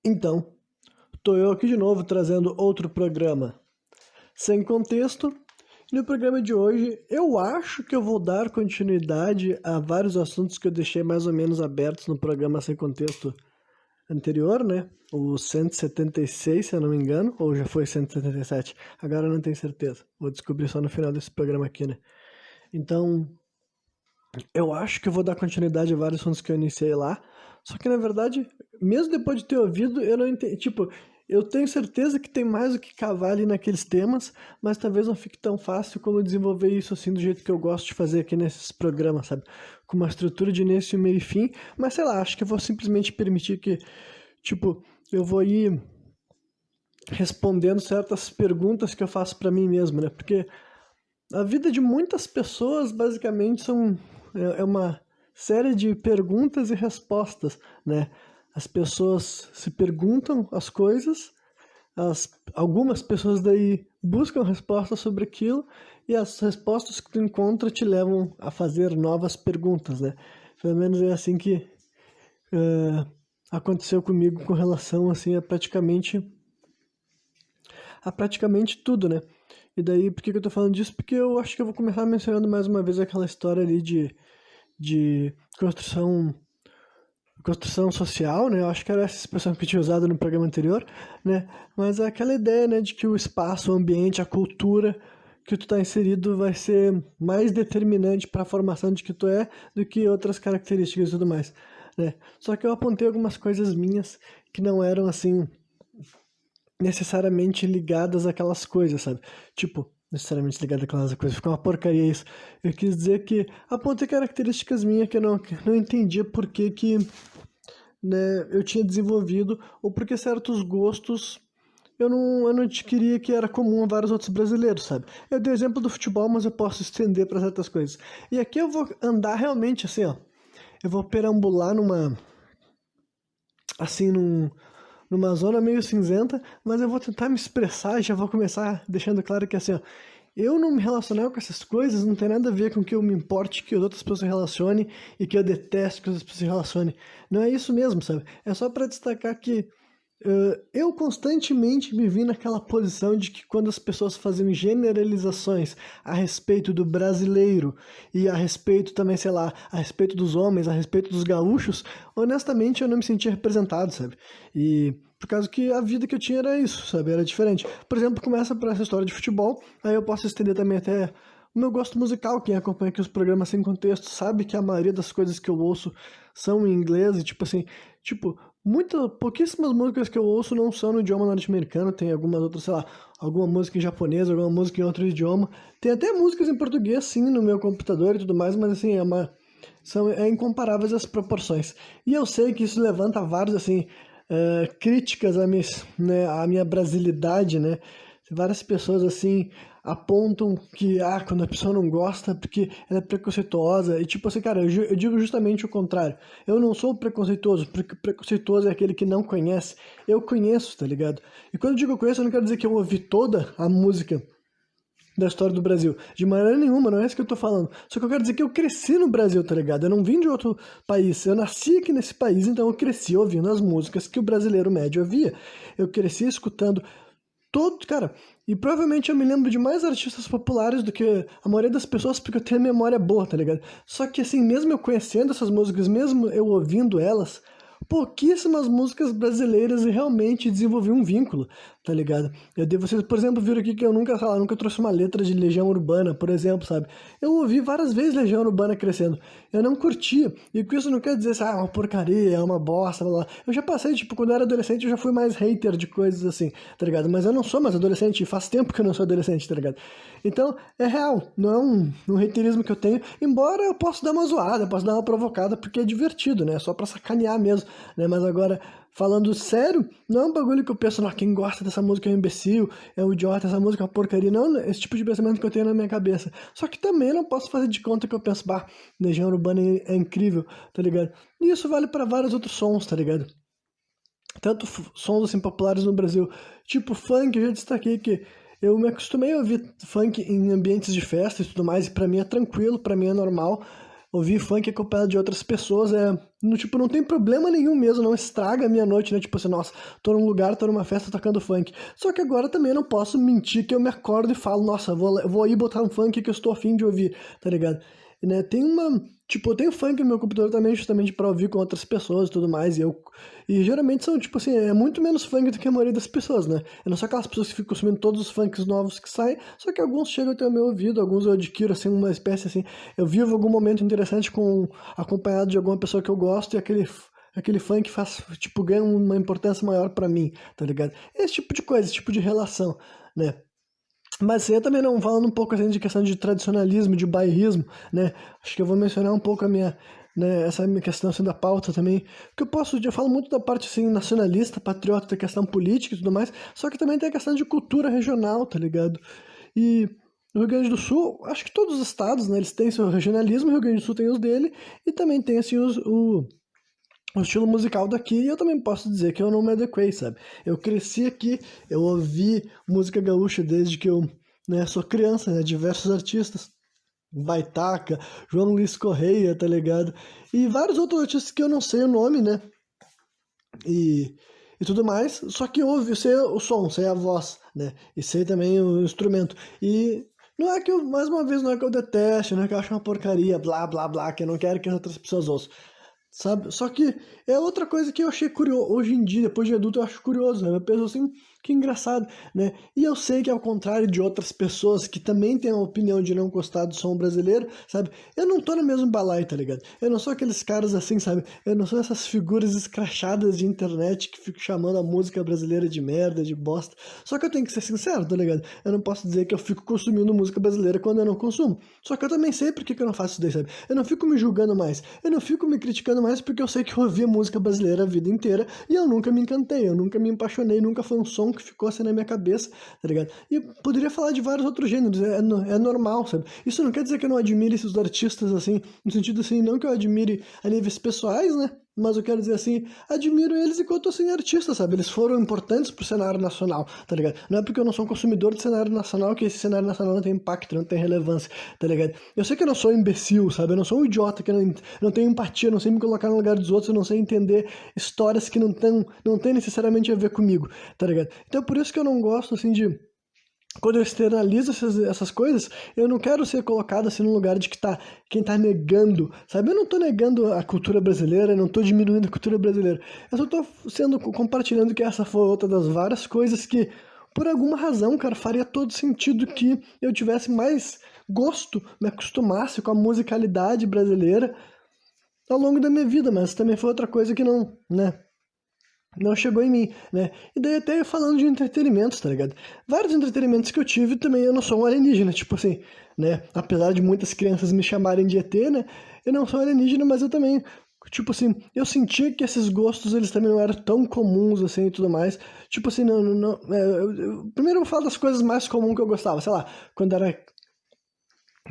Então, tô eu aqui de novo trazendo outro programa sem contexto. E no programa de hoje, eu acho que eu vou dar continuidade a vários assuntos que eu deixei mais ou menos abertos no programa sem contexto anterior, né? O 176, se eu não me engano, ou já foi 177. Agora eu não tenho certeza. Vou descobrir só no final desse programa aqui, né? Então, eu acho que eu vou dar continuidade a vários assuntos que eu iniciei lá. Só que, na verdade, mesmo depois de ter ouvido, eu não entendi. Tipo, eu tenho certeza que tem mais o que cavar ali naqueles temas, mas talvez não fique tão fácil como desenvolver isso assim do jeito que eu gosto de fazer aqui nesses programas, sabe? Com uma estrutura de início, meio e fim. Mas sei lá, acho que eu vou simplesmente permitir que, tipo, eu vou ir respondendo certas perguntas que eu faço pra mim mesmo, né? Porque a vida de muitas pessoas, basicamente, é uma série de perguntas e respostas, né? As pessoas se perguntam as coisas, algumas pessoas daí buscam respostas sobre aquilo, e as respostas que tu encontra te levam a fazer novas perguntas, né? Pelo menos é assim que aconteceu comigo com relação, assim, a praticamente tudo, né? E daí, por que eu tô falando disso? Porque eu acho que eu vou começar mencionando mais uma vez aquela história ali de construção social, né? Eu acho que era essa expressão que eu tinha usado no programa anterior, né? Mas é aquela ideia, né, de que o espaço, o ambiente, a cultura que tu tá inserido vai ser mais determinante para a formação de que tu é do que outras características e tudo mais, né? Só que eu apontei algumas coisas minhas que não eram assim necessariamente ligadas àquelas coisas, sabe? Tipo, necessariamente ligadas àquelas coisas, fica uma porcaria isso. Eu quis dizer que apontei características minhas que eu não entendia por que, né, eu tinha desenvolvido, ou porque certos gostos eu não adquiria que era comum a vários outros brasileiros, sabe? Eu dei o exemplo do futebol, mas eu posso estender para certas coisas. E aqui eu vou andar realmente assim, ó. Eu vou perambular assim, numa zona meio cinzenta, mas eu vou tentar me expressar e já vou começar deixando claro que assim, ó, eu não me relacionar com essas coisas não tem nada a ver com que eu me importe que as outras pessoas se relacionem e que eu detesto que as outras pessoas se relacionem. Não é isso mesmo, sabe? É só para destacar que eu constantemente me vi naquela posição de que quando as pessoas faziam generalizações a respeito do brasileiro e a respeito também, sei lá, a respeito dos homens, a respeito dos gaúchos, honestamente eu não me sentia representado, sabe? E por causa que a vida que eu tinha era isso, sabe? Era diferente. Por exemplo, começa por essa história de futebol, aí eu posso estender também até o meu gosto musical. Quem acompanha aqui os programas sem contexto sabe que a maioria das coisas que eu ouço são em inglês e tipo assim, tipo, pouquíssimas músicas que eu ouço não são no idioma norte-americano, tem algumas outras, sei lá, alguma música em japonês, alguma música em outro idioma. Tem até músicas em português, sim, no meu computador e tudo mais, mas assim, é incomparáveis as proporções. E eu sei que isso levanta vários, assim, críticas à minha brasilidade, né? Várias pessoas, assim, apontam que, quando a pessoa não gosta porque ela é preconceituosa. E tipo assim, cara, eu digo justamente o contrário. Eu não sou preconceituoso, porque preconceituoso é aquele que não conhece. Eu conheço, tá ligado? E quando eu digo conheço, eu não quero dizer que eu ouvi toda a música da história do Brasil. De maneira nenhuma, não é isso que eu tô falando. Só que eu quero dizer que eu cresci no Brasil, tá ligado? Eu não vim de outro país. Eu nasci aqui nesse país, então eu cresci ouvindo as músicas que o brasileiro médio ouvia. Eu cresci escutando todo, cara, e provavelmente eu me lembro de mais artistas populares do que a maioria das pessoas, porque eu tenho a memória boa, tá ligado? Só que assim, mesmo eu conhecendo essas músicas, mesmo eu ouvindo elas, pouquíssimas músicas brasileiras realmente desenvolvi um vínculo, tá ligado? Vocês, por exemplo, viram aqui que eu nunca, sei lá, nunca trouxe uma letra de Legião Urbana, por exemplo, sabe? Eu ouvi várias vezes Legião Urbana crescendo. Eu não curtia. E com isso não quer dizer, é uma porcaria, é uma bosta, blá, blá. Eu já passei, tipo, quando eu era adolescente, eu já fui mais hater de coisas assim, tá ligado? Mas eu não sou mais adolescente, e faz tempo que eu não sou adolescente, tá ligado? Então, é real, não é um haterismo que eu tenho, embora eu possa dar uma zoada, eu possa dar uma provocada, porque é divertido, né? Só pra sacanear mesmo, né? Mas agora, falando sério, não é um bagulho que eu penso, quem gosta dessa música é um imbecil, é um idiota, essa música é uma porcaria. Não, esse tipo de pensamento que eu tenho na minha cabeça. Só que também não posso fazer de conta que eu penso, Legião Urbana é incrível, tá ligado? E isso vale pra vários outros sons, tá ligado? Tanto sons assim populares no Brasil, tipo funk, eu já destaquei que eu me acostumei a ouvir funk em ambientes de festa e tudo mais, e pra mim é tranquilo, pra mim é normal. ouvir funk acompanhado de outras pessoas tipo, não tem problema nenhum mesmo, não estraga a minha noite, né? Tipo assim, nossa, tô num lugar, tô numa festa tocando funk. Só que agora também eu não posso mentir que eu me acordo e falo, nossa, vou aí botar um funk que eu estou afim de ouvir, tá ligado? E, né, tipo, eu tenho funk no meu computador também justamente pra ouvir com outras pessoas e tudo mais, e geralmente são, tipo assim, é muito menos funk do que a maioria das pessoas, né? Eu não sou aquelas pessoas que ficam consumindo todos os funks novos que saem, só que alguns chegam até o meu ouvido, alguns eu adquiro, assim, uma espécie, assim, eu vivo algum momento interessante acompanhado de alguma pessoa que eu gosto e aquele funk tipo, ganha uma importância maior pra mim, tá ligado? Esse tipo de coisa, esse tipo de relação, né? Mas eu também não falando um pouco assim de questão de tradicionalismo, de bairrismo, né? Acho que eu vou mencionar um pouco essa minha questão assim da pauta também, porque eu falo muito da parte assim nacionalista, patriota, da questão política e tudo mais, só que também tem a questão de cultura regional, tá ligado? E no Rio Grande do Sul, acho que todos os estados, né, eles têm seu regionalismo, o Rio Grande do Sul tem os dele, e também tem assim o estilo musical daqui, e eu também posso dizer que eu não me adequei, sabe? Eu cresci aqui, eu ouvi música gaúcha desde que eu, né, sou criança, né? Diversos artistas, Baitaca, João Luiz Correia, tá ligado? E vários outros artistas que eu não sei o nome, né? E, e tudo mais, só que eu sei o som, sei a voz, né? E sei também o instrumento. E não é que eu, mais uma vez, não é que eu deteste, não é que eu acho uma porcaria, blá, blá, blá, que eu não quero que as outras pessoas ouçam, sabe? Só que é outra coisa que eu achei curioso, hoje em dia, depois de adulto, eu acho curioso, né? Eu penso assim, que engraçado, né? E eu sei que ao contrário de outras pessoas que também têm a opinião de não gostar do som brasileiro, sabe? Eu não tô no mesmo balaio, tá ligado? Eu não sou aqueles caras assim, sabe? Eu não sou essas figuras escrachadas de internet que ficam chamando a música brasileira de merda, de bosta. Só que eu tenho que ser sincero, tá ligado? Eu não posso dizer que eu fico consumindo música brasileira quando eu não consumo. Só que eu também sei por que eu não faço isso daí, sabe? Eu não fico me julgando mais. Eu não fico me criticando mais porque eu sei que eu ouvi música brasileira a vida inteira e eu nunca me encantei, eu nunca me apaixonei, nunca foi um som que ficou assim na minha cabeça, tá ligado? E poderia falar de vários outros gêneros, é normal, sabe? Isso não quer dizer que eu não admire esses artistas, assim, no sentido assim, não que eu admire a níveis pessoais, né? Mas eu quero dizer assim, admiro eles enquanto assim artistas, sabe? Eles foram importantes pro cenário nacional, tá ligado? Não é porque eu não sou um consumidor de cenário nacional que esse cenário nacional não tem impacto, não tem relevância, tá ligado? Eu sei que eu não sou um imbecil, sabe? Eu não sou um idiota que não tenho empatia, não sei me colocar no lugar dos outros, eu não sei entender histórias que não tem necessariamente a ver comigo, tá ligado? Então por isso que eu não gosto, assim, de quando eu externalizo essas coisas, eu não quero ser colocado assim num lugar de quem tá negando, sabe? Eu não tô negando a cultura brasileira, eu não tô diminuindo a cultura brasileira. Eu só tô compartilhando que essa foi outra das várias coisas que, por alguma razão, cara, faria todo sentido que eu tivesse mais gosto, me acostumasse com a musicalidade brasileira ao longo da minha vida, mas também foi outra coisa que não, né? Não chegou em mim, né? E daí até falando de entretenimentos, tá ligado? Vários entretenimentos que eu tive também eu não sou um alienígena, tipo assim, né? Apesar de muitas crianças me chamarem de ET, né? Eu não sou alienígena, mas eu também, tipo assim, eu sentia que esses gostos eles também não eram tão comuns assim e tudo mais. Tipo assim, primeiro eu vou falar das coisas mais comuns que eu gostava, sei lá, quando era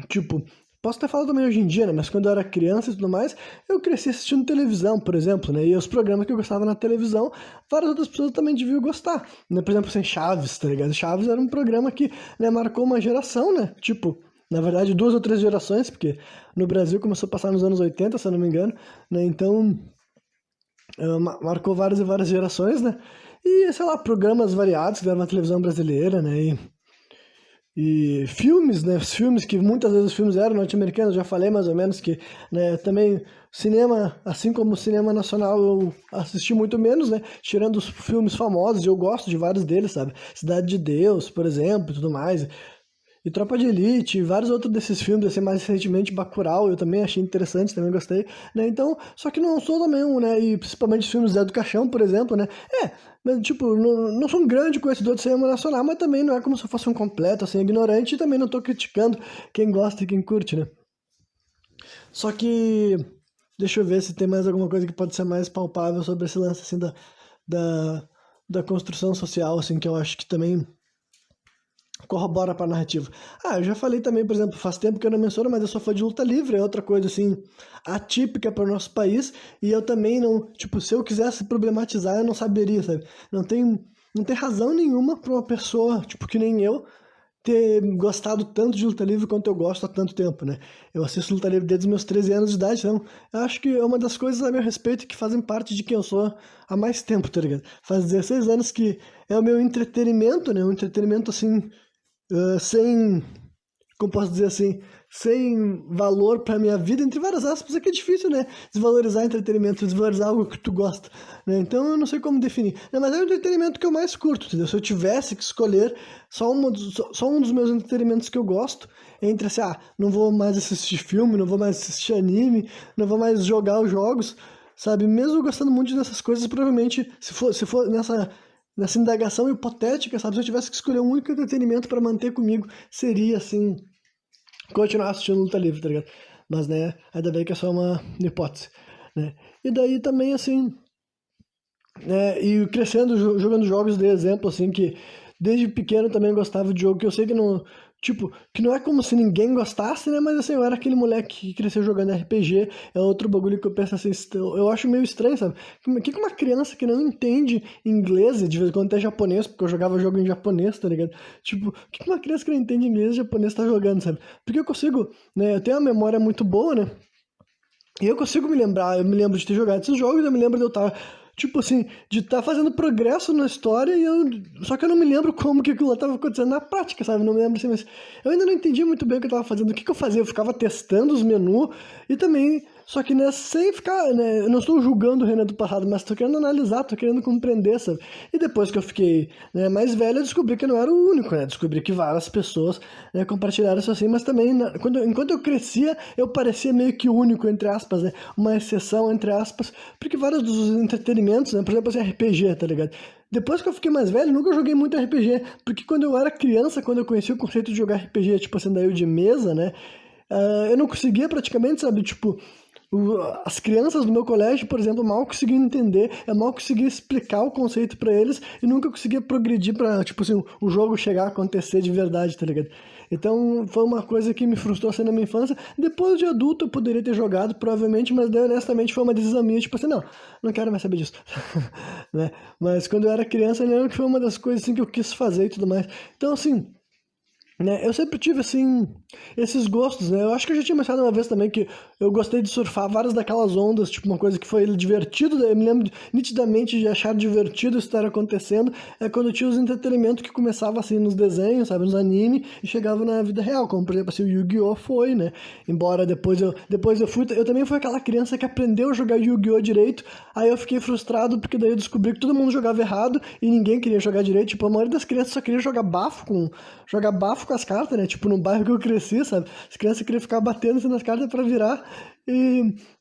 tipo, posso até falar também hoje em dia, né? Mas quando eu era criança e tudo mais, eu cresci assistindo televisão, por exemplo, né? E os programas que eu gostava na televisão, várias outras pessoas também deviam gostar, né? Por exemplo, assim, Chaves, tá ligado? Chaves era um programa que, né, marcou uma geração, né? Tipo, na verdade, 2 ou 3 gerações, porque no Brasil começou a passar nos anos 80, se eu não me engano, né? Então, marcou várias e várias gerações, né? E, sei lá, programas variados que deram na televisão brasileira, né? E filmes, né? Os filmes que muitas vezes os filmes eram norte-americanos, já falei mais ou menos que, né, também cinema, assim como o cinema nacional, eu assisti muito menos, né? Tirando os filmes famosos, eu gosto de vários deles, sabe? Cidade de Deus, por exemplo, e tudo mais. E Tropa de Elite, e vários outros desses filmes, assim, mais recentemente, Bacurau, eu também achei interessante, também gostei, né? Então, só que não sou também um, né? E principalmente os filmes Zé do Caixão, por exemplo, né? Mas, tipo, não sou um grande conhecedor de cinema nacional, mas também não é como se eu fosse um completo, assim, ignorante, e também não tô criticando quem gosta e quem curte, né? Só que, deixa eu ver se tem mais alguma coisa que pode ser mais palpável sobre esse lance, assim, da, da construção social, assim, que eu acho que também corrobora para a narrativa. Ah, eu já falei também, por exemplo, faz tempo que eu não menciono, mas eu sou fã de luta livre, é outra coisa assim atípica para o nosso país, e eu também não, tipo, se eu quisesse problematizar, eu não saberia, sabe? Não tem razão nenhuma para uma pessoa, tipo, que nem eu, ter gostado tanto de luta livre quanto eu gosto há tanto tempo, né? Eu assisto luta livre desde os meus 13 anos de idade, então eu acho que é uma das coisas a meu respeito que fazem parte de quem eu sou há mais tempo, tá ligado? Faz 16 anos que é o meu entretenimento, né? Um entretenimento assim, sem, como posso dizer assim, sem valor pra minha vida, entre várias aspas, é que é difícil, né? Desvalorizar entretenimento, desvalorizar algo que tu gosta, né? Então eu não sei como definir. Não, mas é o entretenimento que eu mais curto, entendeu? Se eu tivesse que escolher só um dos meus entretenimentos que eu gosto, entre assim, não vou mais assistir filme, não vou mais assistir anime, não vou mais jogar os jogos, sabe? Mesmo eu gostando muito dessas coisas, provavelmente, se for nessa indagação hipotética, sabe? Se eu tivesse que escolher um único entretenimento para manter comigo, seria assim continuar assistindo luta livre, tá ligado? Mas, né, ainda bem que é só uma hipótese, né? E daí também, assim, né, e crescendo, jogando jogos, de exemplo, assim, que desde pequeno também gostava de jogo, que eu sei que não, tipo, que não é como se ninguém gostasse, né, mas assim, eu era aquele moleque que cresceu jogando RPG, é outro bagulho que eu penso assim, eu acho meio estranho, sabe? Que uma criança que não entende inglês, de vez em quando até japonês, porque eu jogava jogo em japonês, tá ligado? Tipo, que uma criança que não entende inglês e japonês tá jogando, sabe? Porque eu consigo, né, eu tenho uma memória muito boa, né, e eu consigo me lembrar, eu me lembro de ter jogado esses jogos, eu me lembro de eu estar, tipo assim, de estar fazendo progresso na história, só que eu não me lembro como que aquilo lá estava acontecendo na prática, sabe? Não me lembro assim, mas eu ainda não entendi muito bem o que eu estava fazendo, o que eu fazia, eu ficava testando os menus e também, só que né, sem ficar, né, eu não estou julgando o Renan do passado, mas estou querendo analisar, estou querendo compreender, sabe? E depois que eu fiquei, né, mais velho, eu descobri que eu não era o único, né? Descobri que várias pessoas, né, compartilharam isso assim, mas também, enquanto eu crescia, eu parecia meio que único, entre aspas, né? Uma exceção, entre aspas, porque vários dos entretenimentos, né? Por exemplo, assim, RPG, tá ligado? Depois que eu fiquei mais velho, nunca joguei muito RPG, porque quando eu era criança, quando eu conheci o conceito de jogar RPG, tipo assim, daí de mesa, né? Eu não conseguia praticamente, sabe, tipo, as crianças do meu colégio, por exemplo, mal conseguiam entender, eu mal conseguia explicar o conceito pra eles e nunca conseguia progredir pra, tipo assim, o jogo chegar a acontecer de verdade, tá ligado? Então, foi uma coisa que me frustrou assim na minha infância. Depois de adulto, eu poderia ter jogado, provavelmente, mas daí, honestamente, foi uma decisão minha, tipo assim, não, não quero mais saber disso, né? Mas quando eu era criança, eu lembro que foi uma das coisas assim que eu quis fazer e tudo mais. Então, assim, né, eu sempre tive, assim, esses gostos, né? Eu acho que eu já tinha mencionado uma vez também que eu gostei de surfar várias daquelas ondas, tipo, uma coisa que foi divertido, eu me lembro nitidamente de achar divertido isso estar acontecendo, é quando tinha os entretenimentos que começava assim, nos desenhos, sabe, nos animes, e chegava na vida real, como, por exemplo, assim, o Yu-Gi-Oh! Foi, né? Embora depois eu também fui aquela criança que aprendeu a jogar Yu-Gi-Oh! Direito, aí eu fiquei frustrado, porque daí eu descobri que todo mundo jogava errado, e ninguém queria jogar direito, tipo, a maioria das crianças só queria jogar bafo com as cartas, né? Tipo, no bairro que eu cresci, sabe? As crianças queriam ficar batendo assim nas cartas pra virar.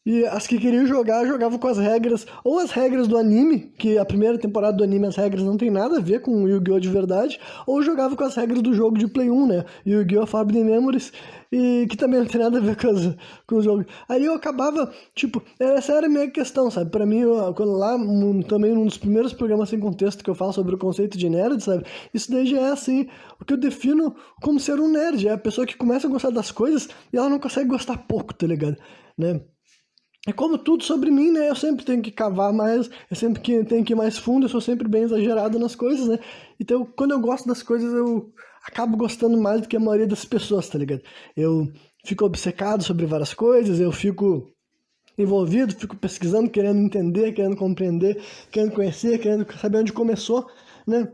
E as que queriam jogar, jogavam com as regras, ou as regras do anime, que a primeira temporada do anime as regras não tem nada a ver com o Yu-Gi-Oh! De verdade, ou jogava com as regras do jogo de Play 1, né? Yu-Gi-Oh! Forbidden Memories, e que também não tem nada a ver com o jogo. Aí eu acabava, tipo, essa era a minha questão, sabe? Pra mim, quando lá, também num dos primeiros programas sem contexto que eu falo sobre o conceito de nerd, sabe? Isso daí já é assim, o que eu defino como ser um nerd, é a pessoa que começa a gostar das coisas e ela não consegue gostar pouco, tá ligado? Né? É como tudo sobre mim, né? Eu sempre tenho que cavar mais, eu sempre tenho que ir mais fundo, eu sou sempre bem exagerado nas coisas, né? Então, quando eu gosto das coisas, eu acabo gostando mais do que a maioria das pessoas, tá ligado? Eu fico obcecado sobre várias coisas, eu fico envolvido, fico pesquisando, querendo entender, querendo compreender, querendo conhecer, querendo saber onde começou, né?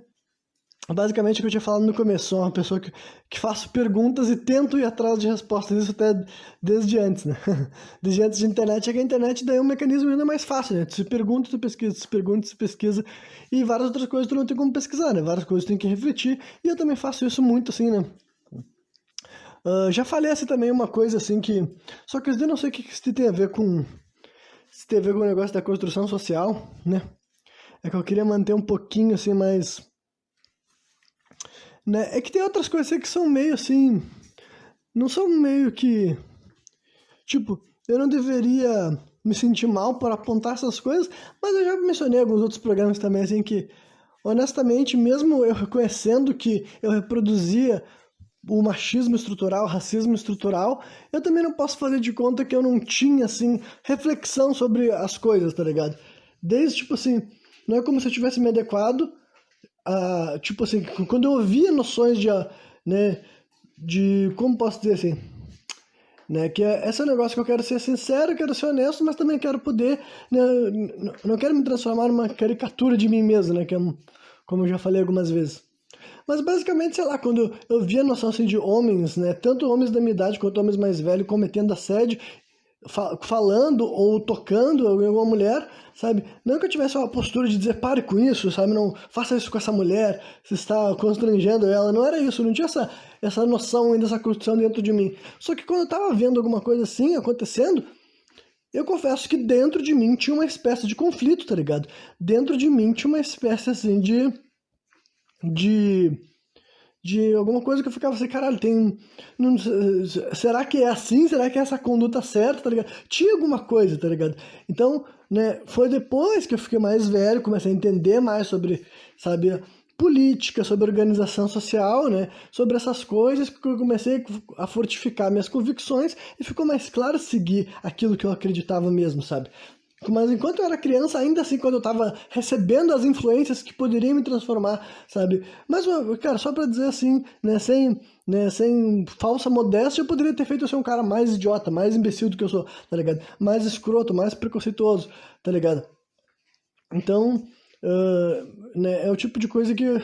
Basicamente, o que eu tinha falado no começo, sou uma pessoa que faço perguntas e tento ir atrás de respostas, isso até desde antes, né? Desde antes de internet, é que a internet daí é um mecanismo ainda mais fácil, né? Tu se pergunta, tu pesquisa, tu se pergunta, tu se pesquisa, e várias outras coisas tu não tem como pesquisar, né? Várias coisas tu tem que refletir, e eu também faço isso muito, assim, né? Já falei assim também uma coisa, assim, que... Só que eu não sei o que isso tem a ver com... Se tem a ver com o negócio da construção social, né? É que eu queria manter um pouquinho, assim, mais... Né? É que tem outras coisas que são meio assim. Não são meio que. Tipo, eu não deveria me sentir mal por apontar essas coisas, mas eu já mencionei alguns outros programas também, assim, que, honestamente, mesmo eu reconhecendo que eu reproduzia o machismo estrutural, o racismo estrutural, eu também não posso fazer de conta que eu não tinha, assim, reflexão sobre as coisas, tá ligado? Desde, tipo assim, não é como se eu tivesse me adequado tipo assim, quando eu ouvia noções né, de, como posso dizer assim, né, que esse é um negócio que eu quero ser sincero, quero ser honesto, mas também quero poder, né, não quero me transformar numa caricatura de mim mesmo, né, que é, como eu já falei algumas vezes. Mas basicamente, sei lá, quando eu via a noção assim de homens, né, tanto homens da minha idade quanto homens mais velhos cometendo assédio, falando ou tocando alguma mulher, sabe? Não que eu tivesse uma postura de dizer pare com isso, sabe? Não faça isso com essa mulher, você está constrangendo ela. Não era isso, não tinha essa noção ainda, essa construção dentro de mim. Só que quando eu tava vendo alguma coisa assim acontecendo, eu confesso que dentro de mim tinha uma espécie de conflito, tá ligado? Dentro de mim tinha uma espécie assim de de alguma coisa que eu ficava assim, caralho, não, será que é assim? Será que é essa conduta certa, tá ligado? Tinha alguma coisa, tá ligado? Então, né, foi depois que eu fiquei mais velho, comecei a entender mais sobre, sabe, política, sobre organização social, né, sobre essas coisas, que eu comecei a fortificar minhas convicções e ficou mais claro seguir aquilo que eu acreditava mesmo, sabe? Mas enquanto eu era criança, ainda assim, quando eu tava recebendo as influências que poderiam me transformar, sabe? Mas, cara, só pra dizer assim, sem falsa modéstia, eu poderia ter feito eu ser um cara mais idiota, mais imbecil do que eu sou, tá ligado? Mais escroto, mais preconceituoso, tá ligado? Então, né, é o tipo de coisa que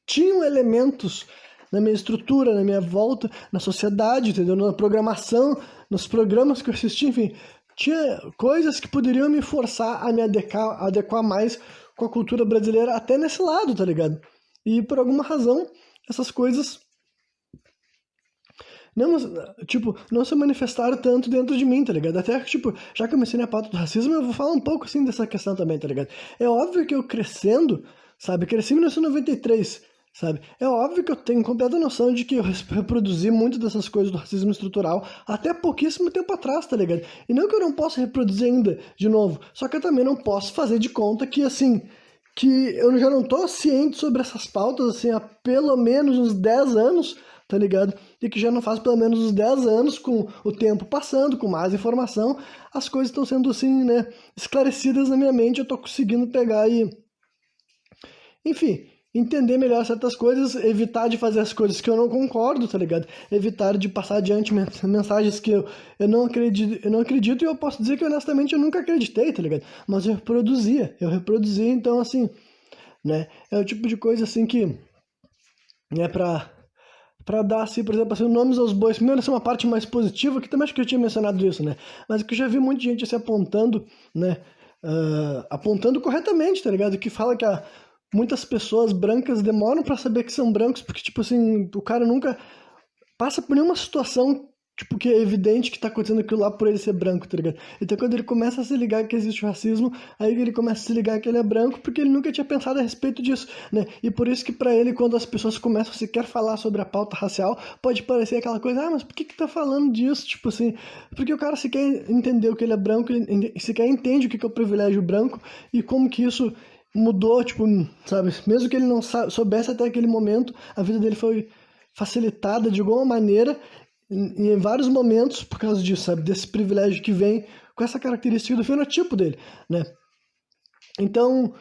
tinham elementos na minha estrutura, na minha volta, na sociedade, entendeu? Na programação, nos programas que eu assisti, enfim, tinha coisas que poderiam me forçar a me adequar mais com a cultura brasileira até nesse lado, tá ligado? E por alguma razão, essas coisas não, tipo, não se manifestaram tanto dentro de mim, tá ligado? Até, tipo, já que eu mencionei a pauta do racismo, eu vou falar um pouco, assim, dessa questão também, tá ligado? É óbvio que eu crescendo, sabe? Cresci em 1993, sabe? É óbvio que eu tenho completa noção de que eu reproduzi muito dessas coisas do racismo estrutural até pouquíssimo tempo atrás, tá ligado? E não que eu não possa reproduzir ainda, de novo, só que eu também não posso fazer de conta que, assim, que eu já não tô ciente sobre essas pautas, assim, há pelo menos uns 10 anos, tá ligado? E que já não faz pelo menos uns 10 anos, com o tempo passando, com mais informação, as coisas estão sendo, assim, né, esclarecidas na minha mente, eu tô conseguindo pegar e, enfim, entender melhor certas coisas, evitar de fazer as coisas que eu não concordo, tá ligado? Evitar de passar adiante mensagens que eu não acredito e eu posso dizer que honestamente eu nunca acreditei, tá ligado? Mas eu reproduzia, então assim, né, é o tipo de coisa assim que é pra dar, assim, por exemplo, assim, nomes aos bois. Primeiro, essa é uma parte mais positiva, que também acho que eu tinha mencionado isso, né? Mas que eu já vi muita gente se apontando, né? Apontando corretamente, tá ligado? Que fala que muitas pessoas brancas demoram pra saber que são brancos, porque, tipo assim, o cara nunca passa por nenhuma situação, tipo, que é evidente que tá acontecendo aquilo lá por ele ser branco, tá ligado? Então quando ele começa a se ligar que existe o racismo, aí ele começa a se ligar que ele é branco, porque ele nunca tinha pensado a respeito disso, né? E por isso que pra ele, quando as pessoas começam a sequer falar sobre a pauta racial, pode parecer aquela coisa, mas por que tá falando disso? Tipo assim, porque o cara sequer entendeu que ele é branco, ele sequer entende o que é o privilégio branco e como que isso mudou, tipo, sabe? Mesmo que ele não soubesse até aquele momento, a vida dele foi facilitada de alguma maneira em vários momentos por causa disso, sabe? Desse privilégio que vem com essa característica do fenotipo dele, né? Então,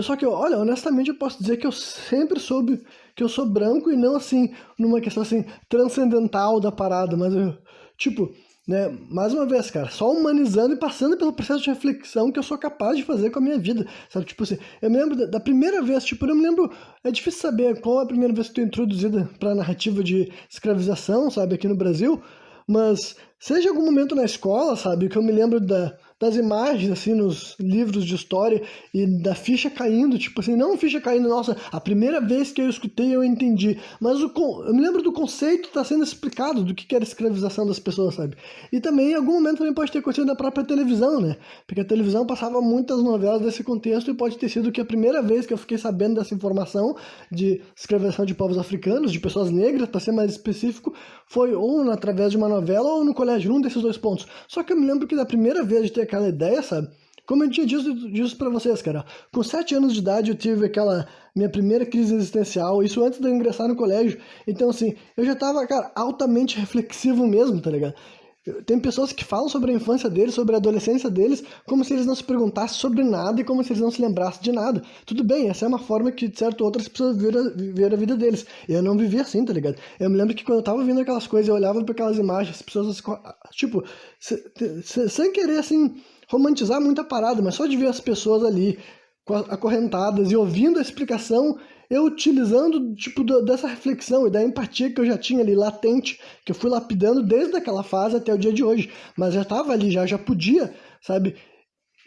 só que, olha, honestamente eu posso dizer que eu sempre soube que eu sou branco e não assim, numa questão assim, transcendental da parada, mas eu, tipo, né, mais uma vez, cara, só humanizando e passando pelo processo de reflexão que eu sou capaz de fazer com a minha vida, sabe? Tipo assim, eu me lembro da primeira vez, tipo, eu me lembro, é difícil saber qual é a primeira vez que tu é introduzida pra narrativa de escravização, sabe, aqui no Brasil, mas seja algum momento na escola, sabe, que eu me lembro das imagens, assim, nos livros de história e da ficha caindo, tipo assim, não ficha caindo, nossa, a primeira vez que eu escutei eu entendi, mas eu me lembro do conceito tá sendo explicado do que era escravização das pessoas, sabe? E também em algum momento também pode ter acontecido na própria televisão, né? Porque a televisão passava muitas novelas desse contexto e pode ter sido que a primeira vez que eu fiquei sabendo dessa informação de escravização de povos africanos, de pessoas negras, para ser mais específico, foi ou através de uma novela ou no colégio, um desses dois pontos. Só que eu me lembro que da primeira vez de ter aquela ideia, sabe? Como eu tinha dito pra vocês, cara, com 7 anos de idade eu tive aquela minha primeira crise existencial, isso antes de eu ingressar no colégio. Então, assim, eu já tava, cara, altamente reflexivo mesmo, tá ligado? Tem pessoas que falam sobre a infância deles, sobre a adolescência deles, como se eles não se perguntassem sobre nada e como se eles não se lembrassem de nada. Tudo bem, essa é uma forma que, de certo, outras pessoas viveram a vida deles. Eu não vivi assim, tá ligado? Eu me lembro que quando eu tava vendo aquelas coisas, eu olhava para aquelas imagens, as pessoas, tipo, sem querer, assim, romantizar muita parada, mas só de ver as pessoas ali acorrentadas e ouvindo a explicação, eu utilizando, tipo, dessa reflexão e da empatia que eu já tinha ali latente, que eu fui lapidando desde aquela fase até o dia de hoje, mas já estava ali, já podia, sabe,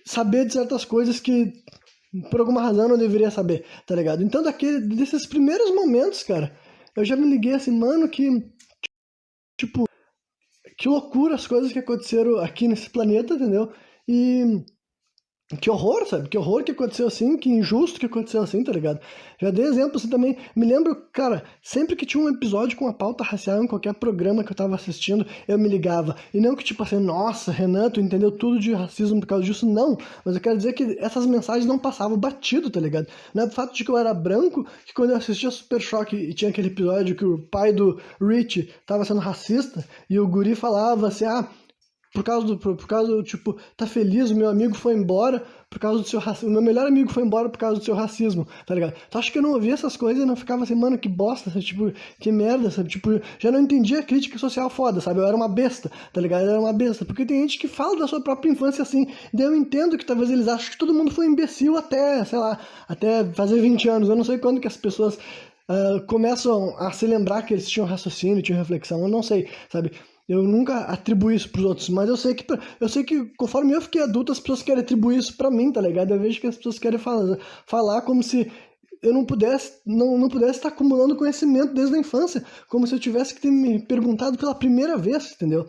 saber de certas coisas que por alguma razão eu não deveria saber, tá ligado? Então desses primeiros momentos, cara, eu já me liguei assim, mano, tipo, que loucura as coisas que aconteceram aqui nesse planeta, entendeu? E que horror, sabe? Que horror que aconteceu assim, que injusto que aconteceu assim, tá ligado? Já dei exemplo assim também. Me lembro, cara, sempre que tinha um episódio com a pauta racial em qualquer programa que eu tava assistindo, eu me ligava. E não que tipo assim, nossa, Renan, tu entendeu tudo de racismo por causa disso, não. Mas eu quero dizer que essas mensagens não passavam batido, tá ligado? Não é o fato de que eu era branco, que quando eu assistia Super Choque e tinha aquele episódio que o pai do Rich tava sendo racista, e o guri falava assim, por causa do, tipo, tá feliz, o meu amigo foi embora por causa do seu racismo, o meu melhor amigo foi embora por causa do seu racismo, tá ligado? Então acho que eu não ouvia essas coisas e não ficava assim, mano, que bosta, sabe? Tipo, que merda, sabe? Tipo, já não entendia a crítica social foda, sabe? Eu era uma besta, tá ligado? Eu era uma besta, porque tem gente que fala da sua própria infância assim, daí eu entendo que talvez eles acham que todo mundo foi imbecil até, sei lá, até fazer 20 anos, eu não sei quando que as pessoas começam a se lembrar que eles tinham raciocínio, tinham reflexão, eu não sei, sabe? Eu nunca atribuí isso pros outros, mas eu sei que conforme eu fiquei adulto, as pessoas querem atribuir isso pra mim, tá ligado? Eu vejo que as pessoas querem falar como se eu não pudesse estar acumulando conhecimento desde a infância, como se eu tivesse que ter me perguntado pela primeira vez, entendeu?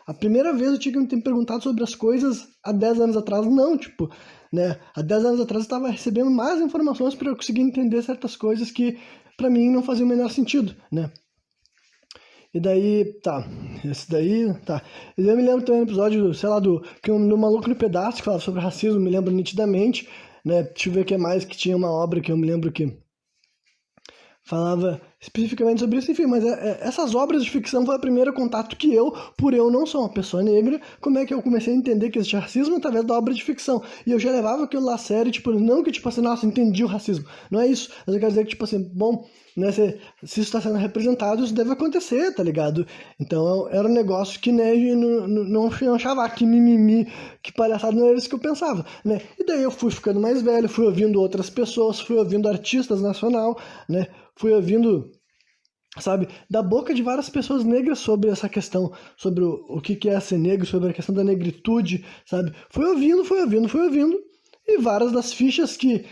A primeira vez eu tinha que me ter perguntado sobre as coisas há 10 anos atrás, não, tipo, né? Há 10 anos atrás eu estava recebendo mais informações para eu conseguir entender certas coisas que pra mim não faziam o menor sentido, né? E daí, tá. Esse daí, tá. E daí eu me lembro também do episódio, sei lá, do Maluco no Pedaço, que falava sobre racismo, me lembro nitidamente, né? Deixa eu ver o que é mais, que tinha uma obra que eu me lembro que falava especificamente sobre isso, enfim, mas essas obras de ficção foi o primeiro contato que por eu não ser uma pessoa negra, como é que eu comecei a entender que existe racismo através da obra de ficção. E eu já levava aquilo lá a sério, tipo, não que, tipo assim, nossa, entendi o racismo. Não é isso. Mas eu quero dizer que, tipo assim, bom, né, se isso está sendo representado, isso deve acontecer, tá ligado? Então era um negócio que, né, não achava que mimimi, que palhaçada, não era isso que eu pensava, né? E daí eu fui ficando mais velho, fui ouvindo outras pessoas, fui ouvindo artistas nacional, né? Fui ouvindo, sabe, da boca de várias pessoas negras sobre essa questão, sobre o que é ser negro, sobre a questão da negritude, sabe? Fui ouvindo, e várias das fichas que,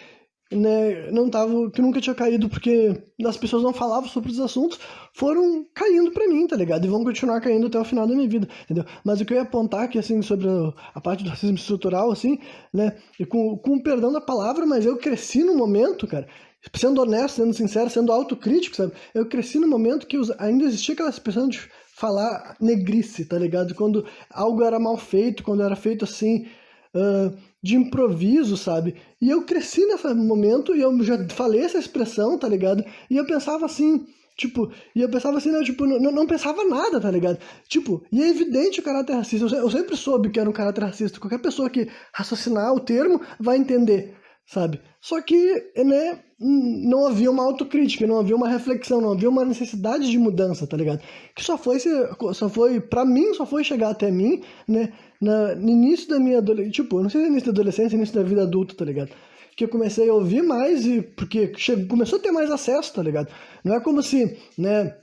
né, não tava, que nunca tinha caído porque as pessoas não falavam sobre os assuntos, foram caindo pra mim, tá ligado? E vão continuar caindo até o final da minha vida, entendeu? Mas o que eu ia apontar aqui, assim, sobre a parte do racismo estrutural, assim, né, e com o perdão da palavra, mas eu cresci no momento, cara, sendo honesto, sendo sincero, sendo autocrítico, sabe? Eu cresci no momento que ainda existia aquela expressão de falar negrice, tá ligado? Quando algo era mal feito, quando era feito assim, de improviso, sabe? E eu cresci nesse momento e eu já falei essa expressão, tá ligado? E eu pensava assim, tipo, né, tipo, não pensava nada, tá ligado? Tipo, e é evidente o caráter racista. Eu sempre soube que era um caráter racista. Qualquer pessoa que raciocinar o termo vai entender, sabe? Só que, né, não havia uma autocrítica, não havia uma reflexão, não havia uma necessidade de mudança, tá ligado? Que pra mim, só foi chegar até mim, né, no início da minha adolescência, tipo, não sei se é início da adolescência, início da vida adulta, tá ligado? Que eu comecei a ouvir mais porque começou a ter mais acesso, tá ligado? Não é como se, né,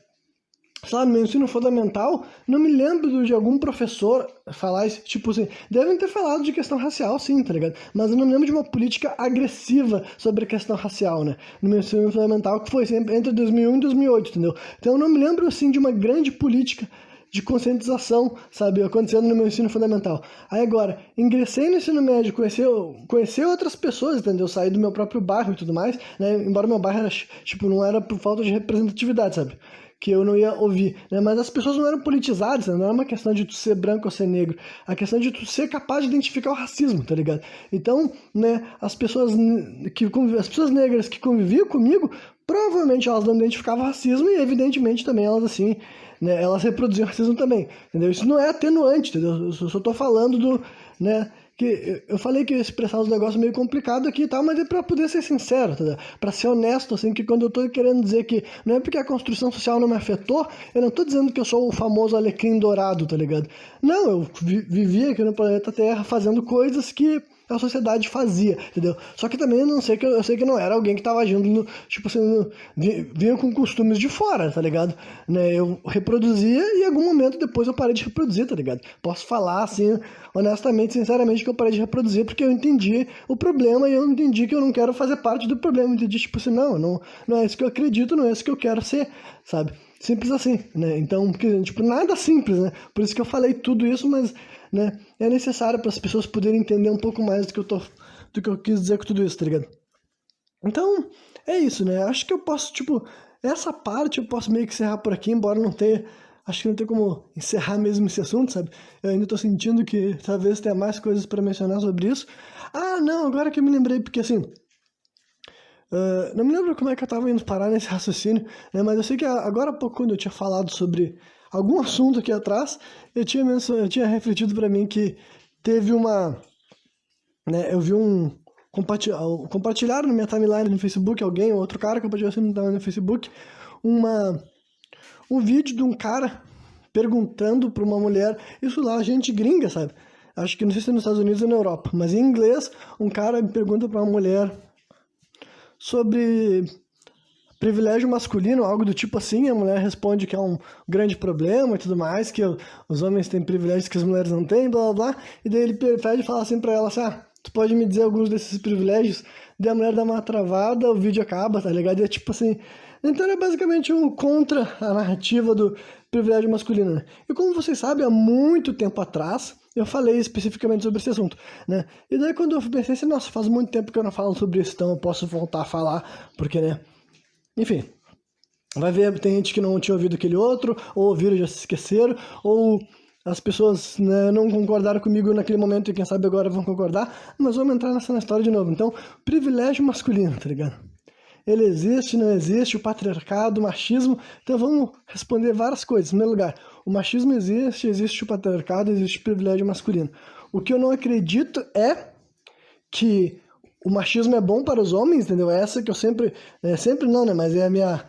sabe, no meu ensino fundamental, não me lembro de algum professor falar isso, tipo assim, devem ter falado de questão racial, sim, tá ligado? Mas eu não me lembro de uma política agressiva sobre a questão racial, né? No meu ensino fundamental, que foi sempre entre 2001 e 2008, entendeu? Então eu não me lembro, assim, de uma grande política de conscientização, sabe, acontecendo no meu ensino fundamental. Aí agora, ingressei no ensino médio, conhecer outras pessoas, entendeu? Saí do meu próprio bairro e tudo mais, né? Embora meu bairro era, tipo, não era por falta de representatividade, sabe? Que eu não ia ouvir, né? Mas as pessoas não eram politizadas, né? Não era uma questão de tu ser branco ou ser negro, a questão de tu ser capaz de identificar o racismo, tá ligado? Então, né, as pessoas negras que conviviam comigo provavelmente elas não identificavam racismo e, evidentemente, também elas, assim, né, elas reproduziam racismo também, entendeu? Isso não é atenuante, entendeu? Eu só tô falando do, né, que eu falei que ia expressar os negócios meio complicado aqui e tal, mas é pra poder ser sincero, entendeu? Pra ser honesto, assim, que quando eu tô querendo dizer que não é porque a construção social não me afetou, eu não tô dizendo que eu sou o famoso alecrim dourado, tá ligado? Não, eu vivia aqui no planeta Terra fazendo coisas que a sociedade fazia, entendeu? Só que também eu sei que não era alguém que tava agindo, tipo assim, vinha com costumes de fora, tá ligado? Né? Eu reproduzia e em algum momento depois eu parei de reproduzir, tá ligado? Posso falar, assim, honestamente, sinceramente, que eu parei de reproduzir porque eu entendi o problema e eu entendi que eu não quero fazer parte do problema. Eu entendi, tipo assim, não é isso que eu acredito, não é isso que eu quero ser, sabe? Simples assim, né? Então, porque, tipo, nada simples, né? Por isso que eu falei tudo isso, mas, né, é necessário para as pessoas poderem entender um pouco mais do que eu quis dizer com tudo isso, tá ligado? Então, é isso, né? Acho que eu posso, tipo, essa parte eu posso meio que encerrar por aqui, embora não tenha, acho que não tem como encerrar mesmo esse assunto, sabe? Eu ainda tô sentindo que talvez tenha mais coisas para mencionar sobre isso. Ah, não, agora que eu me lembrei, porque assim, não me lembro como é que eu tava indo parar nesse raciocínio, né? Mas eu sei que agora há pouco, quando eu tinha falado sobre algum assunto aqui atrás, eu tinha refletido para mim que teve uma, né? Eu vi compartilharam na minha timeline no Facebook, alguém, outro cara compartilhou assim no Facebook, uma, um vídeo de um cara perguntando para uma mulher, isso lá, gente gringa, sabe? Acho que não sei se é nos Estados Unidos ou na Europa, mas em inglês, um cara pergunta para uma mulher sobre privilégio masculino, algo do tipo assim, a mulher responde que é um grande problema e tudo mais, que os homens têm privilégios que as mulheres não têm, blá blá blá, e daí ele pede falar assim pra ela assim, tu pode me dizer alguns desses privilégios? Daí a mulher dá uma travada, o vídeo acaba, tá ligado? E é tipo assim, então é basicamente um contra a narrativa do privilégio masculino, né? E como vocês sabem, há muito tempo atrás, eu falei especificamente sobre esse assunto, né? E daí quando eu pensei assim, nossa, faz muito tempo que eu não falo sobre isso, então eu posso voltar a falar, porque, né? Enfim, vai ver, tem gente que não tinha ouvido aquele outro, ou ouviram e já se esqueceram, ou as pessoas, né, não concordaram comigo naquele momento e quem sabe agora vão concordar, mas vamos entrar nessa história de novo. Então, privilégio masculino, tá ligado? Ele existe, não existe, o patriarcado, o machismo, então vamos responder várias coisas. Em primeiro lugar, o machismo existe, existe o patriarcado, existe o privilégio masculino. O que eu não acredito é que o machismo é bom para os homens, entendeu? É essa que eu sempre, sempre não, né, mas é a minha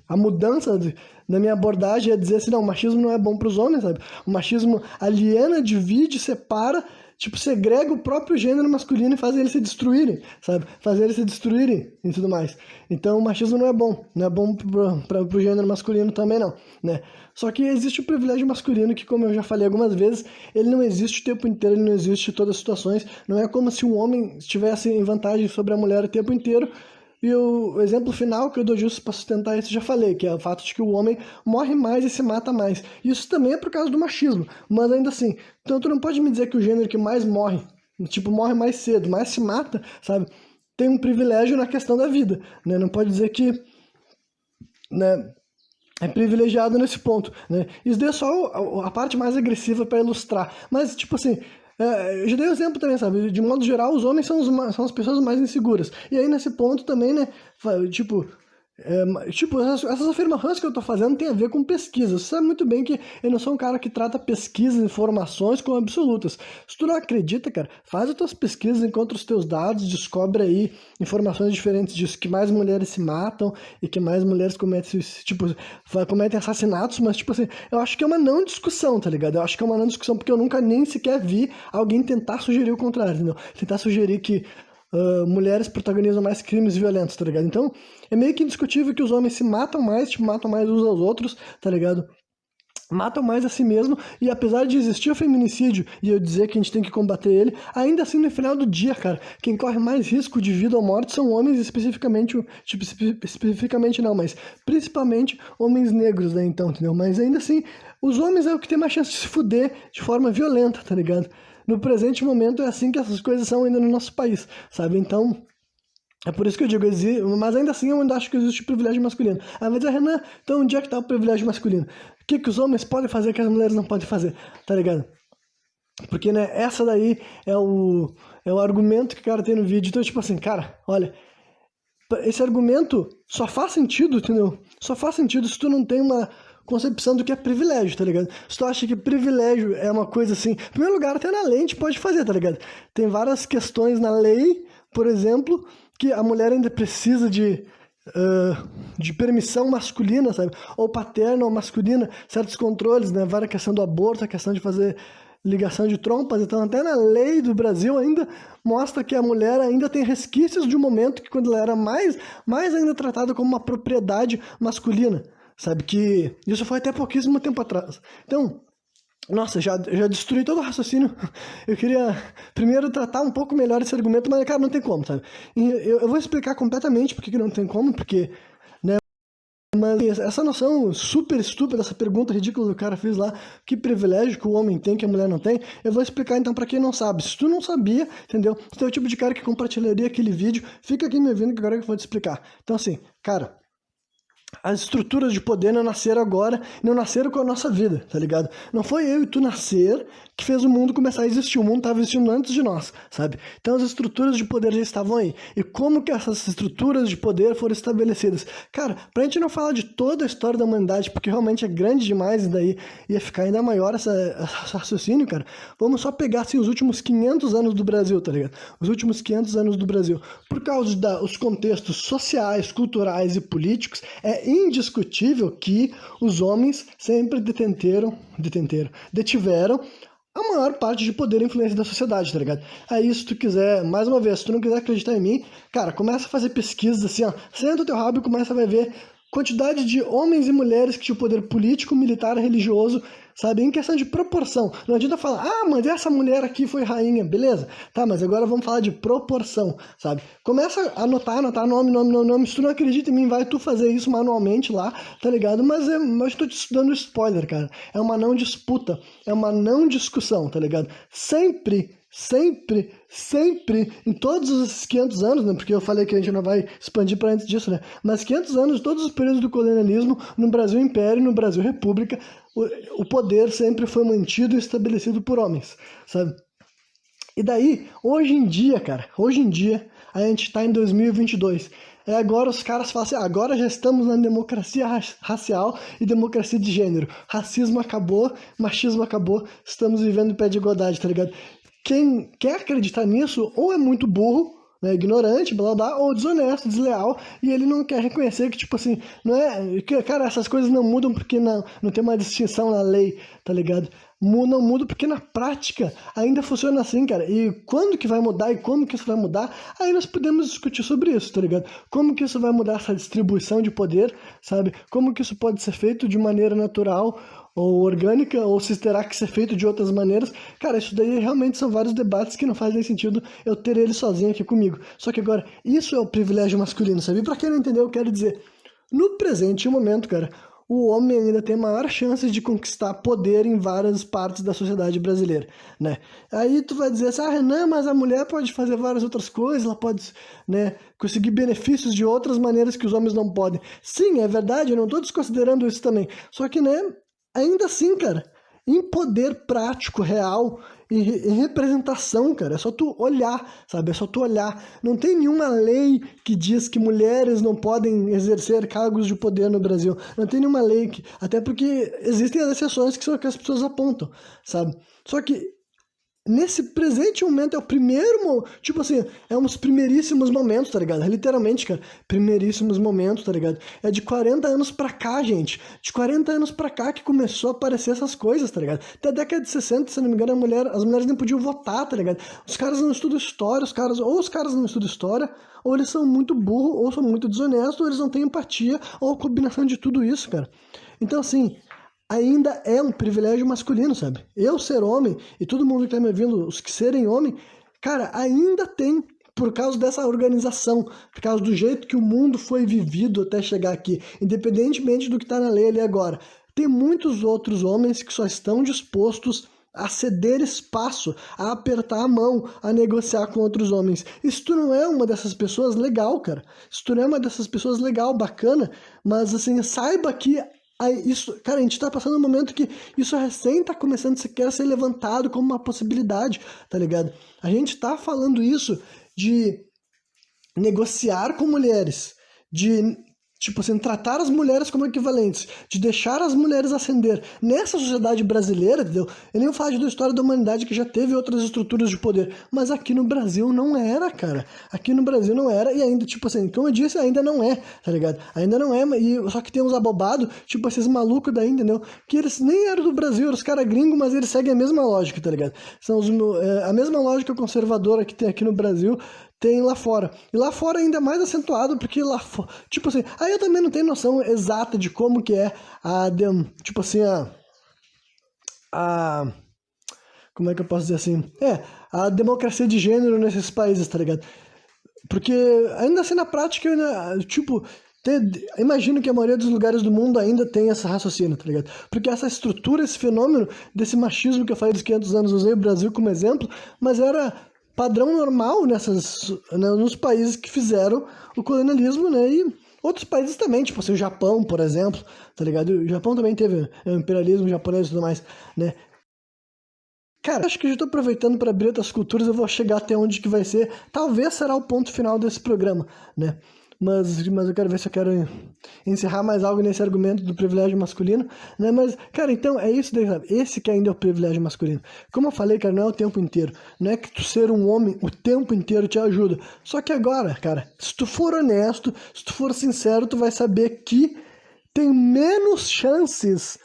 a mudança da minha abordagem é dizer assim, não, o machismo não é bom para os homens, sabe? O machismo aliena, divide, separa, tipo, segrega o próprio gênero masculino e faz eles se destruírem, sabe? Faz eles se destruírem e tudo mais. Então o machismo não é bom pro gênero masculino também não, né? Só que existe o privilégio masculino que, como eu já falei algumas vezes, ele não existe o tempo inteiro, ele não existe em todas as situações, não é como se um homem estivesse em vantagem sobre a mulher o tempo inteiro. E o exemplo final que eu dou justo para sustentar isso, eu já falei, que é o fato de que o homem morre mais e se mata mais. Isso também é por causa do machismo, mas ainda assim, então tu não pode me dizer que o gênero que mais morre, tipo, morre mais cedo, mais se mata, sabe? Tem um privilégio na questão da vida, né? Não pode dizer que, né, é privilegiado nesse ponto, né? Isso daí é só a parte mais agressiva para ilustrar. Mas, tipo assim, eu já dei um exemplo também, sabe? De modo geral, os homens são as pessoas mais inseguras. E aí, nesse ponto também, né? Tipo, essas afirmações que eu tô fazendo tem a ver com pesquisa. Você sabe muito bem que eu não sou um cara que trata pesquisas e informações como absolutas. Se tu não acredita, cara, faz as tuas pesquisas, encontra os teus dados, descobre aí informações diferentes disso, que mais mulheres se matam e que mais mulheres cometem assassinatos, mas, tipo assim, eu acho que é uma não discussão, tá ligado? Eu acho que é uma não discussão porque eu nunca nem sequer vi alguém tentar sugerir o contrário, entendeu? Tentar sugerir que mulheres protagonizam mais crimes violentos, tá ligado? Então, é meio que indiscutível que os homens se matam mais, tipo, matam mais uns aos outros, tá ligado? Matam mais a si mesmo, e apesar de existir o feminicídio e eu dizer que a gente tem que combater ele, ainda assim no final do dia, cara, quem corre mais risco de vida ou morte são homens, especificamente, tipo, especificamente não, mas principalmente homens negros, né, então, entendeu? Mas ainda assim, os homens é o que tem mais chance de se fuder de forma violenta, tá ligado? No presente momento é assim que essas coisas são ainda no nosso país, sabe? Então, é por isso que eu digo, mas ainda assim eu ainda acho que existe o privilégio masculino. Aí vai dizer, Renan, então onde é que tá o privilégio masculino? O que os homens podem fazer que as mulheres não podem fazer? Tá ligado? Porque, né, essa daí é o argumento que o cara tem no vídeo. Então, tipo assim, cara, olha, esse argumento só faz sentido, entendeu? Só faz sentido se tu não tem uma concepção do que é privilégio, tá ligado? Se tu acha que privilégio é uma coisa assim... Em primeiro lugar, até na lei a gente pode fazer, tá ligado? Tem várias questões na lei, por exemplo, que a mulher ainda precisa de permissão masculina, sabe? Ou paterna ou masculina, certos controles, né? Várias questão do aborto, a questão de fazer ligação de trompas, então até na lei do Brasil ainda mostra que a mulher ainda tem resquícios de um momento que quando ela era mais ainda tratada como uma propriedade masculina, sabe? Que isso foi até pouquíssimo tempo atrás. Então, nossa, já destruí todo o raciocínio. Eu queria primeiro tratar um pouco melhor esse argumento, mas, cara, não tem como, sabe? E eu vou explicar completamente porque que não tem como, porque, né? Mas essa noção super estúpida, essa pergunta ridícula que o cara fez lá, que privilégio que o homem tem, que a mulher não tem, eu vou explicar então pra quem não sabe. Se tu não sabia, entendeu? Se tu é o tipo de cara que compartilharia aquele vídeo, fica aqui me ouvindo que agora eu vou te explicar. Então assim, cara... As estruturas de poder não nasceram agora, não nasceram com a nossa vida, tá ligado? Não foi eu e tu nascer que fez o mundo começar a existir, o mundo estava existindo antes de nós, sabe? Então as estruturas de poder já estavam aí. E como que essas estruturas de poder foram estabelecidas? Cara, pra gente não falar de toda a história da humanidade, porque realmente é grande demais e daí ia ficar ainda maior esse raciocínio, cara, vamos só pegar assim os últimos 500 anos do Brasil, tá ligado? Os últimos 500 anos do Brasil. Por causa dos contextos sociais, culturais e políticos, é indiscutível que os homens sempre detiveram a maior parte de poder e influência da sociedade, tá ligado? Aí se tu quiser, mais uma vez, se tu não quiser acreditar em mim, cara, começa a fazer pesquisas assim, ó, senta o teu rabo e começa a ver quantidade de homens e mulheres que tinham poder político, militar, religioso, sabe? Em questão de proporção. Não adianta falar, mas essa mulher aqui foi rainha, beleza? Tá, mas agora vamos falar de proporção, sabe? Começa a anotar nome. Se tu não acredita em mim, vai tu fazer isso manualmente lá, tá ligado? Mas eu tô te dando spoiler, cara. É uma não disputa, é uma não discussão, tá ligado? Sempre, em todos os 500 anos, né, porque eu falei que a gente não vai expandir para antes disso, né, mas 500 anos, todos os períodos do colonialismo, no Brasil Império, no Brasil República, o poder sempre foi mantido e estabelecido por homens, sabe? E daí, hoje em dia, a gente tá em 2022, agora os caras falam assim, agora já estamos na democracia racial e democracia de gênero. Racismo acabou, machismo acabou, estamos vivendo em pé de igualdade, tá ligado? Quem quer acreditar nisso ou é muito burro, né, ignorante, blá blá, ou desonesto, desleal, e ele não quer reconhecer que, tipo assim, não é... Cara, essas coisas não mudam porque não tem uma distinção na lei, tá ligado? Não muda porque na prática ainda funciona assim, cara. E quando que vai mudar e como que isso vai mudar, aí nós podemos discutir sobre isso, tá ligado? Como que isso vai mudar essa distribuição de poder, sabe? Como que isso pode ser feito de maneira natural ou orgânica, ou se terá que ser feito de outras maneiras. Cara, isso daí realmente são vários debates que não fazem sentido eu ter ele sozinho aqui comigo. Só que agora, isso é o privilégio masculino, sabe? E pra quem não entendeu, eu quero dizer, no presente momento, cara, o homem ainda tem maior chance de conquistar poder em várias partes da sociedade brasileira, né? Aí tu vai dizer assim, Renan, mas a mulher pode fazer várias outras coisas, ela pode, né, conseguir benefícios de outras maneiras que os homens não podem. Sim, é verdade, eu não tô desconsiderando isso também. Só que, né, ainda assim, cara, em poder prático, real e representação, cara, é só tu olhar, sabe? É só tu olhar. Não tem nenhuma lei que diz que mulheres não podem exercer cargos de poder no Brasil. Não tem nenhuma lei que... Até porque existem as exceções que são que as pessoas apontam, sabe? Só que nesse presente momento é o primeiro, tipo assim, é uns primeiríssimos momentos, tá ligado? É literalmente, cara, primeiríssimos momentos, tá ligado? É de 40 anos pra cá, gente. De 40 anos pra cá que começou a aparecer essas coisas, tá ligado? Até a década de 60, se não me engano, as mulheres nem podiam votar, tá ligado? Os caras não estudam história, os caras não estudam história, ou eles são muito burros, ou são muito desonestos, ou eles não têm empatia, ou a combinação de tudo isso, cara. Então, assim, ainda é um privilégio masculino, sabe? Eu ser homem, e todo mundo que tá me ouvindo, os que serem homem, cara, ainda tem, por causa dessa organização, por causa do jeito que o mundo foi vivido até chegar aqui, independentemente do que tá na lei ali agora, tem muitos outros homens que só estão dispostos a ceder espaço, a apertar a mão, a negociar com outros homens. E se tu não é uma dessas pessoas, legal, cara. Se tu não é uma dessas pessoas, legal, bacana, mas assim, saiba que isso, cara, a gente tá passando um momento que isso recém tá começando sequer a ser levantado como uma possibilidade, tá ligado? A gente tá falando isso de negociar com mulheres, de, tipo assim, tratar as mulheres como equivalentes, de deixar as mulheres ascender nessa sociedade brasileira, entendeu? Eu nem falo da história da humanidade que já teve outras estruturas de poder, mas aqui no Brasil não era, cara. Aqui no Brasil não era, e ainda, tipo assim, como eu disse, ainda não é, tá ligado? Ainda não é, e, só que tem uns abobados, tipo esses malucos daí, entendeu? Que eles nem eram do Brasil, eram os caras gringos, mas eles seguem a mesma lógica, tá ligado? São a mesma lógica conservadora que tem aqui no Brasil, tem lá fora. E lá fora ainda é mais acentuado, porque lá fora, tipo assim, aí eu também não tenho noção exata de como que é tipo assim, a como é que eu posso dizer assim? A democracia de gênero nesses países, tá ligado? Porque ainda assim na prática, tipo, imagino que a maioria dos lugares do mundo ainda tem essa raciocínio, tá ligado? Porque essa estrutura, esse fenômeno desse machismo que eu falei dos 500 anos, usei o Brasil como exemplo, mas era padrão normal nos países que fizeram o colonialismo, né? E outros países também, tipo assim, o Japão, por exemplo, tá ligado? O Japão também teve o imperialismo japonês e tudo mais, né? Cara, acho que eu já tô aproveitando para abrir outras culturas, eu vou chegar até onde que vai ser. Talvez será o ponto final desse programa, né? Mas eu quero ver se eu quero encerrar mais algo nesse argumento do privilégio masculino, né? Mas, cara, então é isso daí, sabe? Esse que ainda é o privilégio masculino. Como eu falei, cara, não é o tempo inteiro. Não é que tu ser um homem o tempo inteiro te ajuda. Só que agora, cara, se tu for honesto, se tu for sincero, tu vai saber que tem menos chances,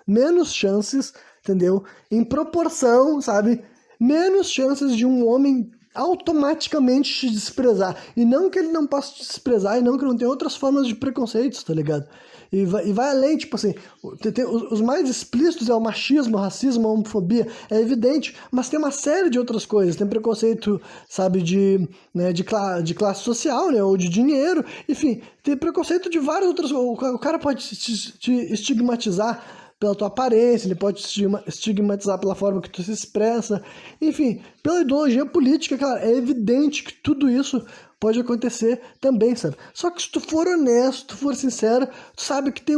entendeu? Em proporção, sabe? Menos chances de um homem automaticamente te desprezar. E não que ele não possa te desprezar, e não que não tenha outras formas de preconceitos, tá ligado? E vai além, tipo assim, os mais explícitos é o machismo, o racismo, a homofobia, é evidente, mas tem uma série de outras coisas. Tem preconceito, sabe, de classe social, né, ou de dinheiro, enfim, tem preconceito de várias outras coisas. O cara pode te estigmatizar pela tua aparência, ele pode te estigmatizar pela forma que tu se expressa, enfim, pela ideologia política, cara, é evidente que tudo isso pode acontecer também, sabe? Só que se tu for honesto, tu for sincero, tu sabe que tem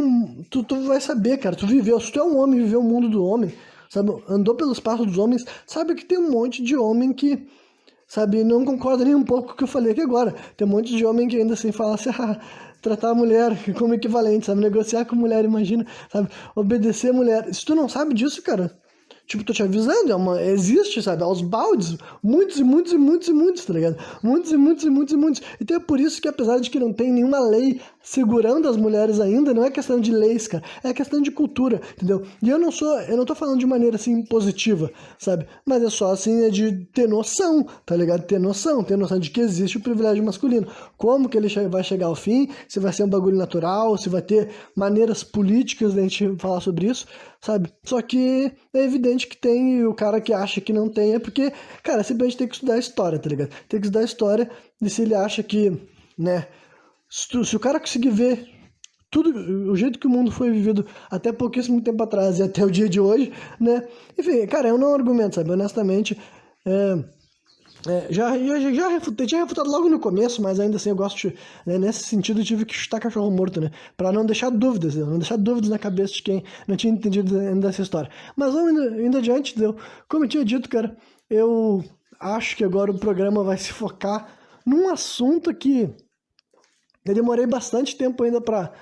tu vai saber, cara, tu viveu, se tu é um homem, viveu o mundo do homem, sabe? Andou pelos passos dos homens, sabe que tem um monte de homem que, sabe, não concorda nem um pouco com o que eu falei aqui agora. Tem um monte de homem que ainda assim fala assim, tratar a mulher como equivalente, sabe? Negociar com mulher, imagina, sabe? Obedecer a mulher. Se tu não sabe disso, cara, tipo, tô te avisando, existe, sabe? Aos baldes, muitos e muitos e muitos e muitos, tá ligado? Muitos e muitos e muitos e muitos. Então é por isso que, apesar de que não tem nenhuma lei segurando as mulheres ainda, não é questão de leis, cara, é questão de cultura, entendeu? E eu não tô falando de maneira assim positiva, sabe? Mas é só assim, é de ter noção, tá ligado? Ter noção de que existe o privilégio masculino. Como que ele vai chegar ao fim, se vai ser um bagulho natural, se vai ter maneiras políticas da gente falar sobre isso, sabe? Só que é evidente que tem, e o cara que acha que não tem é porque, cara, simplesmente tem que estudar história, tá ligado? Tem que estudar história, e se ele acha que, né, se o cara conseguir ver tudo, o jeito que o mundo foi vivido até pouquíssimo tempo atrás e até o dia de hoje, né? Enfim, cara, eu não argumento, sabe? Honestamente, já refutei, tinha refutado logo no começo, mas ainda assim eu gosto, né, nesse sentido eu tive que chutar cachorro morto, né, pra não deixar dúvidas, não deixar dúvidas na cabeça de quem não tinha entendido ainda dessa história. Mas vamos indo adiante, entendeu? Como eu tinha dito, cara, eu acho que agora o programa vai se focar num assunto que eu demorei bastante tempo ainda para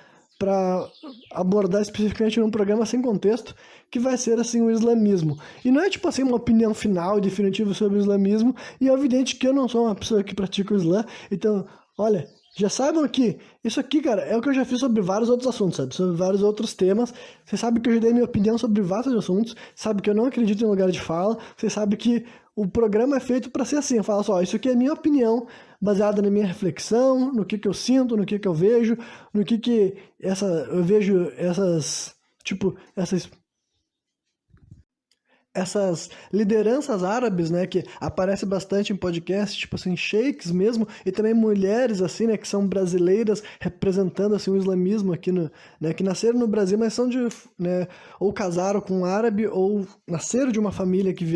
abordar especificamente num programa sem contexto, que vai ser assim o islamismo. E não é tipo assim uma opinião final e definitiva sobre o islamismo, e é evidente que eu não sou uma pessoa que pratica o Islã, então, olha, já saibam que isso aqui, cara, é o que eu já fiz sobre vários outros assuntos, sabe? Sobre vários outros temas. Você sabe que eu já dei minha opinião sobre vários assuntos, sabe que eu não acredito em lugar de fala, você sabe que o programa é feito para ser assim, eu falo só, isso aqui é minha opinião, baseada na minha reflexão, no que eu sinto, no que eu vejo, no que eu vejo tipo, essas lideranças árabes, né, que aparece bastante em podcast, tipo assim, sheiks mesmo, e também mulheres, assim, né, que são brasileiras representando, assim, o islamismo aqui né, que nasceram no Brasil, mas são né, ou casaram com um árabe, ou nasceram de uma família que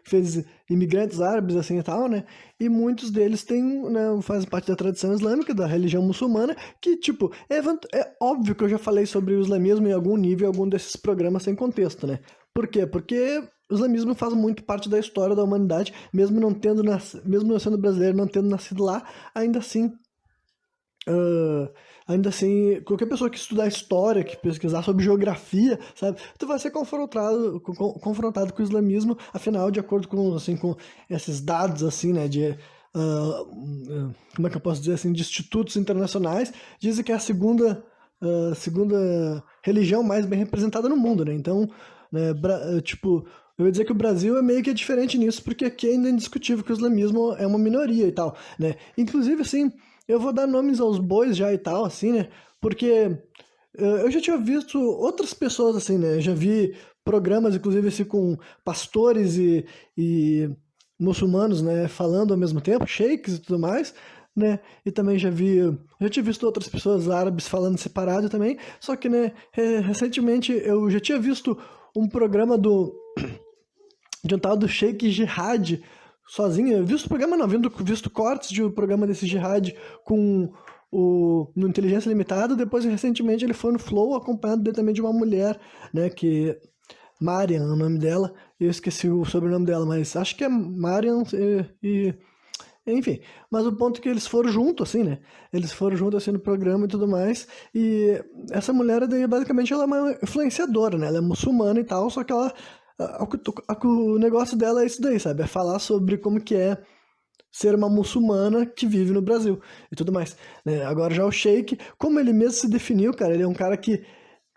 fez imigrantes árabes, assim, e tal, né, e muitos deles fazem parte da tradição islâmica, da religião muçulmana, que, tipo, é óbvio que eu já falei sobre o islamismo em algum nível, em algum desses programas sem contexto, né, por quê? Porque o islamismo faz muito parte da história da humanidade, mesmo não sendo brasileiro, não tendo nascido lá, ainda assim ah, ainda assim, qualquer pessoa que estudar história, que pesquisar sobre geografia, sabe, tu vai ser confrontado com o islamismo, afinal, de acordo com, assim, com esses dados, assim, né, como é que eu posso dizer, assim, de institutos internacionais, dizem que é a segunda religião mais bem representada no mundo, né, então, né, tipo, eu ia dizer que o Brasil é meio que diferente nisso, porque aqui ainda é indiscutível que o islamismo é uma minoria e tal, né, inclusive, assim, eu vou dar nomes aos bois já e tal, assim, né? Porque eu já tinha visto outras pessoas, assim, né? Eu já vi programas, inclusive, assim, com pastores e muçulmanos, né? Falando ao mesmo tempo, sheiks e tudo mais, né? E também já tinha visto outras pessoas árabes falando separado também. Só que, né? Recentemente eu já tinha visto um programa de um tal do Sheikh Jihad sozinho. Eu visto o programa não, visto cortes de um programa desse Jihad com no Inteligência Limitada. Depois, recentemente, ele foi no Flow, acompanhado também de uma mulher, né, que... Marian, é o nome dela. Eu esqueci o sobrenome dela, mas acho que é Marian enfim, mas o ponto é que eles foram juntos, assim, né? Eles foram juntos, assim, no programa e tudo mais. E essa mulher, daí, basicamente, ela é uma influenciadora, né? Ela é muçulmana e tal, só que ela... O negócio dela é isso daí, sabe? É falar sobre como que é ser uma muçulmana que vive no Brasil e tudo mais, né? Agora já o Sheik, como ele mesmo se definiu, cara, ele é um cara que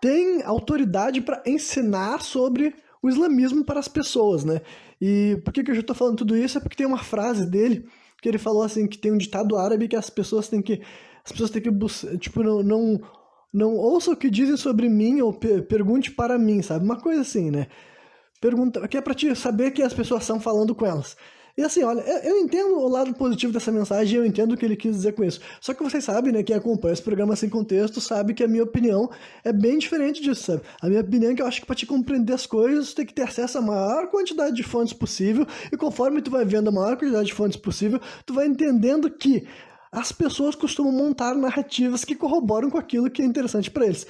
tem autoridade para ensinar sobre o islamismo para as pessoas, né? E por que eu já tô falando tudo isso? É porque tem uma frase dele que ele falou assim, que tem um ditado árabe que as pessoas têm que buscar, tipo, não ouça o que dizem sobre mim ou pergunte para mim, sabe? Uma coisa assim, né? Pergunta, que é pra te saber que as pessoas estão falando com elas. E assim, olha, eu entendo o lado positivo dessa mensagem, eu entendo o que ele quis dizer com isso. Só que vocês sabem, né, quem acompanha esse programa sem contexto, sabe que a minha opinião é bem diferente disso, sabe? A minha opinião é que eu acho que pra te compreender as coisas, tu tem que ter acesso à maior quantidade de fontes possível, e conforme tu vai vendo a maior quantidade de fontes possível, tu vai entendendo que as pessoas costumam montar narrativas que corroboram com aquilo que é interessante pra eles.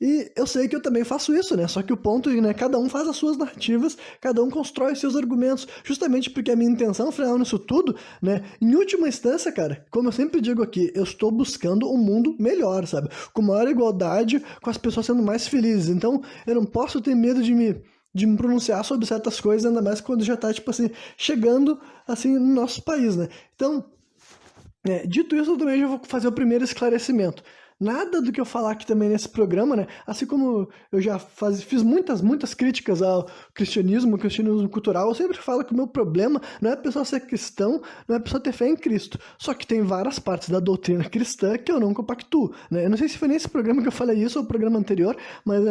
E eu sei que eu também faço isso, né? Só que o ponto é, né, cada um faz as suas narrativas, cada um constrói seus argumentos, justamente porque a minha intenção final nisso tudo, né? Em última instância, cara, como eu sempre digo aqui, eu estou buscando um mundo melhor, sabe? Com maior igualdade, com as pessoas sendo mais felizes. Então, eu não posso ter medo de me pronunciar sobre certas coisas, ainda mais quando já tá, tipo assim, chegando, assim, no nosso país, né? Então, dito isso, eu também já vou fazer o primeiro esclarecimento. Nada do que eu falar aqui também nesse programa, né? Assim como eu já fiz muitas críticas ao cristianismo cultural, eu sempre falo que o meu problema não é a pessoa ser cristão, não é a pessoa ter fé em Cristo. Só que tem várias partes da doutrina cristã que eu não compactuo, né? Eu não sei se foi nesse programa que eu falei isso ou no programa anterior, mas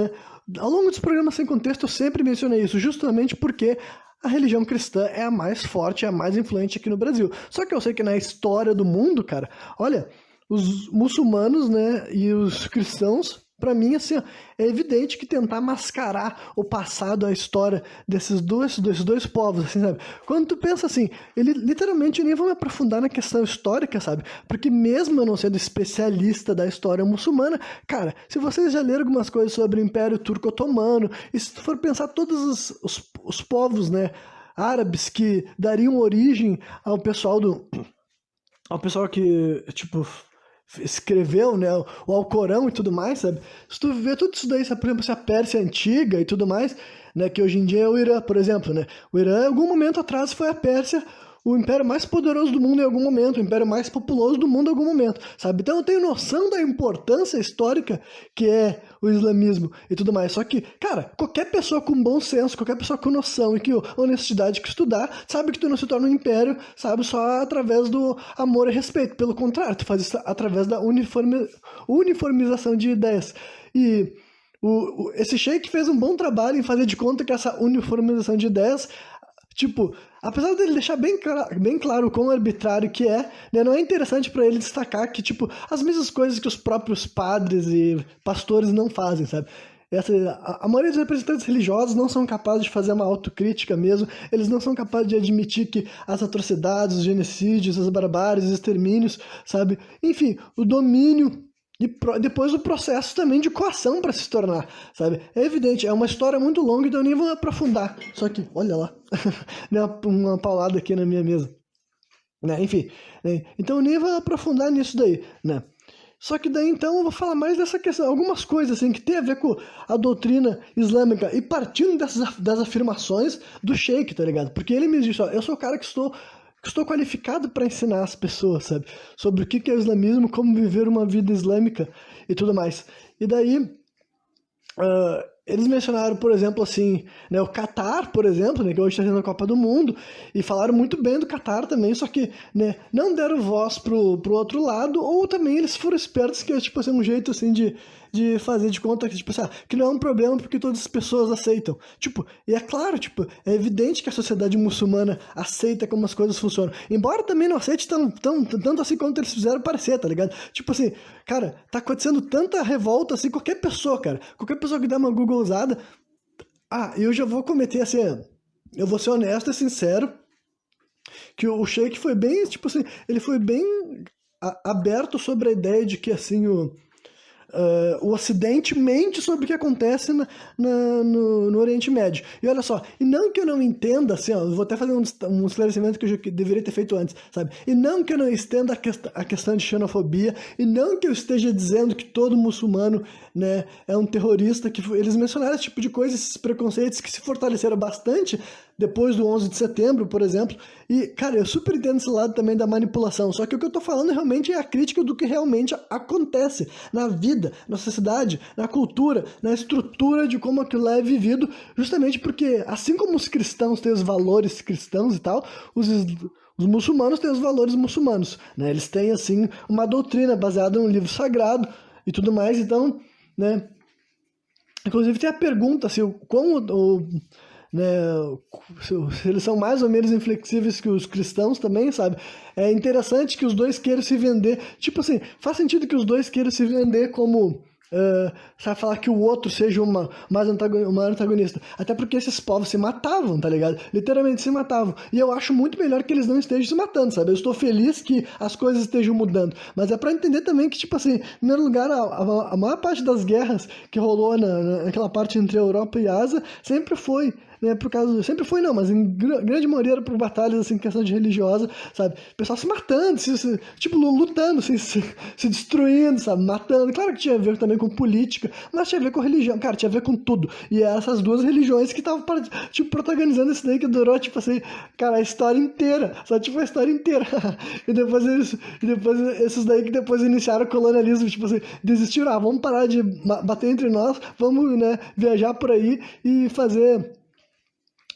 ao longo dos programas sem contexto eu sempre mencionei isso, justamente porque a religião cristã é a mais forte, é a mais influente aqui no Brasil. Só que eu sei que na história do mundo, cara, olha, os muçulmanos, né, e os cristãos, pra mim, assim, ó, é evidente que tentar mascarar o passado, a história desses dois povos, assim, sabe? Quando tu pensa assim, ele literalmente nem vou me aprofundar na questão histórica, sabe? Porque mesmo eu não sendo especialista da história muçulmana, cara, se vocês já leram algumas coisas sobre o Império Turco-Otomano, e se tu for pensar todos os povos, né, árabes que dariam origem ao pessoal que, tipo, escreveu, né, o Alcorão e tudo mais, sabe? Se tu vê tudo isso daí, sabe? Por exemplo, se a Pérsia antiga e tudo mais, né, que hoje em dia é o Irã, por exemplo, né? O Irã, em algum momento atrás, foi a Pérsia o império mais poderoso do mundo em algum momento, o império mais populoso do mundo em algum momento, sabe? Então eu tenho noção da importância histórica que é o islamismo e tudo mais. Só que, cara, qualquer pessoa com bom senso, qualquer pessoa com noção e que honestidade que estudar, sabe que tu não se torna um império, sabe, só através do amor e respeito. Pelo contrário, tu faz isso através da uniformização de ideias. E esse Sheik fez um bom trabalho em fazer de conta que essa uniformização de ideias, tipo, apesar dele deixar bem claro o quão arbitrário que é, né, não é interessante para ele destacar que, tipo, as mesmas coisas que os próprios padres e pastores não fazem, sabe? A maioria dos representantes religiosos não são capazes de fazer uma autocrítica mesmo, eles não são capazes de admitir que as atrocidades, os genocídios, as barbáries, os extermínios, sabe? Enfim, o domínio e depois o processo também de coação para se tornar, sabe? É evidente, é uma história muito longa, então eu nem vou aprofundar. Só que, olha lá, uma paulada aqui na minha mesa. Né? Enfim, né? Então eu nem vou aprofundar nisso daí, né? Só que daí então eu vou falar mais dessa questão, algumas coisas assim que tem a ver com a doutrina islâmica e partindo das afirmações do Sheikh, tá ligado? Porque ele me disse, ó, eu sou o cara que estou qualificado para ensinar as pessoas, sabe? Sobre o que é o islamismo, como viver uma vida islâmica e tudo mais. E daí, eles mencionaram, por exemplo, assim, né, o Catar, por exemplo, né, que hoje está tendo a Copa do Mundo, e falaram muito bem do Catar também, só que, né, não deram voz pro outro lado, ou também eles foram espertos, que é, tipo assim, um jeito, assim, de fazer de conta que, tipo assim, que não é um problema porque todas as pessoas aceitam. Tipo, e é claro, tipo, é evidente que a sociedade muçulmana aceita como as coisas funcionam. Embora também não aceite tanto assim quanto eles fizeram parecer, tá ligado? Tipo assim, cara, tá acontecendo tanta revolta assim, qualquer pessoa que dá uma Googleizada, eu já vou cometer assim, eu vou ser honesto e sincero, que o Sheikh foi bem, tipo assim, ele foi bem aberto sobre a ideia de que, assim, o Ocidente mente sobre o que acontece no Oriente Médio. E olha só, e não que eu não entenda, assim, ó, eu vou até fazer um esclarecimento que eu já deveria ter feito antes, sabe? E não que eu não estenda a questão de xenofobia, e não que eu esteja dizendo que todo muçulmano, né, é um terrorista, que eles mencionaram esse tipo de coisa, esses preconceitos que se fortaleceram bastante depois do 11 de setembro, por exemplo. E, cara, eu super entendo esse lado também da manipulação, só que o que eu tô falando realmente é a crítica do que realmente acontece na vida, na sociedade, na cultura, na estrutura de como aquilo é vivido, justamente porque, assim como os cristãos têm os valores cristãos e tal, os muçulmanos têm os valores muçulmanos, né? Eles têm, assim, uma doutrina baseada num livro sagrado e tudo mais, então, né? Inclusive tem a pergunta, assim, né, se eles são mais ou menos inflexíveis que os cristãos também, sabe? É interessante que os dois queiram se vender. Tipo assim, faz sentido que os dois queiram se vender como. Sabe, falar que o outro seja uma antagonista. Até porque esses povos se matavam, tá ligado? Literalmente se matavam. E eu acho muito melhor que eles não estejam se matando, sabe? Eu estou feliz que as coisas estejam mudando. Mas é pra entender também que, tipo assim, em primeiro lugar, a maior parte das guerras que rolou naquela parte entre a Europa e a Ásia sempre foi, né, por causa, sempre foi não, mas em grande maioria era por batalhas, assim, questão de religiosa, sabe? O pessoal se matando, tipo, lutando, se destruindo, sabe? Matando. Claro que tinha a ver também com política, mas tinha a ver com religião, cara, tinha a ver com tudo. E essas duas religiões que estavam, tipo, protagonizando isso daí que durou, tipo assim, cara, a história inteira, só tipo a história inteira. E depois esses daí que depois iniciaram o colonialismo, tipo assim, desistiram, vamos parar de bater entre nós, vamos, né, viajar por aí e fazer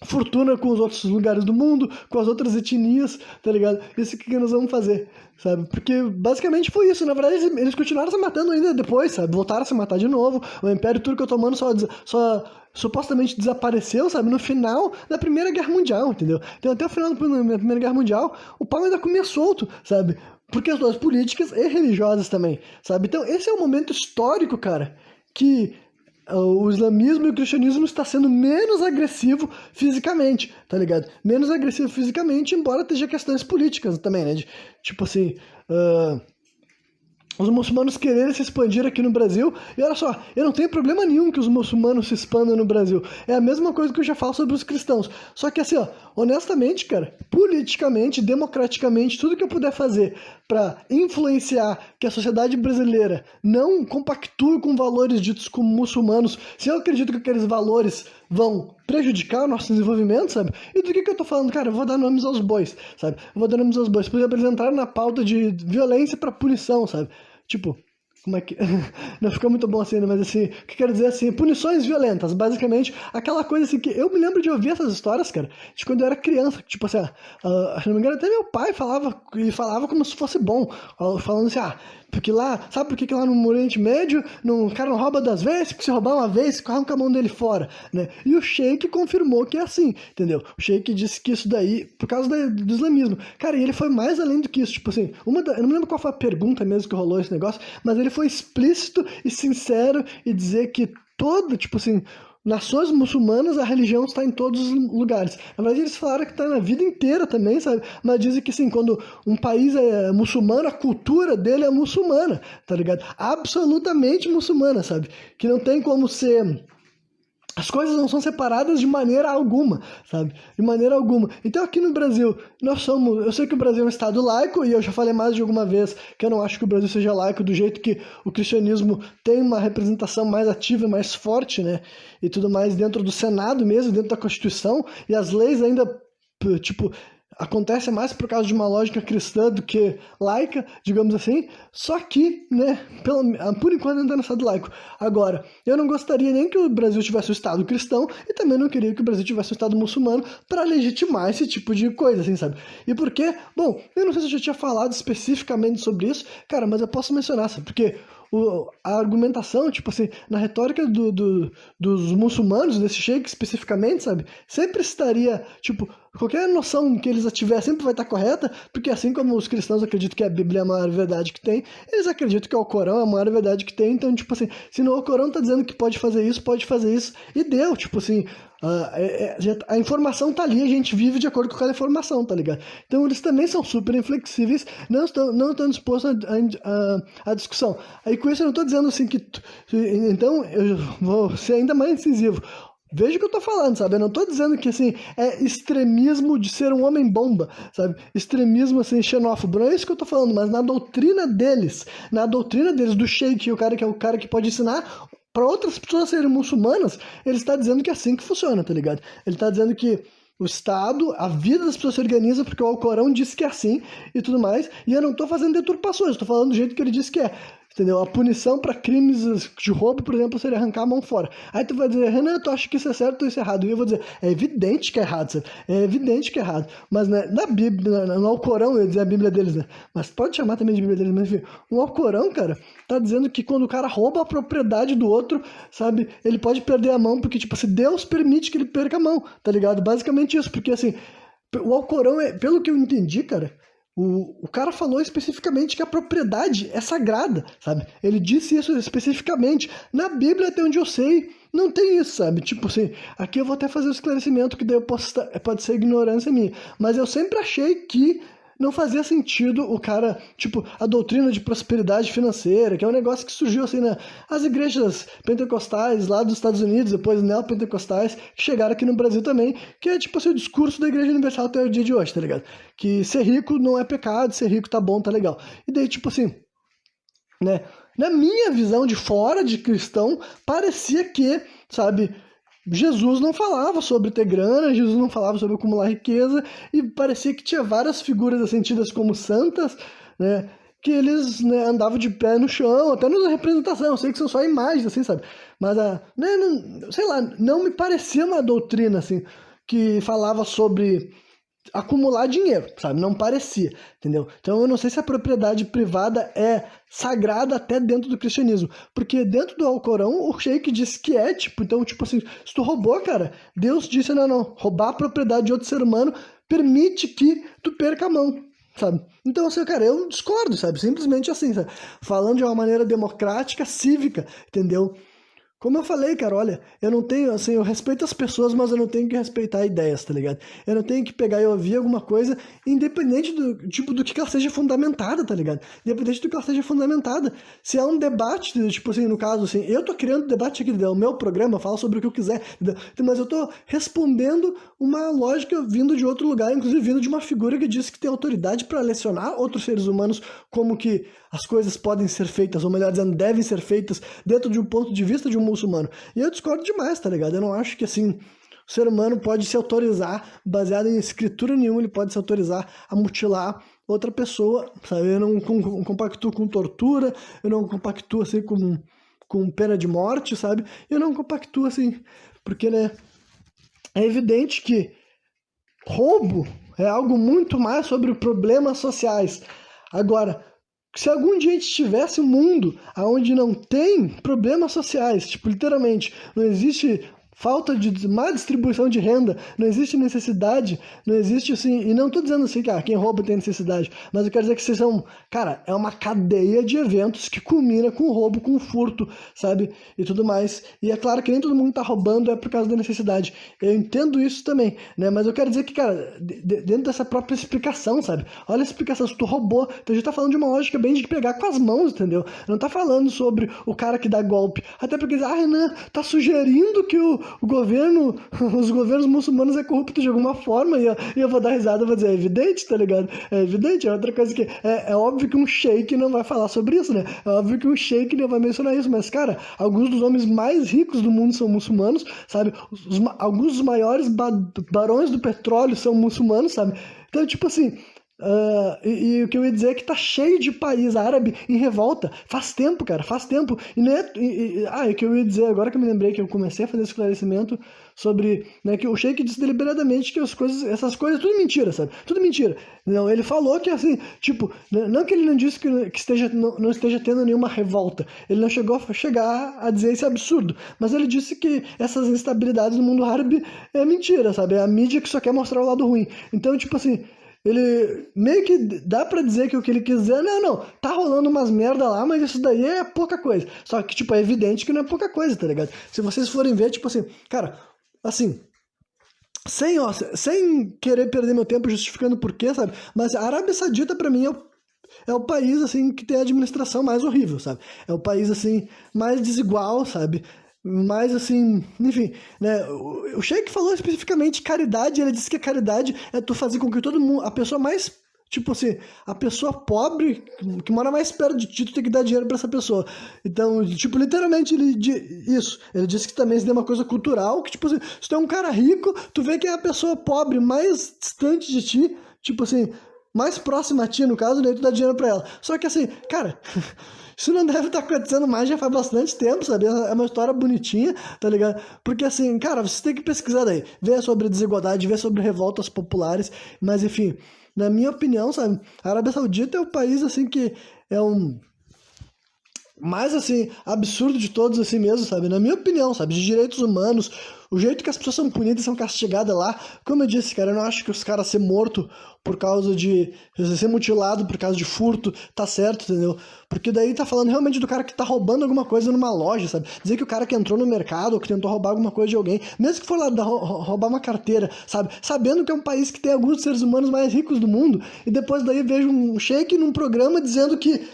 fortuna com os outros lugares do mundo, com as outras etnias, tá ligado? Isso que nós vamos fazer, sabe? Porque basicamente foi isso. Na verdade, eles continuaram se matando ainda depois, sabe? Voltaram a se matar de novo. O Império Turco Otomano só supostamente desapareceu, sabe? No final da Primeira Guerra Mundial, entendeu? Então, até o final da Primeira Guerra Mundial, o pau ainda comia solto, sabe? Por questões políticas e religiosas também, sabe? Então, esse é um momento histórico, cara, que o islamismo e o cristianismo está sendo menos agressivo fisicamente, tá ligado? Menos agressivo fisicamente, embora esteja questões políticas também, né? Tipo assim, os muçulmanos quererem se expandir aqui no Brasil. E olha só, eu não tenho problema nenhum que os muçulmanos se expandam no Brasil. É a mesma coisa que eu já falo sobre os cristãos. Só que assim, ó, honestamente, cara, politicamente, democraticamente, tudo que eu puder fazer para influenciar que a sociedade brasileira não compactue com valores ditos como muçulmanos, se eu acredito que aqueles valores vão prejudicar o nosso desenvolvimento, sabe? E do que eu tô falando? Cara, eu vou dar nomes aos bois, sabe? Eu vou dar nomes aos bois. Por exemplo, eles entraram na pauta de violência para punição, sabe? Tipo, como é que... não fica muito bom assim, né? Mas assim, o que quero dizer assim, punições violentas, basicamente, aquela coisa assim que eu me lembro de ouvir essas histórias, cara, de quando eu era criança, tipo assim, se não me engano, até meu pai falava como se fosse bom, falando assim, porque lá, sabe por que lá no Oriente Médio o cara não rouba 2 vezes? Porque se roubar uma vez, arranca a mão dele fora, né? E o Sheikh confirmou que é assim, entendeu? O Sheikh disse que isso daí, por causa do islamismo. Cara, e ele foi mais além do que isso, tipo assim, eu não me lembro qual foi a pergunta mesmo que rolou esse negócio, mas ele foi explícito e sincero e dizer que tipo assim, nações muçulmanas, a religião está em todos os lugares. Na verdade, eles falaram que está na vida inteira também, sabe? Mas dizem que, assim, quando um país é muçulmano, a cultura dele é muçulmana, tá ligado? Absolutamente muçulmana, sabe? Que não tem como ser As coisas não são separadas de maneira alguma, sabe? De maneira alguma. Então aqui no Brasil, eu sei que o Brasil é um estado laico, e eu já falei mais de alguma vez que eu não acho que o Brasil seja laico do jeito que o cristianismo tem uma representação mais ativa e mais forte, né? E tudo mais dentro do Senado mesmo, dentro da Constituição, e as leis ainda, tipo, acontece mais por causa de uma lógica cristã do que laica, digamos assim, só que, né, por enquanto ainda no estado laico. Agora, eu não gostaria nem que o Brasil tivesse um estado cristão e também não queria que o Brasil tivesse um estado muçulmano para legitimar esse tipo de coisa, assim, sabe? E por quê? Bom, eu não sei se eu já tinha falado especificamente sobre isso, cara, mas eu posso mencionar, sabe? Porque a argumentação, tipo assim, na retórica dos muçulmanos, desse sheik especificamente, sabe? Sempre estaria, tipo, qualquer noção que eles tiverem sempre vai estar correta, porque assim como os cristãos acreditam que a Bíblia é a maior verdade que tem, eles acreditam que o Corão é a maior verdade que tem, então, tipo assim, se no Corão tá dizendo que pode fazer isso, e deu, tipo assim, a informação tá ali, a gente vive de acordo com aquela informação, tá ligado? Então eles também são super inflexíveis, não estão dispostos à discussão. Aí com isso eu não tô dizendo assim que... Então eu vou ser ainda mais incisivo. Veja o que eu tô falando, sabe? Eu não tô dizendo que, assim, é extremismo de ser um homem-bomba, sabe? Extremismo, assim, xenófobo. Não é isso que eu tô falando, mas na doutrina deles, do sheik, que é o cara que pode ensinar para outras pessoas serem muçulmanas, ele está dizendo que é assim que funciona, tá ligado? Ele está dizendo que o Estado, a vida das pessoas se organiza porque o Alcorão diz que é assim e tudo mais, e eu não tô fazendo deturpações, eu tô falando do jeito que ele diz que é. Entendeu? A punição para crimes de roubo, por exemplo, seria arrancar a mão fora. Aí tu vai dizer, Renan, tu acha que isso é certo ou isso é errado? E eu vou dizer, é evidente que é errado, sabe? É evidente que é errado. Mas né, na Bíblia, no Alcorão, eu ia dizer a Bíblia deles, né? Mas pode chamar também de Bíblia deles, mas enfim, o Alcorão, cara, tá dizendo que quando o cara rouba a propriedade do outro, sabe, ele pode perder a mão, porque, tipo, se Deus permite que ele perca a mão, tá ligado? Basicamente isso, porque, assim, o Alcorão, pelo que eu entendi, cara, o cara falou especificamente que a propriedade é sagrada, sabe? Ele disse isso especificamente. Na Bíblia, até onde eu sei, não tem isso, sabe? Tipo assim, aqui eu vou até fazer o esclarecimento, que daí eu pode ser ignorância minha. Mas eu sempre achei que não fazia sentido o cara, tipo, a doutrina de prosperidade financeira, que é um negócio que surgiu assim, né? As igrejas pentecostais lá dos Estados Unidos, depois neopentecostais, que chegaram aqui no Brasil também, que é tipo assim, o discurso da Igreja Universal até o dia de hoje, tá ligado? Que ser rico não é pecado, ser rico tá bom, tá legal. E daí, tipo assim, né? Na minha visão de fora de cristão, parecia que, sabe, Jesus não falava sobre ter grana, Jesus não falava sobre acumular riqueza, e parecia que tinha várias figuras assim, tidas como santas, né, que eles, né, andavam de pé no chão, até na representação, eu sei que são só imagens, assim, sabe? Mas, né, não, sei lá, não me parecia uma doutrina, assim, que falava sobre acumular dinheiro, sabe? Não parecia, entendeu? Então eu não sei se a propriedade privada é sagrada até dentro do cristianismo, porque dentro do Alcorão o sheik diz que é, tipo, então, tipo assim, se tu roubou, cara, Deus disse, não, roubar a propriedade de outro ser humano permite que tu perca a mão, sabe? Então, assim, cara, eu discordo, sabe? Simplesmente assim, sabe? Falando de uma maneira democrática, cívica, entendeu? Como eu falei, cara, olha, eu não tenho, assim, eu respeito as pessoas, mas eu não tenho que respeitar ideias, tá ligado? Eu não tenho que pegar e ouvir alguma coisa, independente do tipo do que ela seja fundamentada, tá ligado? Independente do que ela seja fundamentada. Se há um debate, tipo assim, no caso, assim, eu tô criando debate aqui, o meu programa, eu falo sobre o que eu quiser, entendeu? Mas eu tô respondendo uma lógica vindo de outro lugar, inclusive vindo de uma figura que diz que tem autoridade para lecionar outros seres humanos como que as coisas podem ser feitas, ou melhor dizendo, devem ser feitas dentro de um ponto de vista de um muçulmano. E eu discordo demais, tá ligado? Eu não acho que, assim, o ser humano pode se autorizar, baseado em escritura nenhuma, ele pode se autorizar a mutilar outra pessoa, sabe? Eu não compactuo com tortura, eu não compactuo, assim, com pena de morte, sabe? Eu não compactuo, assim, porque, né, é evidente que roubo é algo muito mais sobre problemas sociais. Agora, se algum dia a gente tivesse um mundo onde não tem problemas sociais, tipo, literalmente, não existe falta de má distribuição de renda, não existe necessidade, não existe assim, e não tô dizendo assim que quem rouba tem necessidade, mas eu quero dizer que vocês são, cara, é uma cadeia de eventos que culmina com o roubo, com o furto, sabe, e tudo mais, e é claro que nem todo mundo tá roubando é por causa da necessidade, eu entendo isso também, né, mas eu quero dizer que, cara, dentro dessa própria explicação, sabe, olha a explicação, se tu roubou, então a gente tá falando de uma lógica bem de pegar com as mãos, entendeu, não tá falando sobre o cara que dá golpe, até porque, Renan, tá sugerindo que o governo, os governos muçulmanos é corrupto de alguma forma, e eu vou dar risada e vou dizer, é evidente, tá ligado? É evidente, é outra coisa que... É óbvio que um sheik não vai falar sobre isso, né? É óbvio que um sheik não vai mencionar isso, mas, cara, alguns dos homens mais ricos do mundo são muçulmanos, sabe? Alguns dos maiores barões do petróleo são muçulmanos, sabe? Então, tipo assim... e o que eu ia dizer é que tá cheio de país árabe em revolta. Faz tempo, cara, faz tempo. E não é, o que eu ia dizer, agora que eu me lembrei que eu comecei a fazer esse esclarecimento sobre, né, que o Sheik disse deliberadamente que essas coisas, tudo mentira, sabe? Tudo mentira. Não, ele falou que assim, tipo, não que ele não disse que não esteja tendo nenhuma revolta. Ele não chegou a chegar a dizer esse absurdo. Mas ele disse que essas instabilidades no mundo árabe é mentira, sabe? É a mídia que só quer mostrar o lado ruim. Então, tipo assim. Ele meio que dá pra dizer que o que ele quiser, não, tá rolando umas merda lá, mas isso daí é pouca coisa. Só que, tipo, é evidente que não é pouca coisa, tá ligado? Se vocês forem ver, tipo assim, cara, assim, sem querer perder meu tempo justificando por quê, sabe? Mas a Arábia Saudita, pra mim, é o país, assim, que tem a administração mais horrível, sabe? É o país, assim, mais desigual, sabe? Mais, assim, enfim, né? O Sheik falou especificamente caridade, ele disse que a caridade é tu fazer com que todo mundo, a pessoa mais, tipo assim, a pessoa pobre, que mora mais perto de ti, tu tem que dar dinheiro pra essa pessoa. Então, tipo, literalmente, ele disse que também isso é uma coisa cultural, que, tipo assim, se tu é um cara rico, tu vê que é a pessoa pobre mais distante de ti, tipo assim, mais próxima a ti, no caso, daí tu dá dinheiro pra ela. Só que assim, cara, isso não deve estar acontecendo mais, já faz bastante tempo, sabe? É uma história bonitinha, tá ligado? Porque assim, cara, você tem que pesquisar daí, ver sobre desigualdade, ver sobre revoltas populares, mas enfim, na minha opinião, sabe? A Arábia Saudita é o país, assim, que é um mais, assim, absurdo de todos, assim mesmo, sabe? Na minha opinião, sabe? De direitos humanos, o jeito que as pessoas são punidas e são castigadas lá. Como eu disse, cara, eu não acho que os caras ser morto por causa de... ser mutilado por causa de furto, tá certo, entendeu? Porque daí tá falando realmente do cara que tá roubando alguma coisa numa loja, sabe? Dizer que o cara que entrou no mercado ou que tentou roubar alguma coisa de alguém, mesmo que for lá roubar uma carteira, sabe? Sabendo que é um país que tem alguns dos seres humanos mais ricos do mundo, e depois daí vejo um sheik num programa dizendo que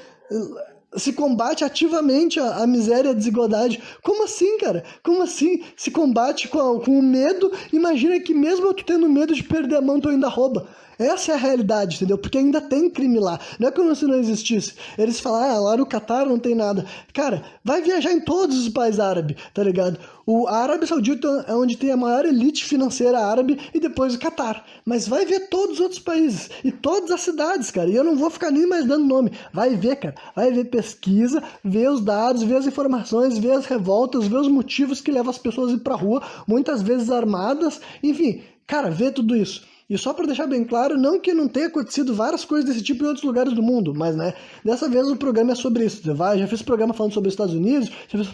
se combate ativamente a miséria e a desigualdade. Como assim, cara? Como assim se combate com o medo? Imagina que mesmo tu tendo medo de perder a mão, tu ainda rouba. Essa é a realidade, entendeu? Porque ainda tem crime lá. Não é como se não existisse. Eles falam, lá no Catar não tem nada. Cara, vai viajar em todos os países árabes, tá ligado? A Arábia Saudita é onde tem a maior elite financeira árabe e depois o Catar. Mas vai ver todos os outros países e todas as cidades, cara. E eu não vou ficar nem mais dando nome. Vai ver, cara. Vai ver pesquisa, ver os dados, ver as informações, ver as revoltas, ver os motivos que levam as pessoas a ir pra rua, muitas vezes armadas. Enfim, cara, vê tudo isso. E só para deixar bem claro, não que não tenha acontecido várias coisas desse tipo em outros lugares do mundo, mas, né, dessa vez o programa é sobre isso. Já fiz programa falando sobre os Estados Unidos, já fiz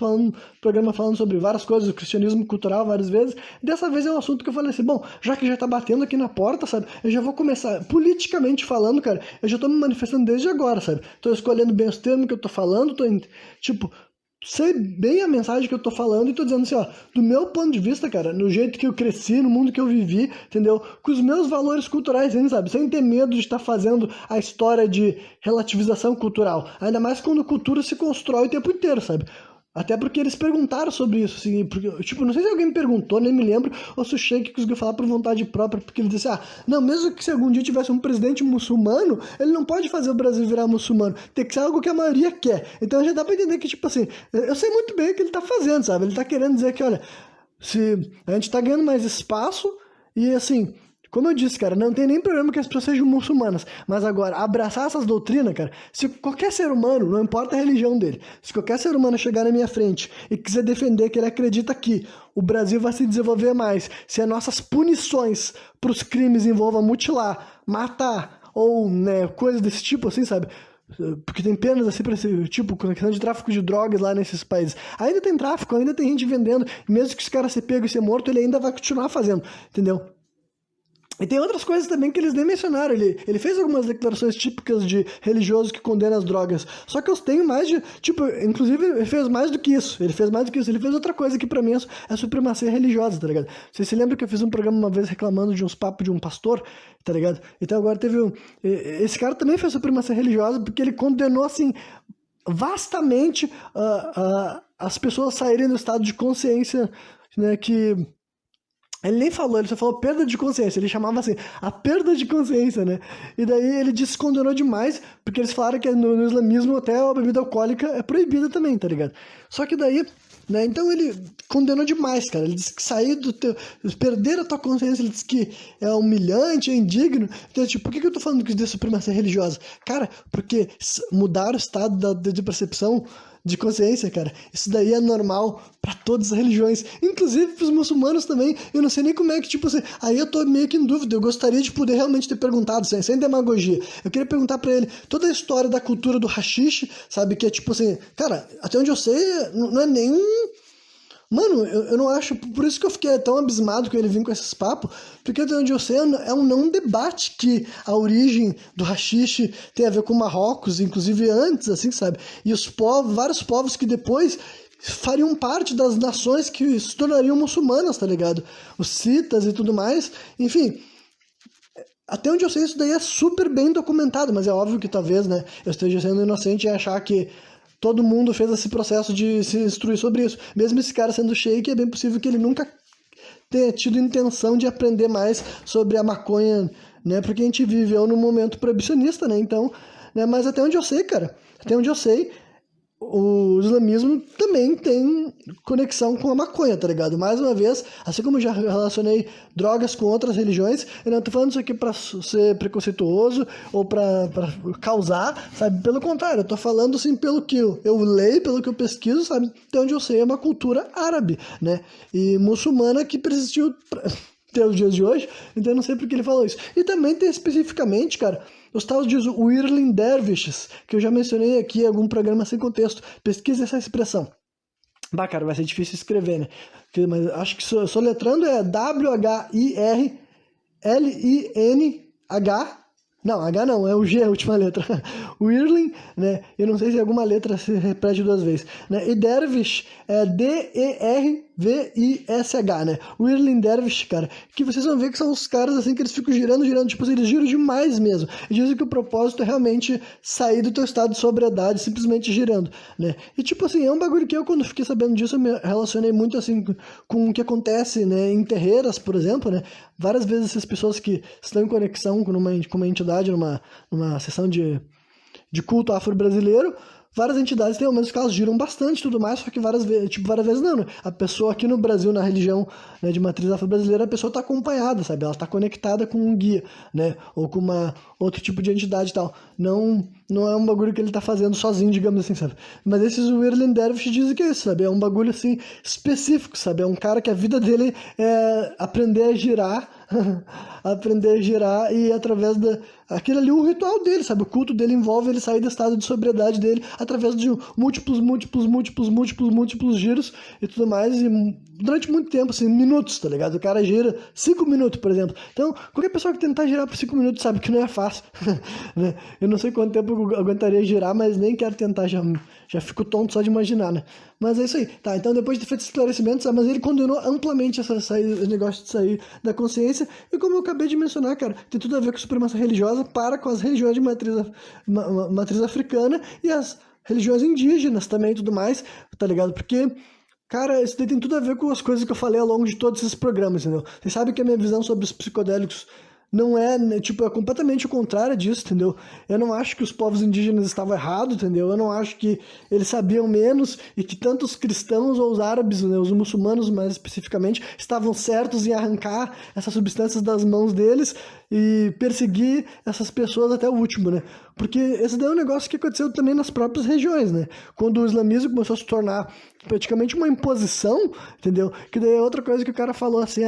programa falando sobre várias coisas, o cristianismo cultural várias vezes. Dessa vez é um assunto que eu falei assim, bom, já que já tá batendo aqui na porta, sabe, eu já vou começar, politicamente falando, cara, eu já tô me manifestando desde agora, sabe, tô escolhendo bem os termos que eu tô falando, tipo... sei bem a mensagem que eu tô falando e tô dizendo assim, ó, do meu ponto de vista, cara, no jeito que eu cresci, no mundo que eu vivi, entendeu? Com os meus valores culturais, hein, sabe? Sem ter medo de estar fazendo a história de relativização cultural. Ainda mais quando cultura se constrói o tempo inteiro, sabe? Até porque eles perguntaram sobre isso, assim, porque, tipo, não sei se alguém me perguntou, nem me lembro, ou se o Sheik conseguiu falar por vontade própria, porque ele disse, não, mesmo que se algum dia tivesse um presidente muçulmano, ele não pode fazer o Brasil virar muçulmano, tem que ser algo que a maioria quer. Então já dá pra entender que, tipo assim, eu sei muito bem o que ele tá fazendo, sabe? Ele tá querendo dizer que, olha, se a gente tá ganhando mais espaço, e assim... como eu disse, cara, não tem nem problema que as pessoas sejam muçulmanas. Mas agora, abraçar essas doutrinas, cara, se qualquer ser humano, não importa a religião dele, se qualquer ser humano chegar na minha frente e quiser defender que ele acredita que o Brasil vai se desenvolver mais, se as nossas punições para os crimes envolvam mutilar, matar ou, né, coisas desse tipo, assim, sabe? Porque tem penas assim pra esse tipo, com a questão de tráfico de drogas lá nesses países. Ainda tem tráfico, ainda tem gente vendendo, mesmo que os caras se pegam e ser morto, ele ainda vai continuar fazendo, entendeu? E tem outras coisas também que eles nem mencionaram. Ele fez algumas declarações típicas de religioso que condena as drogas. Só que eu tenho mais de... tipo, inclusive, ele fez mais do que isso. Ele fez outra coisa que pra mim é supremacia religiosa, tá ligado? Você se lembra que eu fiz um programa uma vez reclamando de uns papos de um pastor, tá ligado? Então agora teve um... esse cara também fez supremacia religiosa porque ele condenou, assim... vastamente as pessoas saírem do estado de consciência, né, que ele nem falou, ele só falou perda de consciência, ele chamava assim, a perda de consciência, né? E daí ele descondenou demais, porque eles falaram que no islamismo até a bebida alcoólica é proibida também, tá ligado? Só que daí, né, então ele condenou demais, cara, ele disse que sair do teu, perder a tua consciência, ele disse que é humilhante, é indigno, então tipo, por que eu tô falando que isso é supremacia religiosa? Cara, porque mudar o estado de percepção de consciência, cara. Isso daí é normal pra todas as religiões, inclusive pros muçulmanos também. Eu não sei nem como é que, tipo assim, aí eu tô meio que em dúvida. Eu gostaria de poder realmente ter perguntado, sem demagogia. Eu queria perguntar pra ele toda a história da cultura do haxixe, sabe? Que é tipo assim, cara, até onde eu sei, não é nem. Mano, eu não acho. Por isso que eu fiquei tão abismado com ele vir com esses papos, porque até onde eu sei é um não debate que a origem do haxixe tem a ver com Marrocos, inclusive antes, assim, sabe? E os povos, vários povos que depois fariam parte das nações que se tornariam muçulmanas, tá ligado? Os citas e tudo mais, enfim. Até onde eu sei, isso daí é super bem documentado, mas é óbvio que talvez, né, eu esteja sendo inocente e achar que todo mundo fez esse processo de se instruir sobre isso. Mesmo esse cara sendo sheik, é bem possível que ele nunca tenha tido intenção de aprender mais sobre a maconha, né? Porque a gente viveu num momento proibicionista, né? Então, né? Mas até onde eu sei, cara, até onde eu sei, o islamismo também tem conexão com a maconha, tá ligado? Mais uma vez, assim como eu já relacionei drogas com outras religiões, eu não tô falando isso aqui pra ser preconceituoso ou pra causar, sabe? Pelo contrário, eu tô falando assim pelo que eu leio, pelo que eu pesquiso, sabe? Até onde eu sei é uma cultura árabe, né? E muçulmana que persistiu até os dias de hoje, então eu não sei por que ele falou isso. E também tem especificamente, cara, os tais de Whirling Dervishes, que eu já mencionei aqui em algum programa sem contexto. Pesquisa essa expressão. Bah, cara, vai ser difícil escrever, né? Mas acho que soletrando é WHIRLINH. Não, H não, é o G a última letra. Whirling, né? Eu não sei se alguma letra se repete duas vezes. Né? E Dervish é D-E-R-V-I-S-H, né? Whirling Dervish, cara. Que vocês vão ver que são os caras assim que eles ficam girando, tipo assim, eles giram demais mesmo. E dizem que o propósito é realmente sair do teu estado de sobriedade, simplesmente girando, né? E tipo assim, é um bagulho que eu, quando fiquei sabendo disso, eu me relacionei muito assim com o que acontece, né, em terreiras, por exemplo, né? Várias vezes essas pessoas que estão em conexão com uma entidade, numa sessão de culto afro-brasileiro, várias entidades têm aumentos que elas giram bastante e tudo mais, só que várias vezes não, né? A pessoa aqui no Brasil, na religião, né, de matriz afro-brasileira, a pessoa está acompanhada, sabe? Ela está conectada com um guia, né? Ou com outro tipo de entidade e tal. Não é um bagulho que ele tá fazendo sozinho, digamos assim, sabe? Mas esses Whirling Dervish dizem que é isso, sabe? É um bagulho, assim, específico, sabe? É um cara que a vida dele é aprender a girar, aprender a girar e através aquele ali, o ritual dele, sabe? O culto dele envolve ele sair do estado de sobriedade dele através de múltiplos giros e tudo mais, e durante muito tempo, assim, minutos, tá ligado? O cara gira 5 minutos, por exemplo. Então, qualquer pessoa que tentar girar por 5 minutos sabe que não é fácil, né? Eu não sei quanto tempo eu aguentaria girar, mas nem quero tentar, já fico tonto só de imaginar, né? Mas é isso aí. Tá, então depois de ter feito esse esclarecimento, sabe? Mas ele condenou amplamente esse negócio de sair da consciência, e como eu acabei de mencionar, cara, tem tudo a ver com supremacia religiosa para com as religiões de matriz africana e as religiões indígenas também e tudo mais, tá ligado? Porque, cara, isso daí tem tudo a ver com as coisas que eu falei ao longo de todos esses programas, entendeu? Vocês sabem que a minha visão sobre os psicodélicos não é, né, tipo, é completamente o contrário disso, entendeu? Eu não acho que os povos indígenas estavam errados, entendeu? Eu não acho que eles sabiam menos e que tanto os cristãos ou os árabes, né, os muçulmanos mais especificamente, estavam certos em arrancar essas substâncias das mãos deles e perseguir essas pessoas até o último, né? Porque esse daí é um negócio que aconteceu também nas próprias regiões, né? Quando o islamismo começou a se tornar praticamente uma imposição, entendeu? Que daí é outra coisa que o cara falou assim,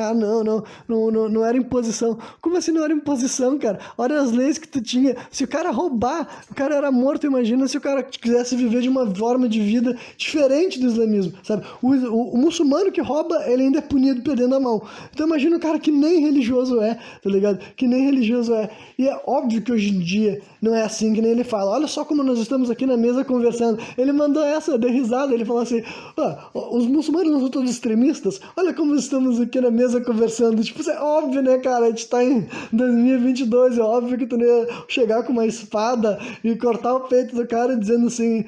não era imposição. Como assim não era imposição, cara? Olha as leis que tu tinha. Se o cara roubar, o cara era morto. Imagina se o cara quisesse viver de uma forma de vida diferente do islamismo, sabe? O muçulmano que rouba, ele ainda é punido perdendo a mão. Então imagina o cara que nem religioso é, tá ligado? Que nem religioso é. E é óbvio que hoje em dia não é assim que nem ele fala. Olha só como nós estamos aqui na mesa conversando. Ele mandou essa, deu risada, ele falou assim, os muçulmanos não são todos extremistas, olha como estamos aqui na mesa conversando. Tipo, isso é óbvio, né, cara? A gente tá em 2022, é óbvio que tu não ia chegar com uma espada e cortar o peito do cara dizendo assim,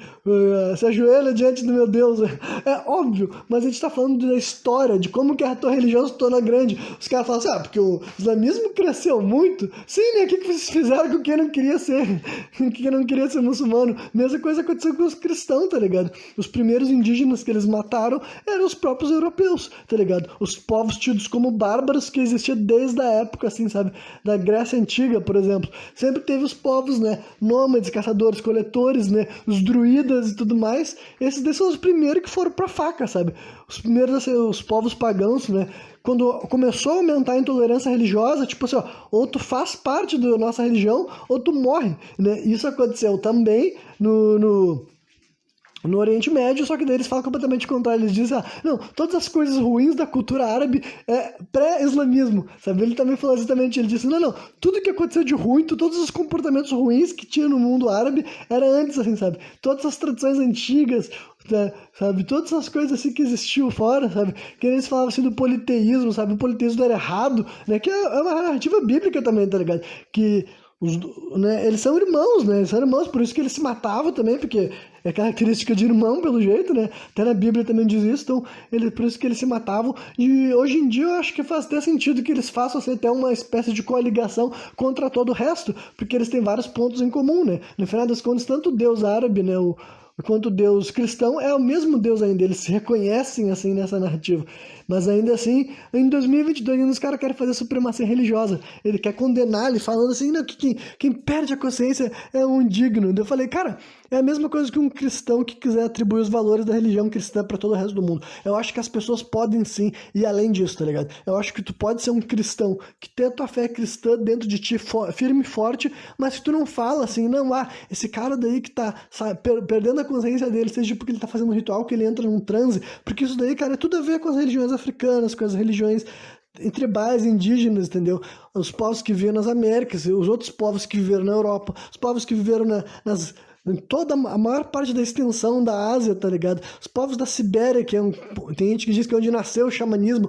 se ajoelha diante do meu Deus. É óbvio, mas a gente tá falando da história, de como que a tua religião se tornou grande. Os caras falam assim, porque o islamismo cresceu muito. Sim, né? O que vocês fizeram com quem não queria ser? Quem não queria ser muçulmano? Mesma coisa aconteceu com os cristãos, tá ligado? Os primeiros indígenas que eles mataram eram os próprios europeus, tá ligado? Os povos tidos como bárbaros que existiam desde a época, assim, sabe? Da Grécia Antiga, por exemplo. Sempre teve os povos, né? Nômades, caçadores, coletores, né? Os druidas e tudo mais. Esses daí são os primeiros que foram pra faca, sabe? Os primeiros, assim, os povos pagãos, né? Quando começou a aumentar a intolerância religiosa, tipo assim, ou tu faz parte da nossa religião, ou tu morre, né? Isso aconteceu também no Oriente Médio, só que daí eles falam completamente o contrário. Eles dizem, não, todas as coisas ruins da cultura árabe é pré-islamismo, sabe? Ele também falou exatamente, ele disse, não, tudo que aconteceu de ruim, todos os comportamentos ruins que tinha no mundo árabe era antes, assim, sabe? Todas as tradições antigas, sabe? Todas as coisas assim que existiam fora, sabe? Que eles falavam assim do politeísmo, sabe? O politeísmo era errado, né? Que é uma narrativa bíblica também, tá ligado? Que né, eles são irmãos, né? Eles são irmãos, por isso que eles se matavam também, porque é característica de irmão, pelo jeito, né? Até na Bíblia também diz isso, então por isso que eles se matavam. E hoje em dia eu acho que faz até sentido que eles façam assim, até uma espécie de coligação contra todo o resto, porque eles têm vários pontos em comum, né? No final das contas, tanto o Deus árabe, né? Quanto o Deus cristão é o mesmo Deus ainda, eles se reconhecem assim nessa narrativa. Mas ainda assim, em 2022, os caras querem fazer supremacia religiosa. Ele quer condenar, ele falando assim, não, que quem perde a consciência é um indigno. Eu falei, cara, é a mesma coisa que um cristão que quiser atribuir os valores da religião cristã para todo o resto do mundo. Eu acho que as pessoas podem sim ir além disso, tá ligado? Eu acho que tu pode ser um cristão que tem a tua fé cristã dentro de ti, firme e forte, mas que tu não fala assim, não, esse cara daí que tá perdendo a consciência dele, seja porque ele tá fazendo um ritual, que ele entra num transe, porque isso daí, cara, é tudo a ver com as religiões africanas, com as religiões tribais, indígenas, entendeu? Os povos que viveram nas Américas, os outros povos que viveram na Europa, os povos que viveram em toda a maior parte da extensão da Ásia, tá ligado? Os povos da Sibéria, tem gente que diz que é onde nasceu o xamanismo.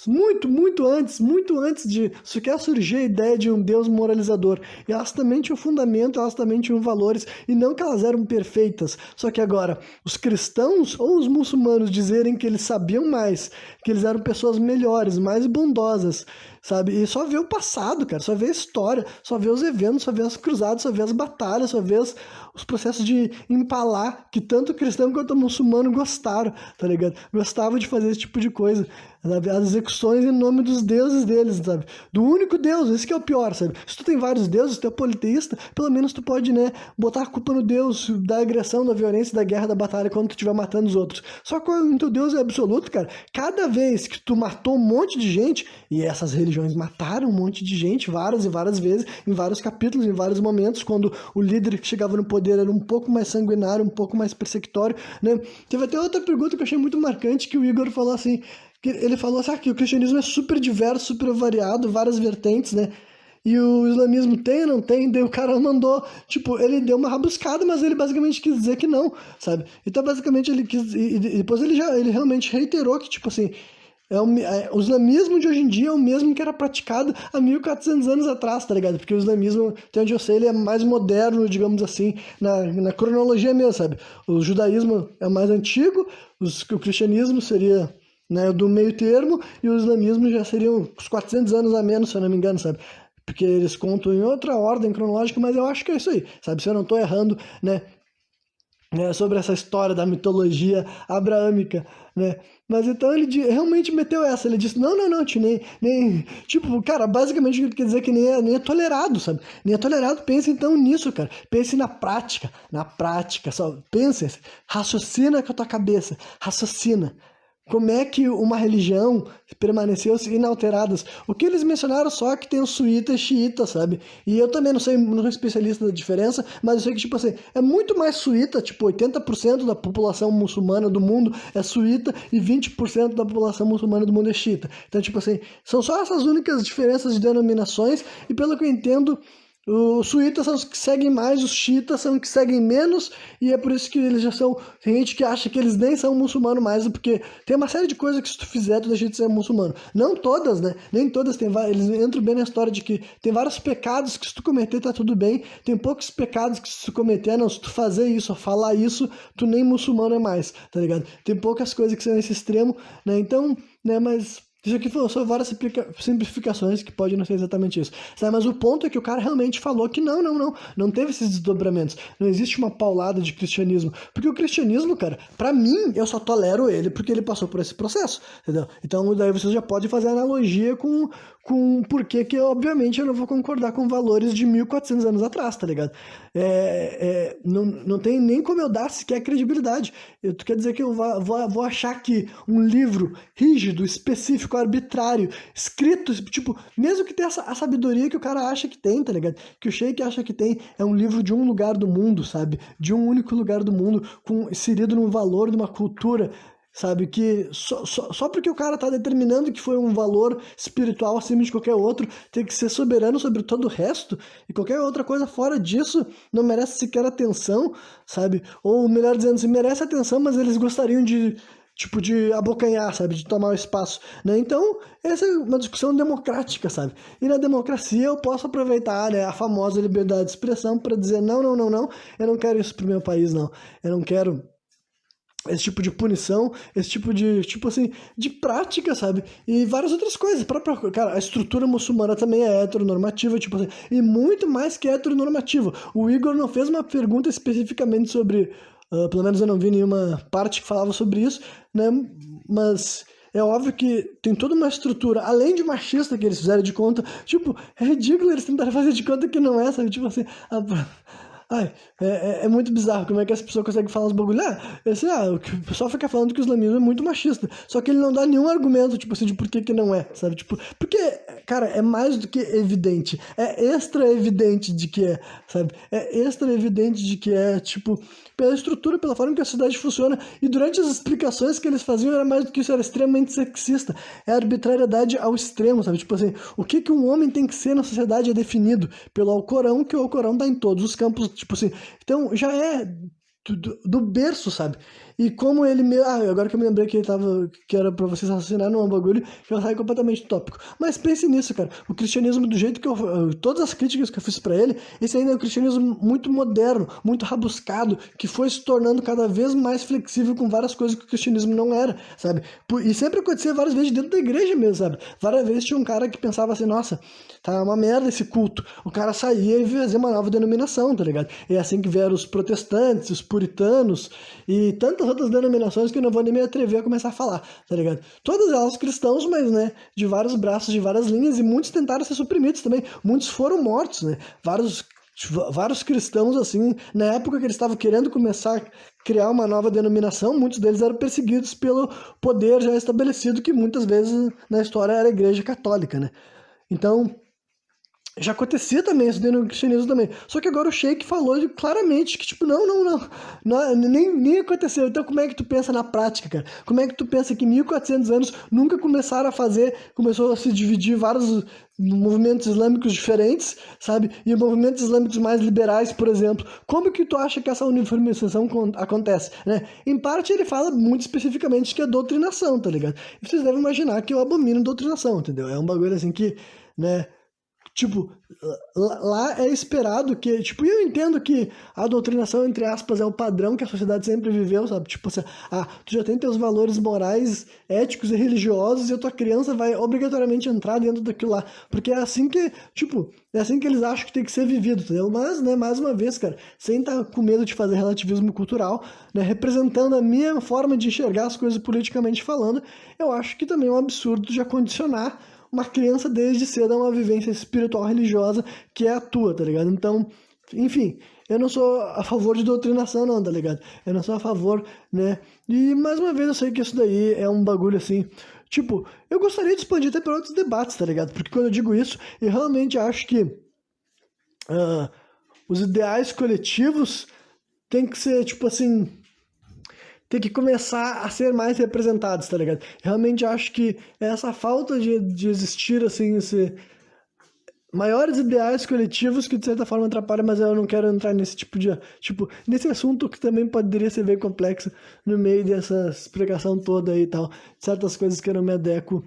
Muito antes de sequer surgir a ideia de um Deus moralizador. E elas também tinham fundamento, elas também tinham valores, e não que elas eram perfeitas. Só que agora, os cristãos ou os muçulmanos dizerem que eles sabiam mais, que eles eram pessoas melhores, mais bondosas, sabe? E só ver o passado, cara, só ver a história, só ver os eventos, só ver as cruzadas, só ver as batalhas, só ver os processos de empalar, que tanto o cristão quanto o muçulmano gostaram, tá ligado? Gostavam de fazer esse tipo de coisa, sabe? As execuções em nome dos deuses deles, sabe? Do único Deus, esse que é o pior, sabe? Se tu tem vários deuses, tu é politeísta, pelo menos tu pode, né, botar a culpa no Deus da agressão, da violência, da guerra, da batalha, quando tu estiver matando os outros. Só que o teu Deus é absoluto, cara. Cada vez que tu matou um monte de gente, e essas religiões mataram um monte de gente várias e várias vezes, em vários capítulos, em vários momentos, quando o líder que chegava no poder era um pouco mais sanguinário, um pouco mais persecutório, né? Teve até outra pergunta que eu achei muito marcante, que o Igor falou assim, que ele falou assim, que o cristianismo é super diverso, super variado, várias vertentes, né? E o islamismo tem ou não tem? Daí o cara mandou, tipo, ele deu uma rabuscada, mas ele basicamente quis dizer que não, sabe? Então, basicamente, ele quis... E depois ele realmente reiterou que, tipo assim, o islamismo de hoje em dia é o mesmo que era praticado há 1400 anos atrás, tá ligado? Porque o islamismo, até onde eu sei, ele é mais moderno, digamos assim, na cronologia mesmo, sabe? O judaísmo é o mais antigo, o cristianismo seria, né, do meio termo, e o islamismo já seriam uns 400 anos a menos, se eu não me engano, sabe? Porque eles contam em outra ordem cronológica, mas eu acho que é isso aí, sabe? Se eu não tô errando, né? Sobre essa história da mitologia abraâmica, né? Mas então ele realmente meteu essa, ele disse, não, tio, nem... Tipo, cara, basicamente ele quer dizer que nem é tolerado, sabe? Nem é tolerado, pense então nisso, cara. Pense na prática, só pense, raciocina com a tua cabeça, raciocina. Como é que uma religião permaneceu inalterada? O que eles mencionaram só é que tem o suíta e xiita, sabe? E eu também não sou especialista da diferença, mas eu sei que, tipo assim, é muito mais suíta, tipo, 80% da população muçulmana do mundo é suíta e 20% da população muçulmana do mundo é xiita. Então, tipo assim, são só essas únicas diferenças de denominações e, pelo que eu entendo, Os suítas são os que seguem mais, os xiitas são os que seguem menos, e é por isso que eles já são... Tem gente que acha que eles nem são muçulmanos mais, porque tem uma série de coisas que se tu fizer, tu deixa de ser muçulmano. Não todas, né? Nem todas tem... Eles entram bem na história de que tem vários pecados que se tu cometer tá tudo bem, tem poucos pecados que se tu cometer, não, se tu fazer isso, falar isso, tu nem muçulmano é mais, tá ligado? Tem poucas coisas que são nesse extremo, né? Então, né, mas... Isso aqui são várias simplificações que pode não ser exatamente isso. Sabe? Mas o ponto é que o cara realmente falou que não teve esses desdobramentos. Não existe uma paulada de cristianismo. Porque o cristianismo, cara, pra mim, eu só tolero ele porque ele passou por esse processo, entendeu? Então daí você já pode fazer analogia com por que obviamente eu não vou concordar com valores de 1400 anos atrás, tá ligado? Não tem nem como eu dar sequer credibilidade. Tu quer dizer que eu vou achar que um livro rígido, específico, arbitrário, escrito, tipo, mesmo que tenha a sabedoria que o cara acha que tem, tá ligado? Que o Sheik acha que tem, é um livro de um lugar do mundo, sabe? De um único lugar do mundo, inserido num valor, numa cultura, sabe? Que só porque o cara tá determinando que foi um valor espiritual acima de qualquer outro, tem que ser soberano sobre todo o resto, e qualquer outra coisa fora disso não merece sequer atenção, sabe? Ou melhor dizendo, se merece atenção, mas eles gostariam de abocanhar, sabe? De tomar o espaço, né? Então, essa é uma discussão democrática, sabe? E na democracia eu posso aproveitar, né, a famosa liberdade de expressão para dizer não, eu não quero isso pro meu país, não. Eu não quero esse tipo de punição, esse tipo de, tipo assim, de prática, sabe? E várias outras coisas. Cara, a estrutura muçulmana também é heteronormativa, tipo assim, e muito mais que heteronormativa. O Igor não fez uma pergunta especificamente sobre, pelo menos eu não vi nenhuma parte que falava sobre isso, né? Mas é óbvio que tem toda uma estrutura, além de machista que eles fizeram de conta, tipo, é ridículo eles tentarem fazer de conta que não é, sabe? Tipo assim, ai, é muito bizarro como é que as pessoas conseguem falar uns bagulho. O pessoal fica falando que o islamismo é muito machista. Só que ele não dá nenhum argumento, tipo assim, de por que não é, sabe? Tipo, porque, cara, é mais do que evidente. É extra evidente de que é, sabe? É extra evidente de que é, tipo, pela estrutura, pela forma que a sociedade funciona. E durante as explicações que eles faziam, era mais do que isso, era extremamente sexista. É arbitrariedade ao extremo, sabe? Tipo assim, o que um homem tem que ser na sociedade é definido pelo Alcorão, que o Alcorão dá em todos os campos, tipo assim. Então, já é do berço, sabe? E como ele me... agora que eu me lembrei que era pra vocês raciocinarem num bagulho que eu saio completamente do tópico. Mas pense nisso, cara. O cristianismo, do jeito que todas as críticas que eu fiz pra ele, esse ainda é um cristianismo muito moderno, muito rabuscado, que foi se tornando cada vez mais flexível com várias coisas que o cristianismo não era, sabe? E sempre acontecia várias vezes dentro da igreja mesmo, sabe? Várias vezes tinha um cara que pensava assim, nossa, tá uma merda esse culto. O cara saía e fazia uma nova denominação, tá ligado? E é assim que vieram os protestantes, os puritanos e tantas outras denominações que eu não vou nem me atrever a começar a falar, tá ligado? Todas elas cristãos, mas, né, de vários braços, de várias linhas, e muitos tentaram ser suprimidos também. Muitos foram mortos, né? Vários cristãos, assim, na época que eles estavam querendo começar a criar uma nova denominação, muitos deles eram perseguidos pelo poder já estabelecido, que muitas vezes na história era a Igreja Católica, né? Então, já acontecia também isso dentro do cristianismo também. Só que agora o Sheik falou claramente que, tipo, nem aconteceu. Então como é que tu pensa na prática, cara? Como é que tu pensa que 1400 anos nunca começaram a começou a se dividir vários movimentos islâmicos diferentes, sabe? E movimentos islâmicos mais liberais, por exemplo. Como que tu acha que essa uniformização acontece, né? Em parte ele fala muito especificamente que é doutrinação, tá ligado? E vocês devem imaginar que eu abomino doutrinação, entendeu? É um bagulho assim que, né... Tipo, lá é esperado que... Tipo, eu entendo que a doutrinação, entre aspas, é o padrão que a sociedade sempre viveu, sabe? Tipo assim, tu já tem teus valores morais, éticos e religiosos e a tua criança vai obrigatoriamente entrar dentro daquilo lá. Porque é assim que, tipo, é assim que eles acham que tem que ser vivido, entendeu? Mas, né, mais uma vez, cara, sem estar com medo de fazer relativismo cultural, né, representando a minha forma de enxergar as coisas politicamente falando, eu acho que também é um absurdo já condicionar uma criança desde cedo a uma vivência espiritual religiosa que é a tua, tá ligado? Então, enfim, eu não sou a favor de doutrinação não, tá ligado? Eu não sou a favor, né? E, mais uma vez, eu sei que isso daí é um bagulho assim... Tipo, eu gostaria de expandir até para outros debates, tá ligado? Porque quando eu digo isso, eu realmente acho que os ideais coletivos têm que ser, tipo assim... Tem que começar a ser mais representados, tá ligado? Realmente acho que essa falta de existir, assim, maiores ideais coletivos que de certa forma atrapalham, mas eu não quero entrar nesse tipo, nesse assunto que também poderia ser bem complexo no meio dessa explicação toda aí e tal, certas coisas que eu não me adequo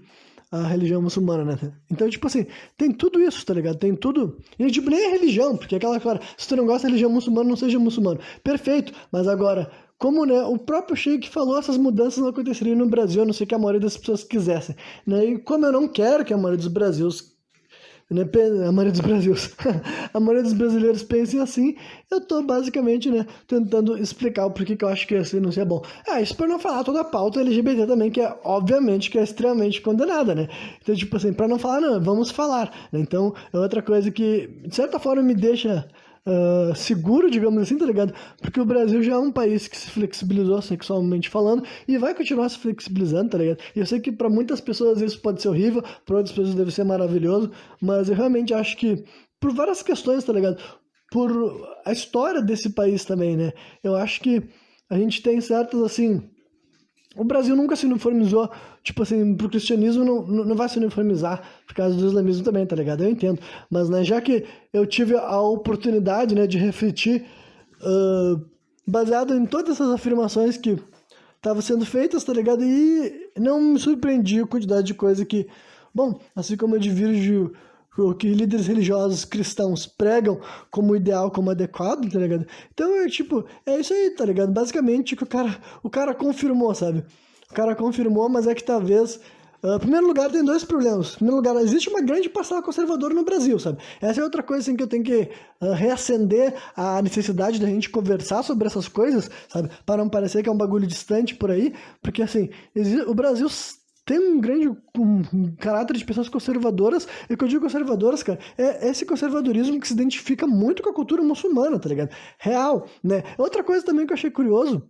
à religião muçulmana, né? Então, tipo assim, tem tudo isso, tá ligado? Tem tudo, e tipo, nem é religião, porque aquela, claro, se tu não gosta de religião muçulmana, não seja muçulmano. Perfeito, mas agora, como, né, o próprio Sheik falou, essas mudanças não aconteceriam no Brasil, a não ser que a maioria das pessoas quisessem, né? E como eu não quero que a maioria dos Brasileiros, né, a maioria dos Brasileiros, a maioria dos brasileiros pensem assim, eu tô basicamente, né, tentando explicar o porquê que eu acho que assim não seria bom. Isso para não falar toda a pauta LGBT também, que é, obviamente, que é extremamente condenada, né? Então, tipo assim, para não falar, não, vamos falar, né? Então, é outra coisa que, de certa forma, me deixa seguro, digamos assim, tá ligado? Porque o Brasil já é um país que se flexibilizou sexualmente falando e vai continuar se flexibilizando, tá ligado? E eu sei que para muitas pessoas isso pode ser horrível, para outras pessoas deve ser maravilhoso, mas eu realmente acho que, por várias questões, tá ligado? Por a história desse país também, né? Eu acho que a gente tem certas, assim, o Brasil nunca se uniformizou, tipo assim, pro cristianismo não vai se uniformizar por causa do islamismo também, tá ligado? Eu entendo. Mas, né, já que eu tive a oportunidade, né, de refletir, ah, baseado em todas essas afirmações que estavam sendo feitas, tá ligado? E não me surpreendi a quantidade de coisa que, bom, assim como eu divirjo o que líderes religiosos cristãos pregam como ideal, como adequado, tá ligado? Então é tipo, é isso aí, tá ligado? Basicamente que o cara confirmou, sabe? O cara confirmou, mas é que talvez. Em primeiro lugar, tem dois problemas. Em primeiro lugar, existe uma grande parcela conservadora no Brasil, sabe? Essa é outra coisa assim, que eu tenho que reacender a necessidade da gente conversar sobre essas coisas, sabe? Para não parecer que é um bagulho distante por aí, porque assim, o Brasil tem um caráter de pessoas conservadoras, e o que eu digo conservadoras, cara, é esse conservadorismo que se identifica muito com a cultura muçulmana, tá ligado? Real, né? Outra coisa também que eu achei curioso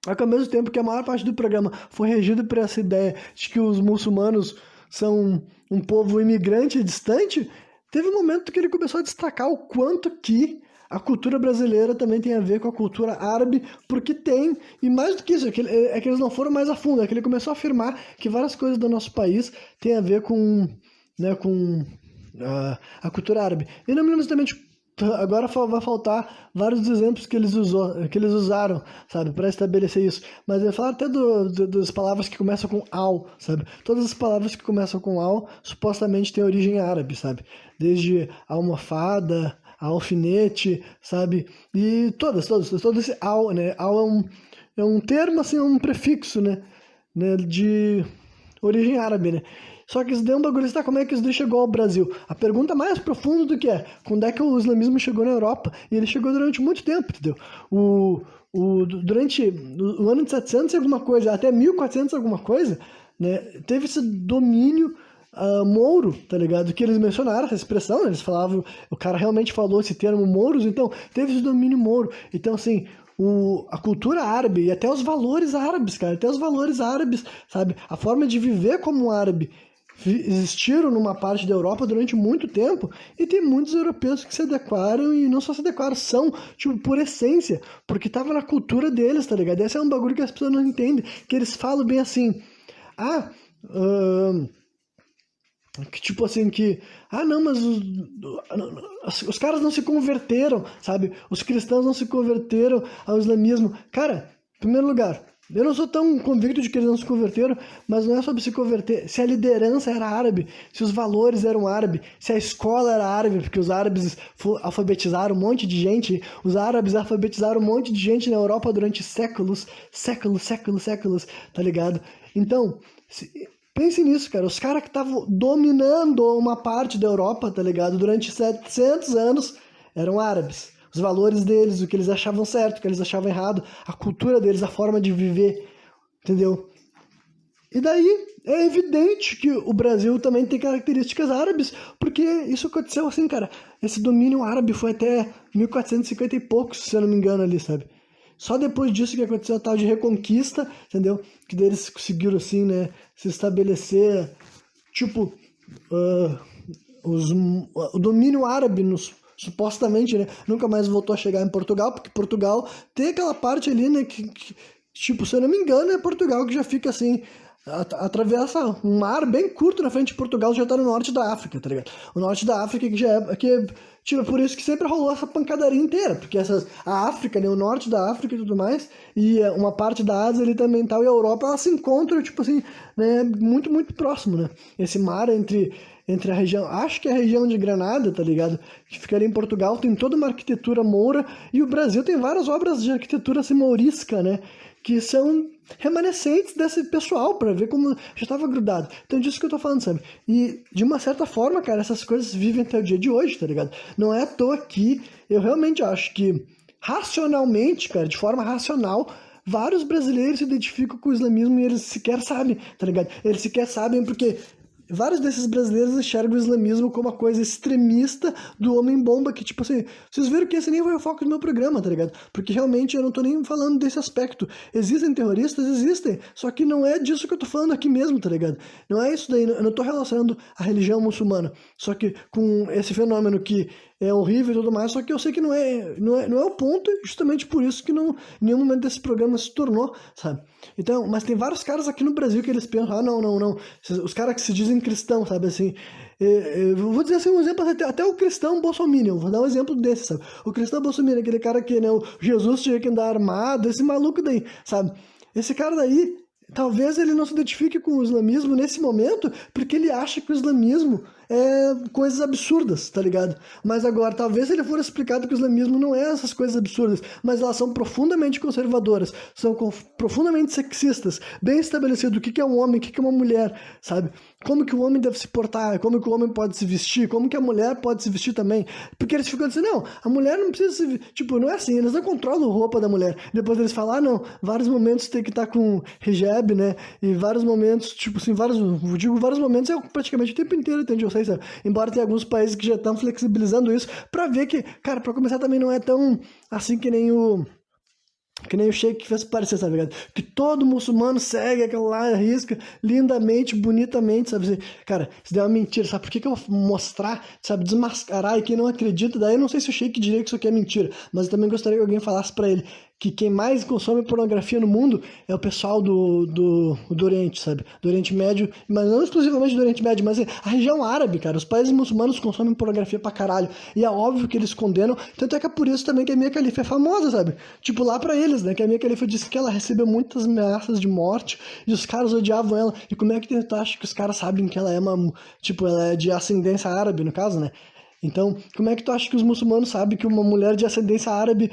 é que ao mesmo tempo que a maior parte do programa foi regido por essa ideia de que os muçulmanos são um povo imigrante e distante, teve um momento que ele começou a destacar o quanto que a cultura brasileira também tem a ver com a cultura árabe, porque tem, e mais do que isso, é que eles não foram mais a fundo, é que ele começou a afirmar que várias coisas do nosso país têm a ver com, né, com a cultura árabe. E não me lembro exatamente. Agora vai faltar vários exemplos que eles usaram, sabe, para estabelecer isso. Mas eu ia falar até das palavras que começam com al, sabe? Todas as palavras que começam com al supostamente têm origem árabe, sabe? Desde almofada, alfinete, sabe? E todo esse al, né? Al é um termo, assim, um prefixo, né? De origem árabe, né? Só que isso deu um bagulho, tá? Como é que isso daí chegou ao Brasil? A pergunta mais profunda do que é, quando é que o islamismo chegou na Europa? E ele chegou durante muito tempo, entendeu? Durante o ano de 700 e alguma coisa, até 1400 e alguma coisa, né? Teve esse domínio mouro, tá ligado? Que eles mencionaram essa expressão, né? Eles falavam, o cara realmente falou esse termo mouros, então teve esse domínio mouro. Então, assim, a cultura árabe e até os valores árabes, cara, até os valores árabes, sabe? A forma de viver como árabe existiram numa parte da Europa durante muito tempo e tem muitos europeus que se adequaram e não só se adequaram, são, tipo, por essência, porque tava na cultura deles, tá ligado? Esse é um bagulho que as pessoas não entendem, que eles falam bem assim, que tipo assim, não, mas os caras não se converteram, sabe? Os cristãos não se converteram ao islamismo. Cara, em primeiro lugar, eu não sou tão convicto de que eles não se converteram, mas não é sobre se converter. Se a liderança era árabe, se os valores eram árabes, se a escola era árabe, porque os árabes alfabetizaram um monte de gente, os árabes alfabetizaram um monte de gente na Europa durante séculos, tá ligado? Então, pense nisso, cara. Os caras que estavam dominando uma parte da Europa, tá ligado? Durante 700 anos eram árabes. Os valores deles, o que eles achavam certo, o que eles achavam errado, a cultura deles, a forma de viver, entendeu? E daí é evidente que o Brasil também tem características árabes, porque isso aconteceu assim, cara. Esse domínio árabe foi até 1450 e poucos, se eu não me engano ali, sabe? Só depois disso que aconteceu a tal de reconquista, entendeu? Que daí eles conseguiram, assim, né, se estabelecer, tipo, o domínio árabe supostamente, né, nunca mais voltou a chegar em Portugal, porque Portugal tem aquela parte ali, né, tipo, se eu não me engano, é Portugal que já fica, assim, atravessa um mar bem curto na frente de Portugal, já tá no norte da África, tá ligado? O norte da África que já é, tipo, por isso que sempre rolou essa pancadaria inteira, porque a África, né, o norte da África e tudo mais, e uma parte da Ásia ali também tal, e a Europa, elas se encontram, tipo assim, né, muito, muito próximo, né? Esse mar entre a região, acho que é a região de Granada, tá ligado? Que fica ali em Portugal, tem toda uma arquitetura moura, e o Brasil tem várias obras de arquitetura assim, mourisca, né? Que são remanescentes desse pessoal, pra ver como já estava grudado. Então é disso que eu tô falando, sabe? E de uma certa forma, cara, essas coisas vivem até o dia de hoje, tá ligado? Não é à toa que eu realmente acho que racionalmente, cara, de forma racional, vários brasileiros se identificam com o islamismo e eles sequer sabem, tá ligado? Eles sequer sabem porque vários desses brasileiros enxergam o islamismo como uma coisa extremista do homem-bomba, que, tipo assim, vocês viram que esse nem foi o foco do meu programa, tá ligado? Porque realmente eu não tô nem falando desse aspecto. Existem terroristas? Existem. Só que não é disso que eu tô falando aqui mesmo, tá ligado? Não é isso daí, eu não tô relacionando a religião muçulmana. Só que com esse fenômeno que é horrível e tudo mais, só que eu sei que não é o ponto, justamente por isso que não, em nenhum momento desse programa se tornou, sabe? Então, mas tem vários caras aqui no Brasil que eles pensam, não. Os caras que se dizem cristãos, sabe assim? Eu vou dizer assim um exemplo, até o cristão bolsominion, vou dar um exemplo desse, sabe? O cristão bolsominion, aquele cara que, né, o Jesus tinha que andar armado, esse maluco daí, sabe? Esse cara daí, talvez ele não se identifique com o islamismo nesse momento, porque ele acha que o islamismo é coisas absurdas, tá ligado? Mas agora, talvez se ele for explicado que o islamismo não é essas coisas absurdas, mas elas são profundamente conservadoras, são profundamente sexistas, bem estabelecido o que é um homem, o que é uma mulher, sabe? Como que o homem deve se portar, como que o homem pode se vestir, como que a mulher pode se vestir também. Porque eles ficam dizendo, não, a mulher não precisa se vestir. Tipo, não é assim, eles não controlam a roupa da mulher. Depois eles falam, não, vários momentos tem que estar com hijab, né? E vários momentos, tipo assim, vários momentos é praticamente o tempo inteiro, entende? Eu sei, sabe? Embora tenha alguns países que já estão flexibilizando isso pra ver que, cara, pra começar também não é tão assim que nem o Sheik fez parecer, sabe, ligado? Que todo muçulmano segue aquela lá, risca lindamente, bonitamente, sabe? Assim, cara, isso daí é uma mentira, sabe? Por que eu vou mostrar, sabe? Desmascarar e quem não acredita, daí eu não sei se o Sheik diria que isso aqui é mentira, mas eu também gostaria que alguém falasse pra ele que quem mais consome pornografia no mundo é o pessoal do Oriente, sabe? Do Oriente Médio, mas não exclusivamente do Oriente Médio, mas a região árabe, cara. Os países muçulmanos consomem pornografia pra caralho. E é óbvio que eles condenam, tanto é que é por isso também que a Mia Khalifa é famosa, sabe? Tipo, lá pra eles, né? Que a Mia Khalifa disse que ela recebeu muitas ameaças de morte e os caras odiavam ela. E como é que tu acha que os caras sabem que ela é tipo, ela é de ascendência árabe, no caso, né? Então, como é que tu acha que os muçulmanos sabem que uma mulher de ascendência árabe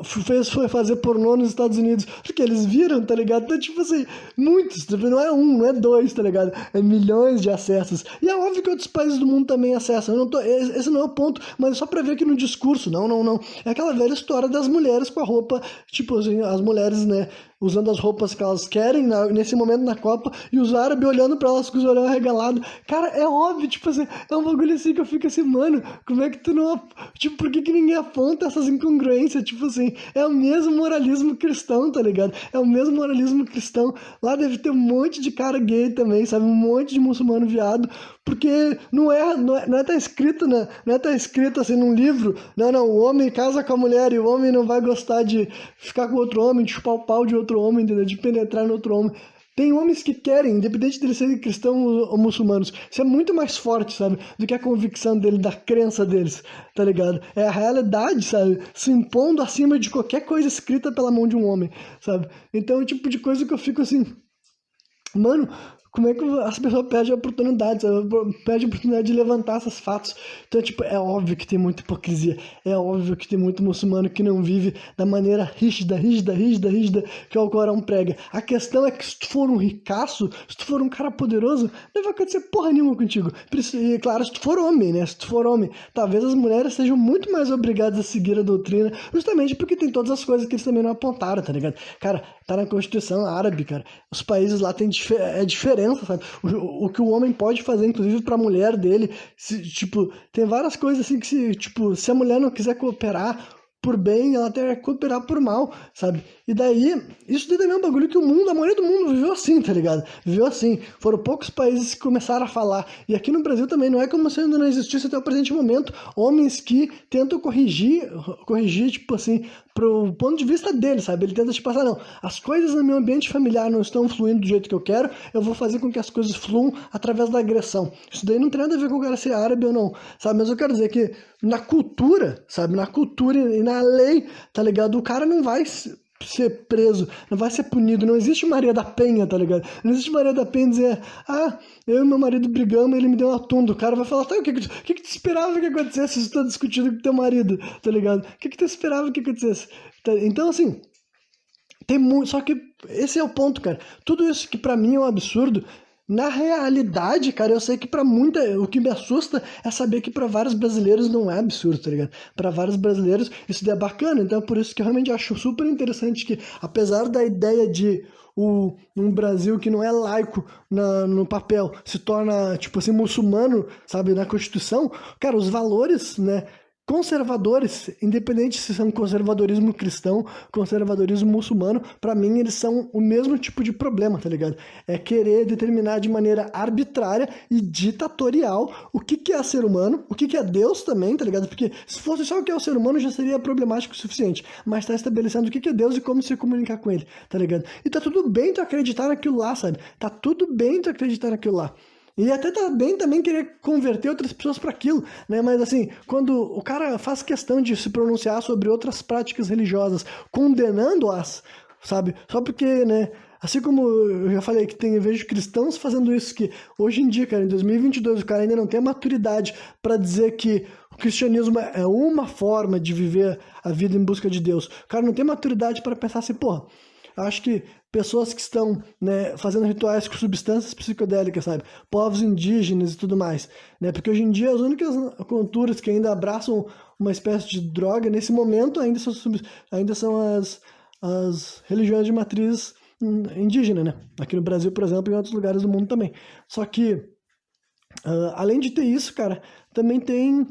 foi fazer pornô nos Estados Unidos? Porque eles viram, tá ligado? Então, tipo assim, muitos, não é um, não é dois, tá ligado? É milhões de acessos. E é óbvio que outros países do mundo também acessam. Esse não é o ponto, mas é só pra ver que no discurso, não. É aquela velha história das mulheres com a roupa, tipo assim, as mulheres, né, usando as roupas que elas querem nesse momento na Copa, e os árabes olhando pra elas com os olhos arregalados. Cara, é óbvio, tipo assim, é um bagulho assim que eu fico assim, mano, como é que tu não... Tipo, por que ninguém aponta essas incongruências? Tipo assim, é o mesmo moralismo cristão, tá ligado? É o mesmo moralismo cristão. Lá deve ter um monte de cara gay também, sabe? Um monte de muçulmano viado, porque não é tá escrito, né? Não é tá escrito assim num livro, não, o homem casa com a mulher e o homem não vai gostar de ficar com outro homem, de chupar o pau de outro homem, entendeu? De penetrar no outro homem. Tem homens que querem, independente deles serem cristãos ou muçulmanos. Isso é muito mais forte, sabe? Do que a convicção dele, da crença deles, tá ligado? É a realidade, sabe? Se impondo acima de qualquer coisa escrita pela mão de um homem, sabe? Então é o tipo de coisa que eu fico assim... Mano, como é que as pessoas perdem a oportunidade, sabe? Perdem a oportunidade de levantar esses fatos. Então, tipo, é óbvio que tem muita hipocrisia. É óbvio que tem muito muçulmano que não vive da maneira rígida que o Alcorão prega. A questão é que se tu for um ricaço, se tu for um cara poderoso, não vai acontecer porra nenhuma contigo. E, claro, se tu for homem, né? Se tu for homem, talvez as mulheres sejam muito mais obrigadas a seguir a doutrina, justamente porque tem todas as coisas que eles também não apontaram, tá ligado? Cara, tá na Constituição árabe, cara. Os países lá têm diferença, sabe? O que o homem pode fazer, inclusive pra mulher dele, tipo, tem várias coisas assim que se a mulher não quiser cooperar por bem, ela tem que cooperar por mal, sabe? E daí, isso daí também é um bagulho que a maioria do mundo viveu assim, tá ligado? Viveu assim. Foram poucos países que começaram a falar. E aqui no Brasil também, não é como se ainda não existisse até o presente momento, homens que tentam corrigir, tipo assim, pro ponto de vista dele, sabe? Ele tenta te passar, não, as coisas no meu ambiente familiar não estão fluindo do jeito que eu quero, eu vou fazer com que as coisas fluam através da agressão. Isso daí não tem nada a ver com o cara ser árabe ou não, sabe? Mas eu quero dizer que na cultura, sabe? Na cultura e na lei, tá ligado? O cara não vai ser preso, não vai ser punido, não existe Maria da Penha, tá ligado? Não existe Maria da Penha dizer, eu e meu marido brigamos e ele me deu uma tunda. O cara vai falar, tá, o que tu esperava que acontecesse se tu tá discutindo com teu marido, tá ligado? O que tu esperava que acontecesse? Então, assim, tem muito, só que esse é o ponto, cara. Tudo isso que pra mim é um absurdo, na realidade, cara, eu sei que pra muita, o que me assusta é saber que pra vários brasileiros não é absurdo, tá ligado? Pra vários brasileiros isso daí é bacana, então é por isso que eu realmente acho super interessante que, apesar da ideia de um Brasil que não é laico no papel se torna, tipo assim, muçulmano, sabe, na Constituição, cara, os valores, né, conservadores, independente se são conservadorismo cristão, conservadorismo muçulmano, pra mim eles são o mesmo tipo de problema, tá ligado? É querer determinar de maneira arbitrária e ditatorial o que é ser humano, o que é Deus também, tá ligado? Porque se fosse só o que é o ser humano já seria problemático o suficiente, mas tá estabelecendo o que é Deus e como se comunicar com ele, tá ligado? E tá tudo bem tu acreditar naquilo lá, sabe? Tá tudo bem tu acreditar naquilo lá. E até tá bem também querer converter outras pessoas para aquilo, né? Mas assim, quando o cara faz questão de se pronunciar sobre outras práticas religiosas, condenando-as, sabe? Só porque, né? Assim como eu já falei que eu vejo cristãos fazendo isso, que hoje em dia, cara, em 2022, o cara ainda não tem a maturidade para dizer que o cristianismo é uma forma de viver a vida em busca de Deus. O cara não tem maturidade para pensar assim, porra, acho que pessoas que estão, né, fazendo rituais com substâncias psicodélicas, sabe? Povos indígenas e tudo mais, né? Porque hoje em dia as únicas culturas que ainda abraçam uma espécie de droga, nesse momento, ainda são as religiões de matriz indígena, né? Aqui no Brasil, por exemplo, e em outros lugares do mundo também. Só que, além de ter isso, cara, também tem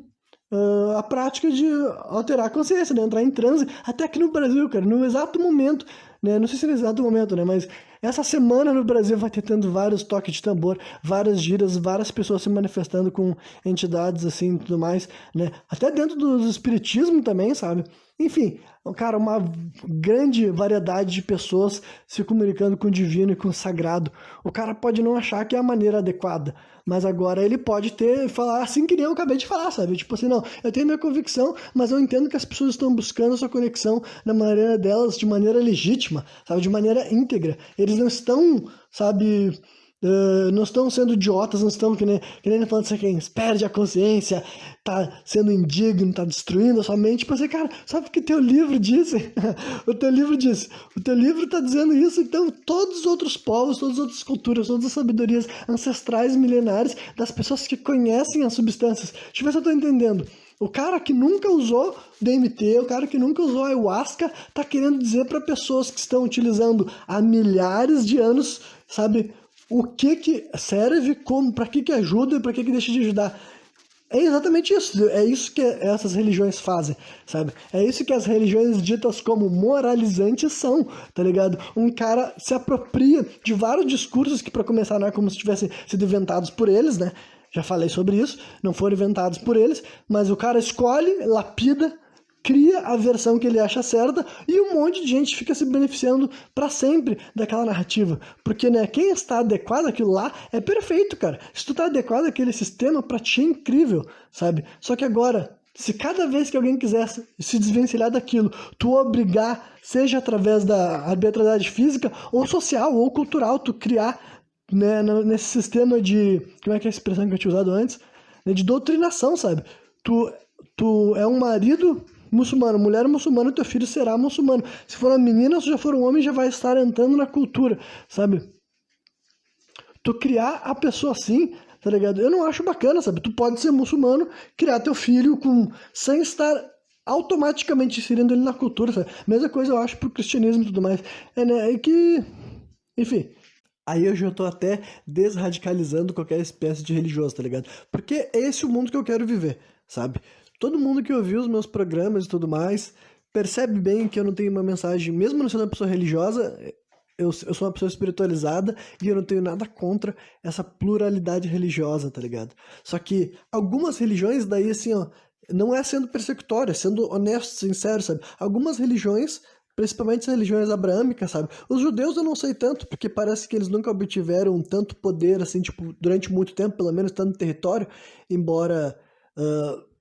a prática de alterar a consciência, né? Entrar em transe, até aqui no Brasil, cara, no exato momento, né? Não sei se no exato momento, né? Mas essa semana no Brasil vai ter tendo vários toques de tambor, várias giras, várias pessoas se manifestando com entidades assim e tudo mais, né? Até dentro do espiritismo também, sabe? Enfim, cara, uma grande variedade de pessoas se comunicando com o divino e com o sagrado. O cara pode não achar que é a maneira adequada, mas agora ele pode falar assim que nem eu acabei de falar, sabe? Tipo assim, não, eu tenho minha convicção, mas eu entendo que as pessoas estão buscando a sua conexão na maneira delas, de maneira legítima, sabe? De maneira íntegra. Eles não estão, sabe, não estão sendo idiotas, não estão que nem falando assim, quem perde a consciência, tá sendo indigno, tá destruindo a sua mente. Tipo assim, cara, sabe o que teu livro disse? O teu livro disse, o teu livro tá dizendo isso, então todos os outros povos, todas as outras culturas, todas as sabedorias ancestrais, milenares, das pessoas que conhecem as substâncias. Deixa eu ver se eu tô entendendo. O cara que nunca usou DMT, o cara que nunca usou ayahuasca, tá querendo dizer para pessoas que estão utilizando há milhares de anos, sabe, o que serve, como, para que ajuda e para que deixa de ajudar. É exatamente isso, é isso que essas religiões fazem, sabe? É isso que as religiões ditas como moralizantes são, tá ligado? Um cara se apropria de vários discursos que, para começar, não é como se tivessem sido inventados por eles, né? Já falei sobre isso, não foram inventados por eles, mas o cara escolhe, lapida, cria a versão que ele acha certa e um monte de gente fica se beneficiando para sempre daquela narrativa. Porque, né, quem está adequado àquilo lá é perfeito, cara. Se tu tá adequado àquele sistema, pra ti é incrível, sabe? Só que agora, se cada vez que alguém quiser se desvencilhar daquilo, tu obrigar, seja através da arbitrariedade física ou social ou cultural, tu criar, né, nesse sistema de... Como é que é a expressão que eu tinha usado antes? De doutrinação, sabe? Tu é um marido muçulmano, mulher muçulmana, teu filho será muçulmano. Se for uma menina, ou se já for um homem, já vai estar entrando na cultura, sabe? Tu criar a pessoa assim, tá ligado? Eu não acho bacana, sabe? Tu pode ser muçulmano, criar teu filho sem estar automaticamente inserindo ele na cultura, sabe? Mesma coisa eu acho pro cristianismo e tudo mais. Né? Enfim... Aí eu já tô até desradicalizando qualquer espécie de religioso, tá ligado? Porque é esse o mundo que eu quero viver, sabe? Todo mundo que ouviu os meus programas e tudo mais percebe bem que eu não tenho uma mensagem, mesmo não sendo uma pessoa religiosa, eu sou uma pessoa espiritualizada e eu não tenho nada contra essa pluralidade religiosa, tá ligado? Só que algumas religiões daí, assim, ó, não é sendo persecutório, é sendo honesto, sincero, sabe? Algumas religiões, principalmente as religiões abraâmicas, sabe? Os judeus eu não sei tanto, porque parece que eles nunca obtiveram tanto poder, assim, tipo, durante muito tempo, pelo menos tanto território, embora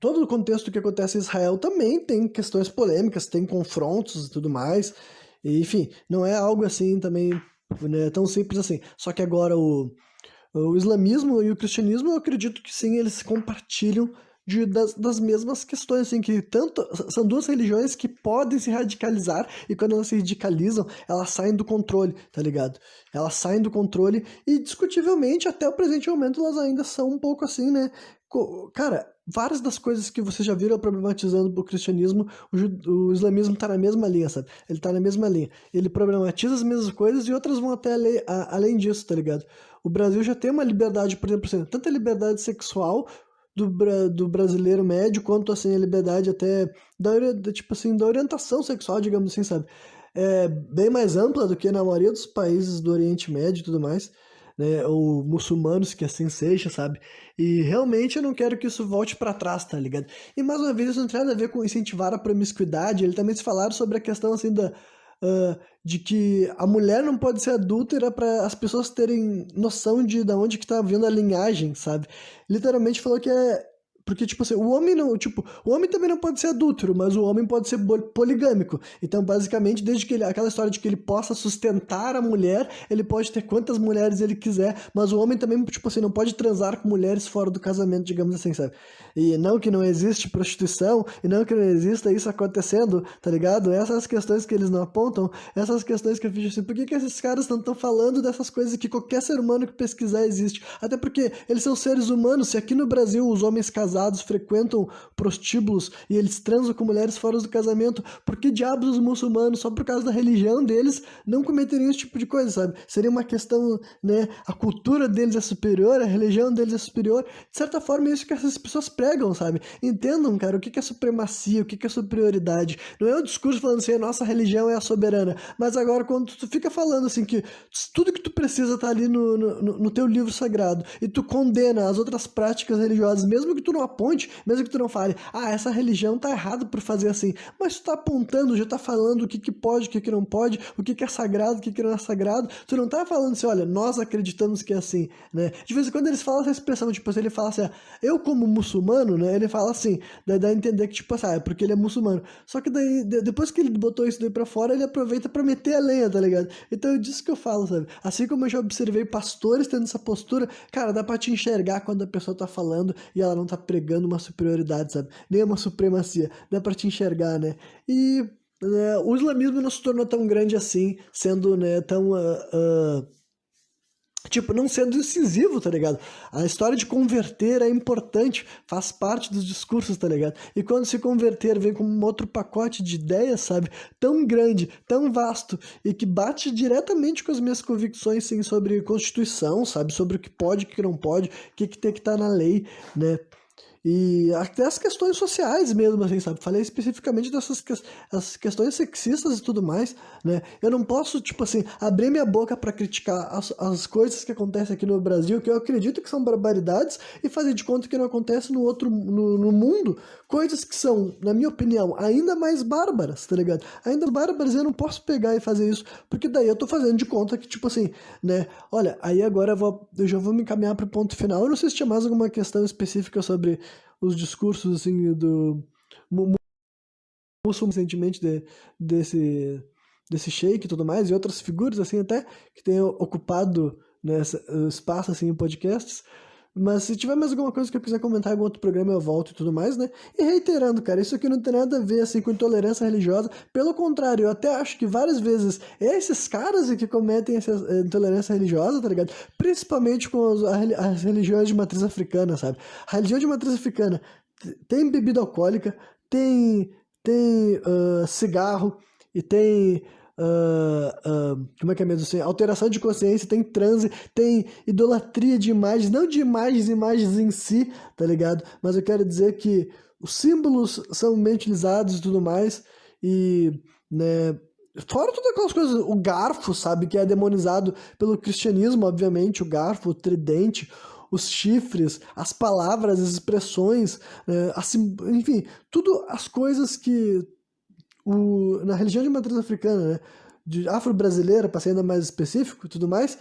todo o contexto que acontece em Israel também tem questões polêmicas, tem confrontos e tudo mais, e, enfim, não é algo assim também, né, tão simples assim. Só que agora o islamismo e o cristianismo, eu acredito que sim, eles compartilham das mesmas questões, assim, que tanto são duas religiões que podem se radicalizar e quando elas se radicalizam, elas saem do controle, tá ligado? Elas saem do controle e discutivelmente, até o presente momento, elas ainda são um pouco assim, né? Cara, várias das coisas que vocês já viram problematizando o cristianismo, o islamismo tá na mesma linha, sabe? Ele tá na mesma linha. Ele problematiza as mesmas coisas e outras vão até além disso, tá ligado? O Brasil já tem uma liberdade, por exemplo, assim, tanto a liberdade sexual do brasileiro médio, quanto assim, a liberdade até tipo assim, da orientação sexual, digamos assim, sabe? É bem mais ampla do que na maioria dos países do Oriente Médio e tudo mais, né? Ou muçulmanos que assim seja, sabe? E realmente eu não quero que isso volte para trás, tá ligado? E mais uma vez, isso não tem nada a ver com incentivar a promiscuidade, ele também se falaram sobre a questão assim de que a mulher não pode ser adúltera para as pessoas terem noção de onde que tá vindo a linhagem, sabe? Literalmente falou que é porque, tipo assim, o homem não, tipo, o homem também não pode ser adúltero, mas o homem pode ser poligâmico. Então, basicamente, desde que ele, aquela história de que ele possa sustentar a mulher, ele pode ter quantas mulheres ele quiser, mas o homem também, tipo assim, não pode transar com mulheres fora do casamento, digamos assim, sabe? E não que não existe prostituição, e não que não exista isso acontecendo, tá ligado? Essas questões que eles não apontam, essas questões que eu fiz assim, por que que esses caras não estão falando dessas coisas que qualquer ser humano que pesquisar existe? Até porque eles são seres humanos, se aqui no Brasil os homens casados frequentam prostíbulos e eles transam com mulheres fora do casamento, por que diabos os muçulmanos, só por causa da religião deles, não cometeriam esse tipo de coisa, sabe? Seria uma questão, né, a cultura deles é superior, a religião deles é superior, de certa forma é isso que essas pessoas pregam, sabe? Entendam, cara, o que é supremacia, o que é superioridade. Não é um discurso falando assim, a nossa religião é a soberana, mas agora quando tu fica falando assim que tudo que tu precisa tá ali no teu livro sagrado e tu condena as outras práticas religiosas, mesmo que tu não aponte, mesmo que tu não fale, ah, essa religião tá errada por fazer assim, mas tu tá apontando, já tá falando o que pode, o que não pode, o que é sagrado, o que não é sagrado, tu não tá falando assim, olha, nós acreditamos que é assim, né? De vez em quando eles falam essa expressão, tipo, ele fala assim, eu como muçulmano, né, ele fala assim, daí dá a entender que, tipo assim, é porque ele é muçulmano, só que daí, depois que ele botou isso daí pra fora, ele aproveita pra meter a lenha, tá ligado? Então é disso que eu falo, sabe? Assim como eu já observei pastores tendo essa postura, cara, dá pra te enxergar quando a pessoa tá falando e ela não tá pregando uma superioridade, sabe? Nem uma supremacia, dá pra te enxergar, né? E né, o islamismo não se tornou tão grande assim, sendo, né, tão tipo, não sendo incisivo, tá ligado? A história de converter é importante, faz parte dos discursos, tá ligado? E quando se converter vem com um outro pacote de ideias, sabe? Tão grande, tão vasto, e que bate diretamente com as minhas convicções, sim, sobre Constituição, sabe? Sobre o que pode, o que não pode, o que tem que estar na lei, né? E até as questões sociais mesmo, assim, sabe? Falei especificamente dessas as questões sexistas e tudo mais, né? Eu não posso, tipo assim, abrir minha boca para criticar as coisas que acontecem aqui no Brasil, que eu acredito que são barbaridades, e fazer de conta que não acontece no mundo, coisas que são, na minha opinião, ainda mais bárbaras, tá ligado? Ainda bárbaras, eu não posso pegar e fazer isso, porque daí eu tô fazendo de conta que, tipo assim, né? Olha, aí agora eu já vou me encaminhar pro ponto final. Eu não sei se tinha mais alguma questão específica sobre os discursos assim do Mussum recentemente desse Sheik e tudo mais, e outras figuras assim até que tenham ocupado nessa espaço assim em podcasts. Mas se tiver mais alguma coisa que eu quiser comentar em algum outro programa, eu volto e tudo mais, né? E reiterando, cara, isso aqui não tem nada a ver, assim, com intolerância religiosa. Pelo contrário, eu até acho que várias vezes esses caras que cometem essa intolerância religiosa, tá ligado? Principalmente com as religiões de matriz africana, sabe? A religião de matriz africana tem bebida alcoólica, tem cigarro e tem como é que é mesmo assim? Alteração de consciência, tem transe, tem idolatria de imagens, não de imagens em si, tá ligado? Mas eu quero dizer que os símbolos são bem utilizados e tudo mais, e, né, fora todas aquelas coisas, o garfo, sabe, que é demonizado pelo cristianismo, obviamente, o garfo, o tridente, os chifres, as palavras, as expressões, enfim, tudo as coisas que na religião de matriz africana, né, de afro-brasileira, para ser ainda mais específico e tudo mais,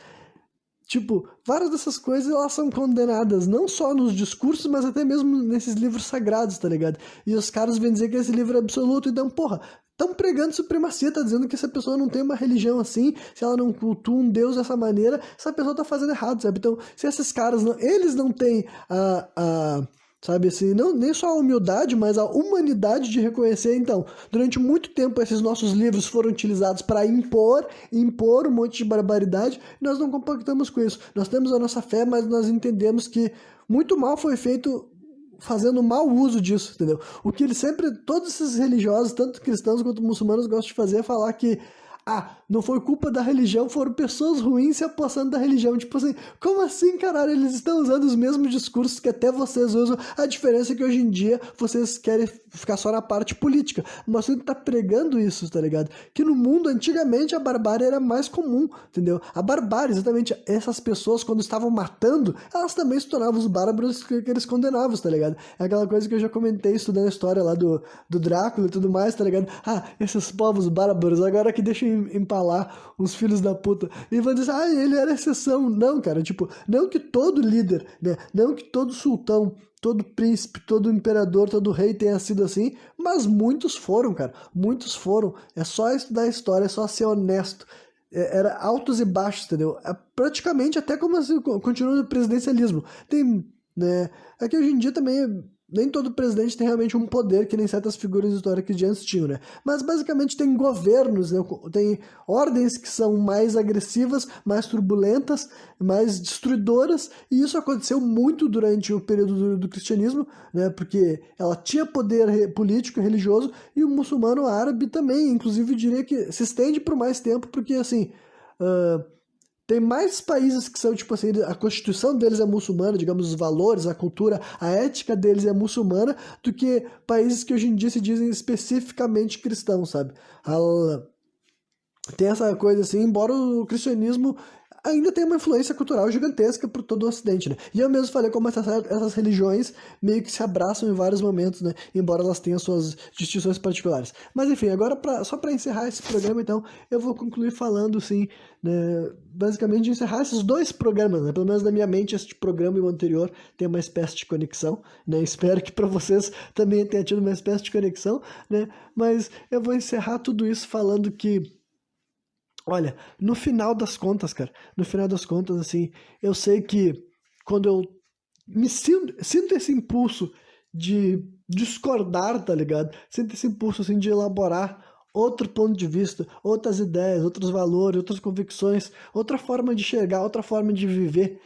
tipo, várias dessas coisas elas são condenadas, não só nos discursos, mas até mesmo nesses livros sagrados, tá ligado? E os caras vêm dizer que esse livro é absoluto, então, porra, estão pregando supremacia, tá dizendo que essa pessoa não tem uma religião assim, se ela não cultua um Deus dessa maneira, essa pessoa tá fazendo errado, sabe? Então, se esses caras, eles não têm sabe assim, não, nem só a humildade, mas a humanidade de reconhecer, então, durante muito tempo esses nossos livros foram utilizados para impor um monte de barbaridade, e nós não compactamos com isso. Nós temos a nossa fé, mas nós entendemos que muito mal foi feito fazendo mau uso disso, entendeu? O que eles sempre, todos esses religiosos, tanto cristãos quanto muçulmanos, gostam de fazer é falar que não foi culpa da religião, foram pessoas ruins se apossando da religião. Tipo assim, como assim, caralho? Eles estão usando os mesmos discursos que até vocês usam. A diferença é que hoje em dia vocês querem ficar só na parte política. Mas você tá pregando isso, tá ligado? Que no mundo, antigamente, a barbárie era mais comum, entendeu? A barbárie, exatamente, essas pessoas, quando estavam matando, elas também se tornavam os bárbaros que eles condenavam, tá ligado? É aquela coisa que eu já comentei estudando a história lá do Drácula e tudo mais, tá ligado? Esses povos bárbaros, agora que deixam empalar uns filhos da puta. E vão dizer, ele era exceção. Não, cara, tipo, não que todo líder, né? Não que todo sultão, todo príncipe, todo imperador, todo rei tenha sido assim, mas muitos foram, cara. Muitos foram. É só estudar a história, é só ser honesto. Era altos e baixos, entendeu? É praticamente até como assim, continua no presidencialismo. Tem, né? É que hoje em dia também nem todo presidente tem realmente um poder que nem certas figuras históricas de antes tinham, né? Mas basicamente tem governos, né? Tem ordens que são mais agressivas, mais turbulentas, mais destruidoras, e isso aconteceu muito durante o período do cristianismo, né? Porque ela tinha poder político e religioso, e o muçulmano árabe também, inclusive eu diria que se estende por mais tempo, porque assim... tem mais países que são, tipo assim, a constituição deles é muçulmana, digamos, os valores, a cultura, a ética deles é muçulmana, do que países que hoje em dia se dizem especificamente cristãos, sabe? Tem essa coisa assim, embora o cristianismo ainda tenha uma influência cultural gigantesca por todo o Ocidente, né? E eu mesmo falei como essas religiões meio que se abraçam em vários momentos, né? Embora elas tenham suas distinções particulares. Mas enfim, agora só para encerrar esse programa, então, eu vou concluir falando, assim, né? Basicamente encerrar esses dois programas, né? Pelo menos na minha mente, este programa e o anterior tem uma espécie de conexão, né? Espero que para vocês também tenha tido uma espécie de conexão, né? Mas eu vou encerrar tudo isso falando que olha, no final das contas, cara, no final das contas, assim, eu sei que quando eu me sinto esse impulso de discordar, tá ligado? Sinto esse impulso, assim, de elaborar outro ponto de vista, outras ideias, outros valores, outras convicções, outra forma de enxergar, outra forma de viver.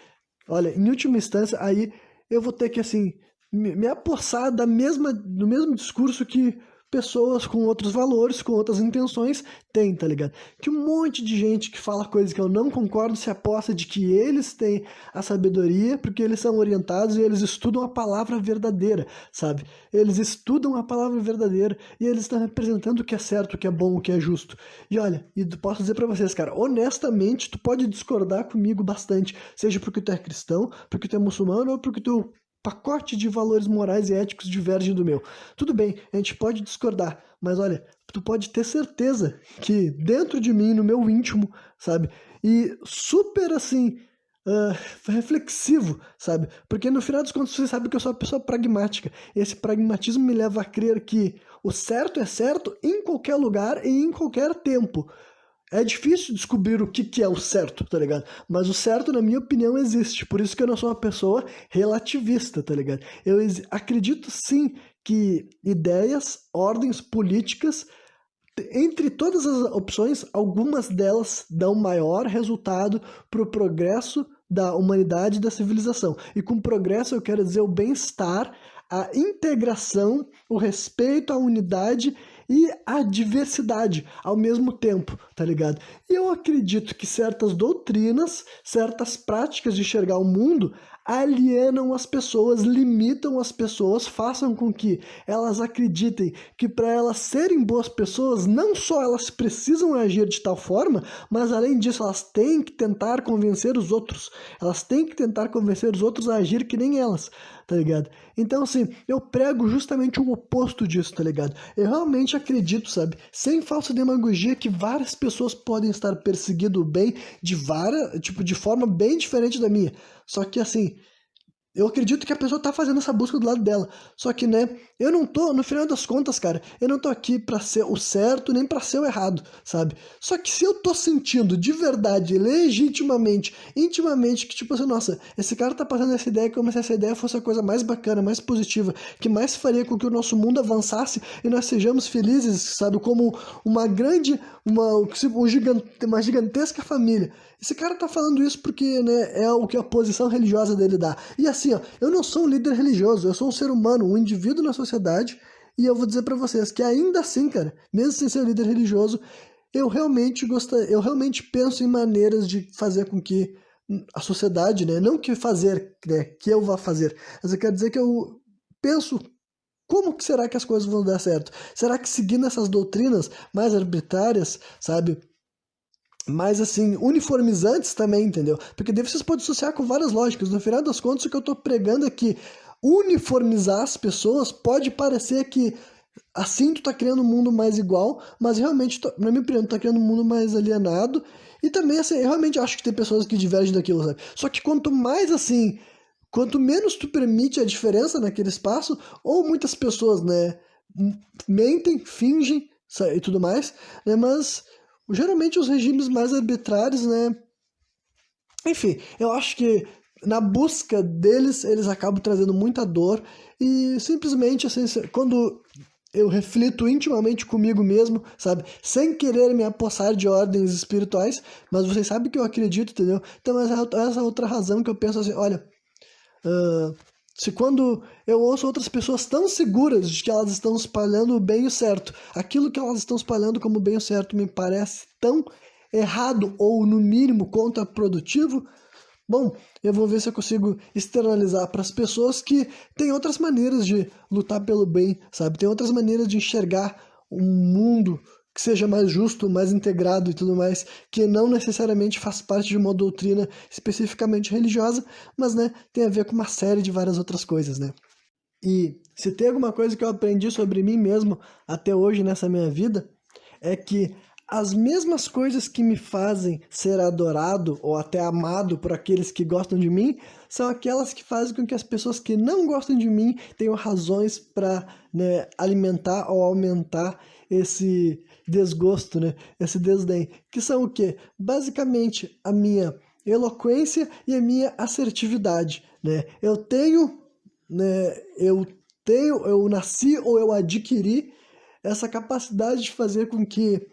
Olha, em última instância, aí eu vou ter que, assim, me apossar do mesmo discurso que pessoas com outros valores, com outras intenções têm, tá ligado? Que um monte de gente que fala coisas que eu não concordo se aposta de que eles têm a sabedoria, porque eles são orientados e eles estudam a palavra verdadeira, sabe? Eles estudam a palavra verdadeira e eles estão representando o que é certo, o que é bom, o que é justo. E olha, posso dizer pra vocês, cara, honestamente, tu pode discordar comigo bastante, seja porque tu é cristão, porque tu é muçulmano ou porque tu pacote de valores morais e éticos diverge do meu. Tudo bem, a gente pode discordar, mas olha, tu pode ter certeza que dentro de mim, no meu íntimo, sabe, e super assim, reflexivo, sabe, porque no final dos contos você sabe que eu sou uma pessoa pragmática, e esse pragmatismo me leva a crer que o certo é certo em qualquer lugar e em qualquer tempo. É difícil descobrir o que é o certo, tá ligado? Mas o certo, na minha opinião, existe. Por isso que eu não sou uma pessoa relativista, tá ligado? Eu acredito sim que ideias, ordens políticas, entre todas as opções, algumas delas dão maior resultado para o progresso da humanidade e da civilização. E com progresso eu quero dizer o bem-estar, a integração, o respeito à unidade e a diversidade ao mesmo tempo, tá ligado? E eu acredito que certas doutrinas, certas práticas de enxergar o mundo alienam as pessoas, limitam as pessoas, façam com que elas acreditem que para elas serem boas pessoas, não só elas precisam agir de tal forma, mas além disso elas têm que tentar convencer os outros. Elas têm que tentar convencer os outros a agir que nem elas, tá ligado? Então, assim, eu prego justamente o oposto disso, tá ligado? Eu realmente acredito, sabe, sem falsa demagogia, que várias pessoas podem estar perseguindo o bem de forma bem diferente da minha. Só que, assim, eu acredito que a pessoa tá fazendo essa busca do lado dela. Só que, né, eu não tô, no final das contas, cara, eu não tô aqui pra ser o certo nem pra ser o errado, sabe? Só que se eu tô sentindo de verdade, legitimamente, intimamente, que tipo assim, nossa, esse cara tá passando essa ideia, como se essa ideia fosse a coisa mais bacana, mais positiva, que mais faria com que o nosso mundo avançasse e nós sejamos felizes, sabe? Como uma grande, uma gigantesca família. Esse cara tá falando isso porque, né, é o que a posição religiosa dele dá. E assim, ó, eu não sou um líder religioso, eu sou um ser humano, um indivíduo na sociedade, e eu vou dizer pra vocês que ainda assim, cara, mesmo sem ser um líder religioso, eu realmente penso em maneiras de fazer com que a sociedade, né, não que fazer, né, que eu vá fazer, mas eu quero dizer que eu penso como que será que as coisas vão dar certo? Será que seguindo essas doutrinas mais arbitrárias, sabe? Mais assim, uniformizantes também, entendeu? Porque daí vocês podem associar com várias lógicas. No final das contas, o que eu tô pregando é que uniformizar as pessoas pode parecer que assim tu tá criando um mundo mais igual, mas realmente, na minha opinião, tu tá criando um mundo mais alienado. E também, assim, eu realmente acho que tem pessoas que divergem daquilo, sabe? Só que quanto mais assim, quanto menos tu permite a diferença naquele espaço, ou muitas pessoas, né, mentem, fingem e tudo mais, né, mas geralmente os regimes mais arbitrários, né, enfim, eu acho que na busca deles, eles acabam trazendo muita dor e simplesmente, assim, quando eu reflito intimamente comigo mesmo, sabe? Sem querer me apossar de ordens espirituais, mas vocês sabem que eu acredito, entendeu? Então essa é outra razão que eu penso assim, olha, ah, se quando eu ouço outras pessoas tão seguras de que elas estão espalhando o bem e o certo, aquilo que elas estão espalhando como bem e o certo me parece tão errado ou, no mínimo, contraprodutivo, bom, eu vou ver se eu consigo externalizar para as pessoas que têm outras maneiras de lutar pelo bem, sabe? Tem outras maneiras de enxergar um mundo que seja mais justo, mais integrado e tudo mais, que não necessariamente faz parte de uma doutrina especificamente religiosa, mas, né, tem a ver com uma série de várias outras coisas, né? E se tem alguma coisa que eu aprendi sobre mim mesmo até hoje nessa minha vida, é que as mesmas coisas que me fazem ser adorado ou até amado por aqueles que gostam de mim são aquelas que fazem com que as pessoas que não gostam de mim tenham razões para, né, alimentar ou aumentar esse desgosto, né, esse desdém. Que são o quê? Basicamente a minha eloquência e a minha assertividade, né? Eu nasci ou eu adquiri essa capacidade de fazer com que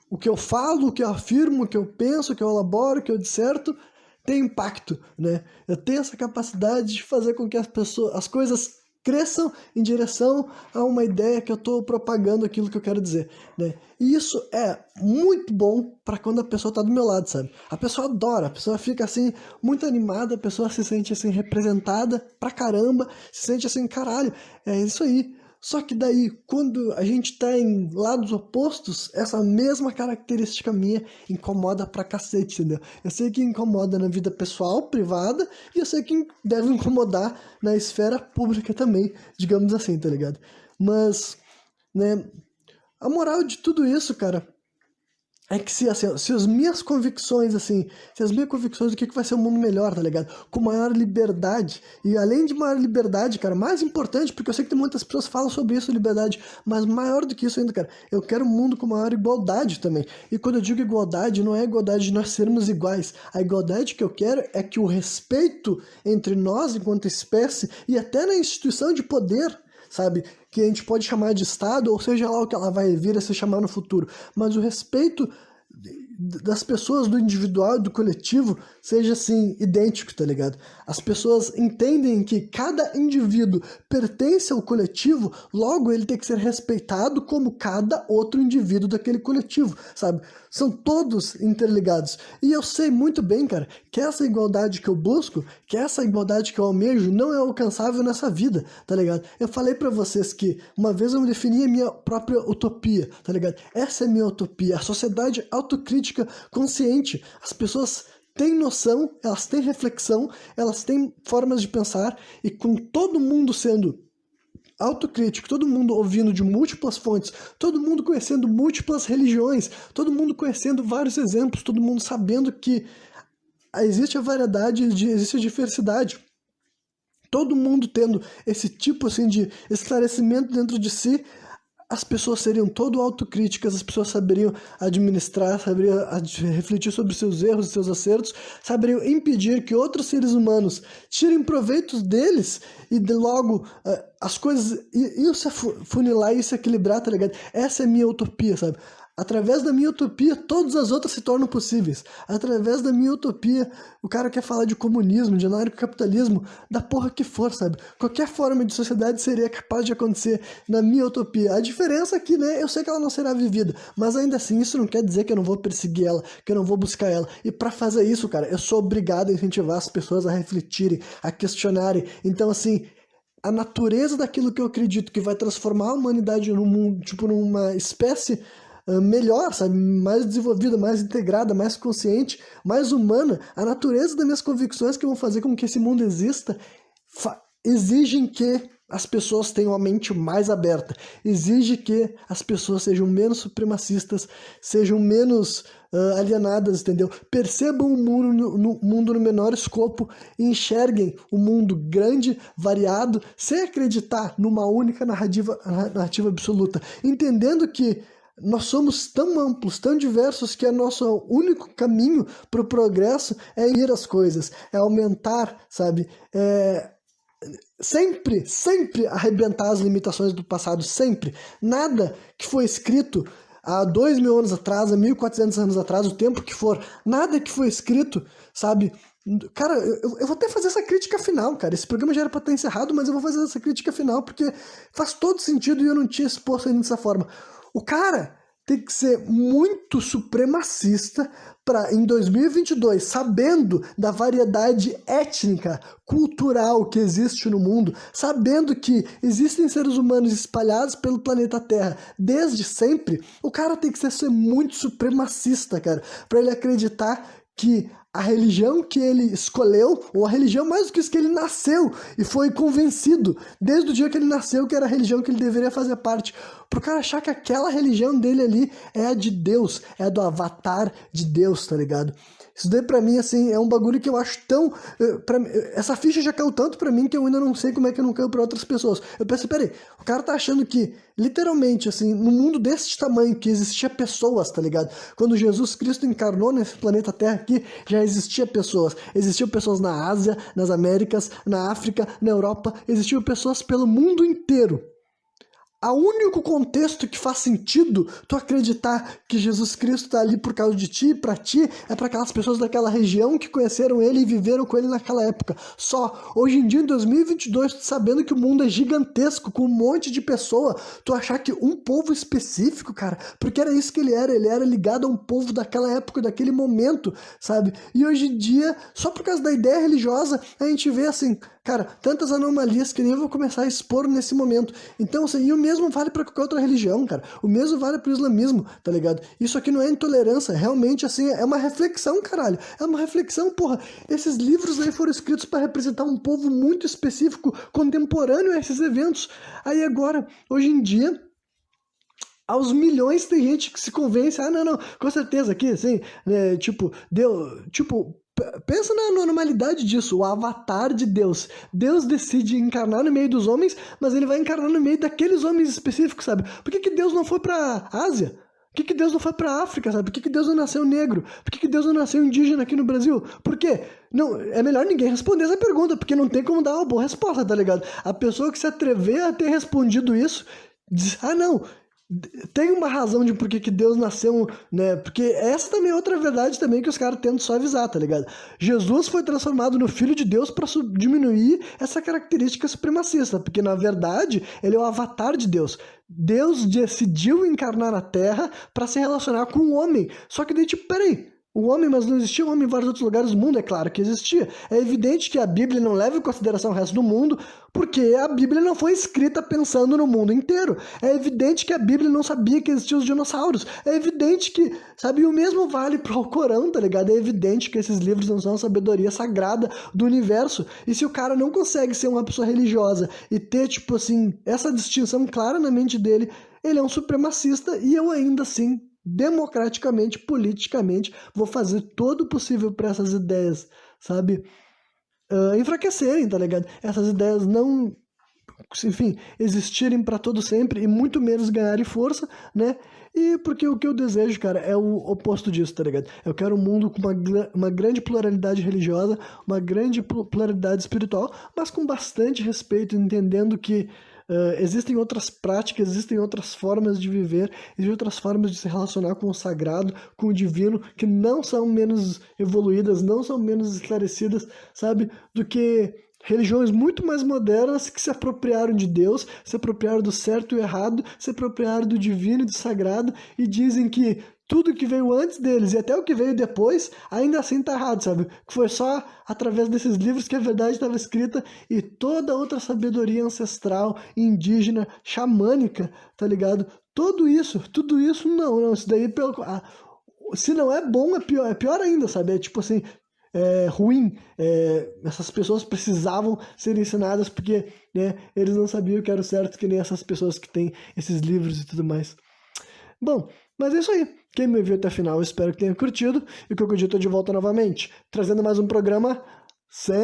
o que eu falo, o que eu afirmo, o que eu penso, o que eu elaboro, o que eu disserto, tem impacto, né? Eu tenho essa capacidade de fazer com que as coisas cresçam em direção a uma ideia que eu estou propagando aquilo que eu quero dizer, né? E isso é muito bom para quando a pessoa está do meu lado, sabe? A pessoa adora, a pessoa fica assim muito animada, a pessoa se sente assim representada pra caramba, se sente assim, caralho, é isso aí. Só que daí, quando a gente tá em lados opostos, essa mesma característica minha incomoda pra cacete, entendeu? Eu sei que incomoda na vida pessoal, privada, e eu sei que deve incomodar na esfera pública também, digamos assim, tá ligado? Mas, né, a moral de tudo isso, cara, é que se as minhas convicções, assim, se as minhas convicções do que vai ser um mundo melhor, tá ligado? Com maior liberdade, e além de maior liberdade, cara, mais importante, porque eu sei que tem muitas pessoas que falam sobre isso, liberdade, mas maior do que isso ainda, cara, eu quero um mundo com maior igualdade também. E quando eu digo igualdade, não é igualdade de nós sermos iguais, a igualdade que eu quero é que o respeito entre nós enquanto espécie, e até na instituição de poder, sabe, que a gente pode chamar de Estado, ou seja lá o que ela vai vir a se chamar no futuro, mas o respeito das pessoas, do individual e do coletivo, seja assim, idêntico, tá ligado? As pessoas entendem que cada indivíduo pertence ao coletivo, logo ele tem que ser respeitado como cada outro indivíduo daquele coletivo, sabe? São todos interligados. E eu sei muito bem, cara, que essa igualdade que eu busco, que essa igualdade que eu almejo, não é alcançável nessa vida, tá ligado? Eu falei pra vocês que uma vez eu defini a minha própria utopia, tá ligado? Essa é a minha utopia, a sociedade autocrítica consciente. As pessoas têm noção, elas têm reflexão, elas têm formas de pensar, e com todo mundo sendo autocrítico, todo mundo ouvindo de múltiplas fontes, todo mundo conhecendo múltiplas religiões, todo mundo conhecendo vários exemplos, todo mundo sabendo que existe a variedade, existe a diversidade. Todo mundo tendo esse tipo assim de esclarecimento dentro de si, as pessoas seriam todo autocríticas, as pessoas saberiam administrar, saberiam refletir sobre seus erros e seus acertos, saberiam impedir que outros seres humanos tirem proveitos deles e logo as coisas iam se funilar e se equilibrar, tá ligado? Essa é a minha utopia, sabe? Através da minha utopia, todas as outras se tornam possíveis. Através da minha utopia, o cara quer falar de comunismo, de anarcocapitalismo, da porra que for, sabe? Qualquer forma de sociedade seria capaz de acontecer na minha utopia. A diferença é que, né, eu sei que ela não será vivida, mas ainda assim isso não quer dizer que eu não vou perseguir ela, que eu não vou buscar ela. E pra fazer isso, cara, eu sou obrigado a incentivar as pessoas a refletirem, a questionarem. Então, assim, a natureza daquilo que eu acredito que vai transformar a humanidade num mundo, tipo, numa espécie melhor, sabe, mais desenvolvida, mais integrada, mais consciente, mais humana, a natureza das minhas convicções que vão fazer com que esse mundo exista, exigem que as pessoas tenham a mente mais aberta, exige que as pessoas sejam menos supremacistas, sejam menos alienadas, entendeu? Percebam o mundo no menor escopo e enxerguem o mundo grande, variado, sem acreditar numa única narrativa absoluta, entendendo que nós somos tão amplos, tão diversos, que o nosso único caminho para o progresso é ir às coisas, é aumentar, sabe? Sempre arrebentar as limitações do passado, sempre. Nada que foi escrito há 2.000 anos atrás, há 1.400 anos atrás, o tempo que for, nada que foi escrito, sabe? Cara, eu vou até fazer essa crítica final, cara. Esse programa já era pra estar encerrado, mas eu vou fazer essa crítica final, porque faz todo sentido e eu não tinha exposto ainda dessa forma. O cara tem que ser muito supremacista para, em 2022, sabendo da variedade étnica, cultural que existe no mundo, sabendo que existem seres humanos espalhados pelo planeta Terra desde sempre, o cara tem que ser muito supremacista, cara, para ele acreditar que a religião que ele escolheu, ou a religião mais do que isso, que ele nasceu e foi convencido desde o dia que ele nasceu que era a religião que ele deveria fazer parte, pro cara achar que aquela religião dele ali é a de Deus, é a do avatar de Deus, tá ligado? Isso daí pra mim, assim, é um bagulho que eu acho tão... essa ficha já caiu tanto pra mim que eu ainda não sei como é que não caiu pra outras pessoas. Eu pensei, peraí, o cara tá achando que, literalmente, assim, no mundo desse tamanho, que existia pessoas, tá ligado? Quando Jesus Cristo encarnou nesse planeta Terra aqui, já existia pessoas. Existiam pessoas na Ásia, nas Américas, na África, na Europa, existiam pessoas pelo mundo inteiro. O único contexto que faz sentido tu acreditar que Jesus Cristo tá ali por causa de ti, pra ti, é para aquelas pessoas daquela região que conheceram ele e viveram com ele naquela época. Só, hoje em dia, em 2022, tu sabendo que o mundo é gigantesco, com um monte de pessoa, tu achar que um povo específico, cara, porque era isso que ele era ligado a um povo daquela época, daquele momento, sabe? E hoje em dia, só por causa da ideia religiosa, a gente vê assim, cara, tantas anomalias que nem eu vou começar a expor nesse momento. Então, assim, e o mesmo vale pra qualquer outra religião, cara. O mesmo vale pro islamismo, tá ligado? Isso aqui não é intolerância, realmente, assim, é uma reflexão, caralho. É uma reflexão, porra. Esses livros aí foram escritos pra representar um povo muito específico, contemporâneo a esses eventos. Aí agora, hoje em dia, aos milhões tem gente que se convence, não, com certeza aqui, assim, né, pensa na normalidade disso, o avatar de Deus. Deus decide encarnar no meio dos homens, mas ele vai encarnar no meio daqueles homens específicos, sabe? Por que Deus não foi pra Ásia? Por que Deus não foi pra África, sabe? Por que Deus não nasceu negro? Por que Deus não nasceu indígena aqui no Brasil? Por quê? Não, é melhor ninguém responder essa pergunta, porque não tem como dar uma boa resposta, tá ligado? A pessoa que se atrever a ter respondido isso, diz, não, Tem uma razão de por que Deus nasceu, né? Porque essa também é outra verdade também que os caras tentam só avisar, tá ligado? Jesus foi transformado no Filho de Deus para diminuir essa característica supremacista, porque na verdade ele é o avatar de Deus. Deus decidiu encarnar na Terra para se relacionar com o homem. Só que daí, tipo, peraí, o homem, mas não existia um homem em vários outros lugares do mundo? É claro que existia. É evidente que a Bíblia não leva em consideração o resto do mundo, porque a Bíblia não foi escrita pensando no mundo inteiro. É evidente que a Bíblia não sabia que existiam os dinossauros. É evidente que, sabe, o mesmo vale pro Alcorão, tá ligado? É evidente que esses livros não são a sabedoria sagrada do universo. E se o cara não consegue ser uma pessoa religiosa e ter, tipo assim, essa distinção clara na mente dele, ele é um supremacista e eu ainda assim democraticamente, politicamente, vou fazer todo o possível para essas ideias, sabe, enfraquecerem, tá ligado? Essas ideias não, enfim, existirem para todo sempre e muito menos ganharem força, né? E porque o que eu desejo, cara, é o oposto disso, tá ligado? Eu quero um mundo com uma grande pluralidade religiosa, uma grande pluralidade espiritual, mas com bastante respeito, entendendo que existem outras práticas, existem outras formas de viver, existem outras formas de se relacionar com o sagrado, com o divino, que não são menos evoluídas, não são menos esclarecidas, sabe? Do que religiões muito mais modernas que se apropriaram de Deus, se apropriaram do certo e errado, se apropriaram do divino e do sagrado e dizem que tudo que veio antes deles e até o que veio depois, ainda assim tá errado, sabe? Que foi só através desses livros que a verdade estava escrita e toda outra sabedoria ancestral, indígena, xamânica, tá ligado? Tudo isso não, isso daí se não é bom, é pior ainda, sabe? É tipo assim, ruim. Essas pessoas precisavam ser ensinadas porque, né, eles não sabiam que era o certo, que nem essas pessoas que têm esses livros e tudo mais. Bom, mas é isso aí. Quem me viu até o final, eu espero que tenha curtido. E qualquer dia eu tô de volta novamente, trazendo mais um programa sem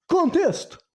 contexto.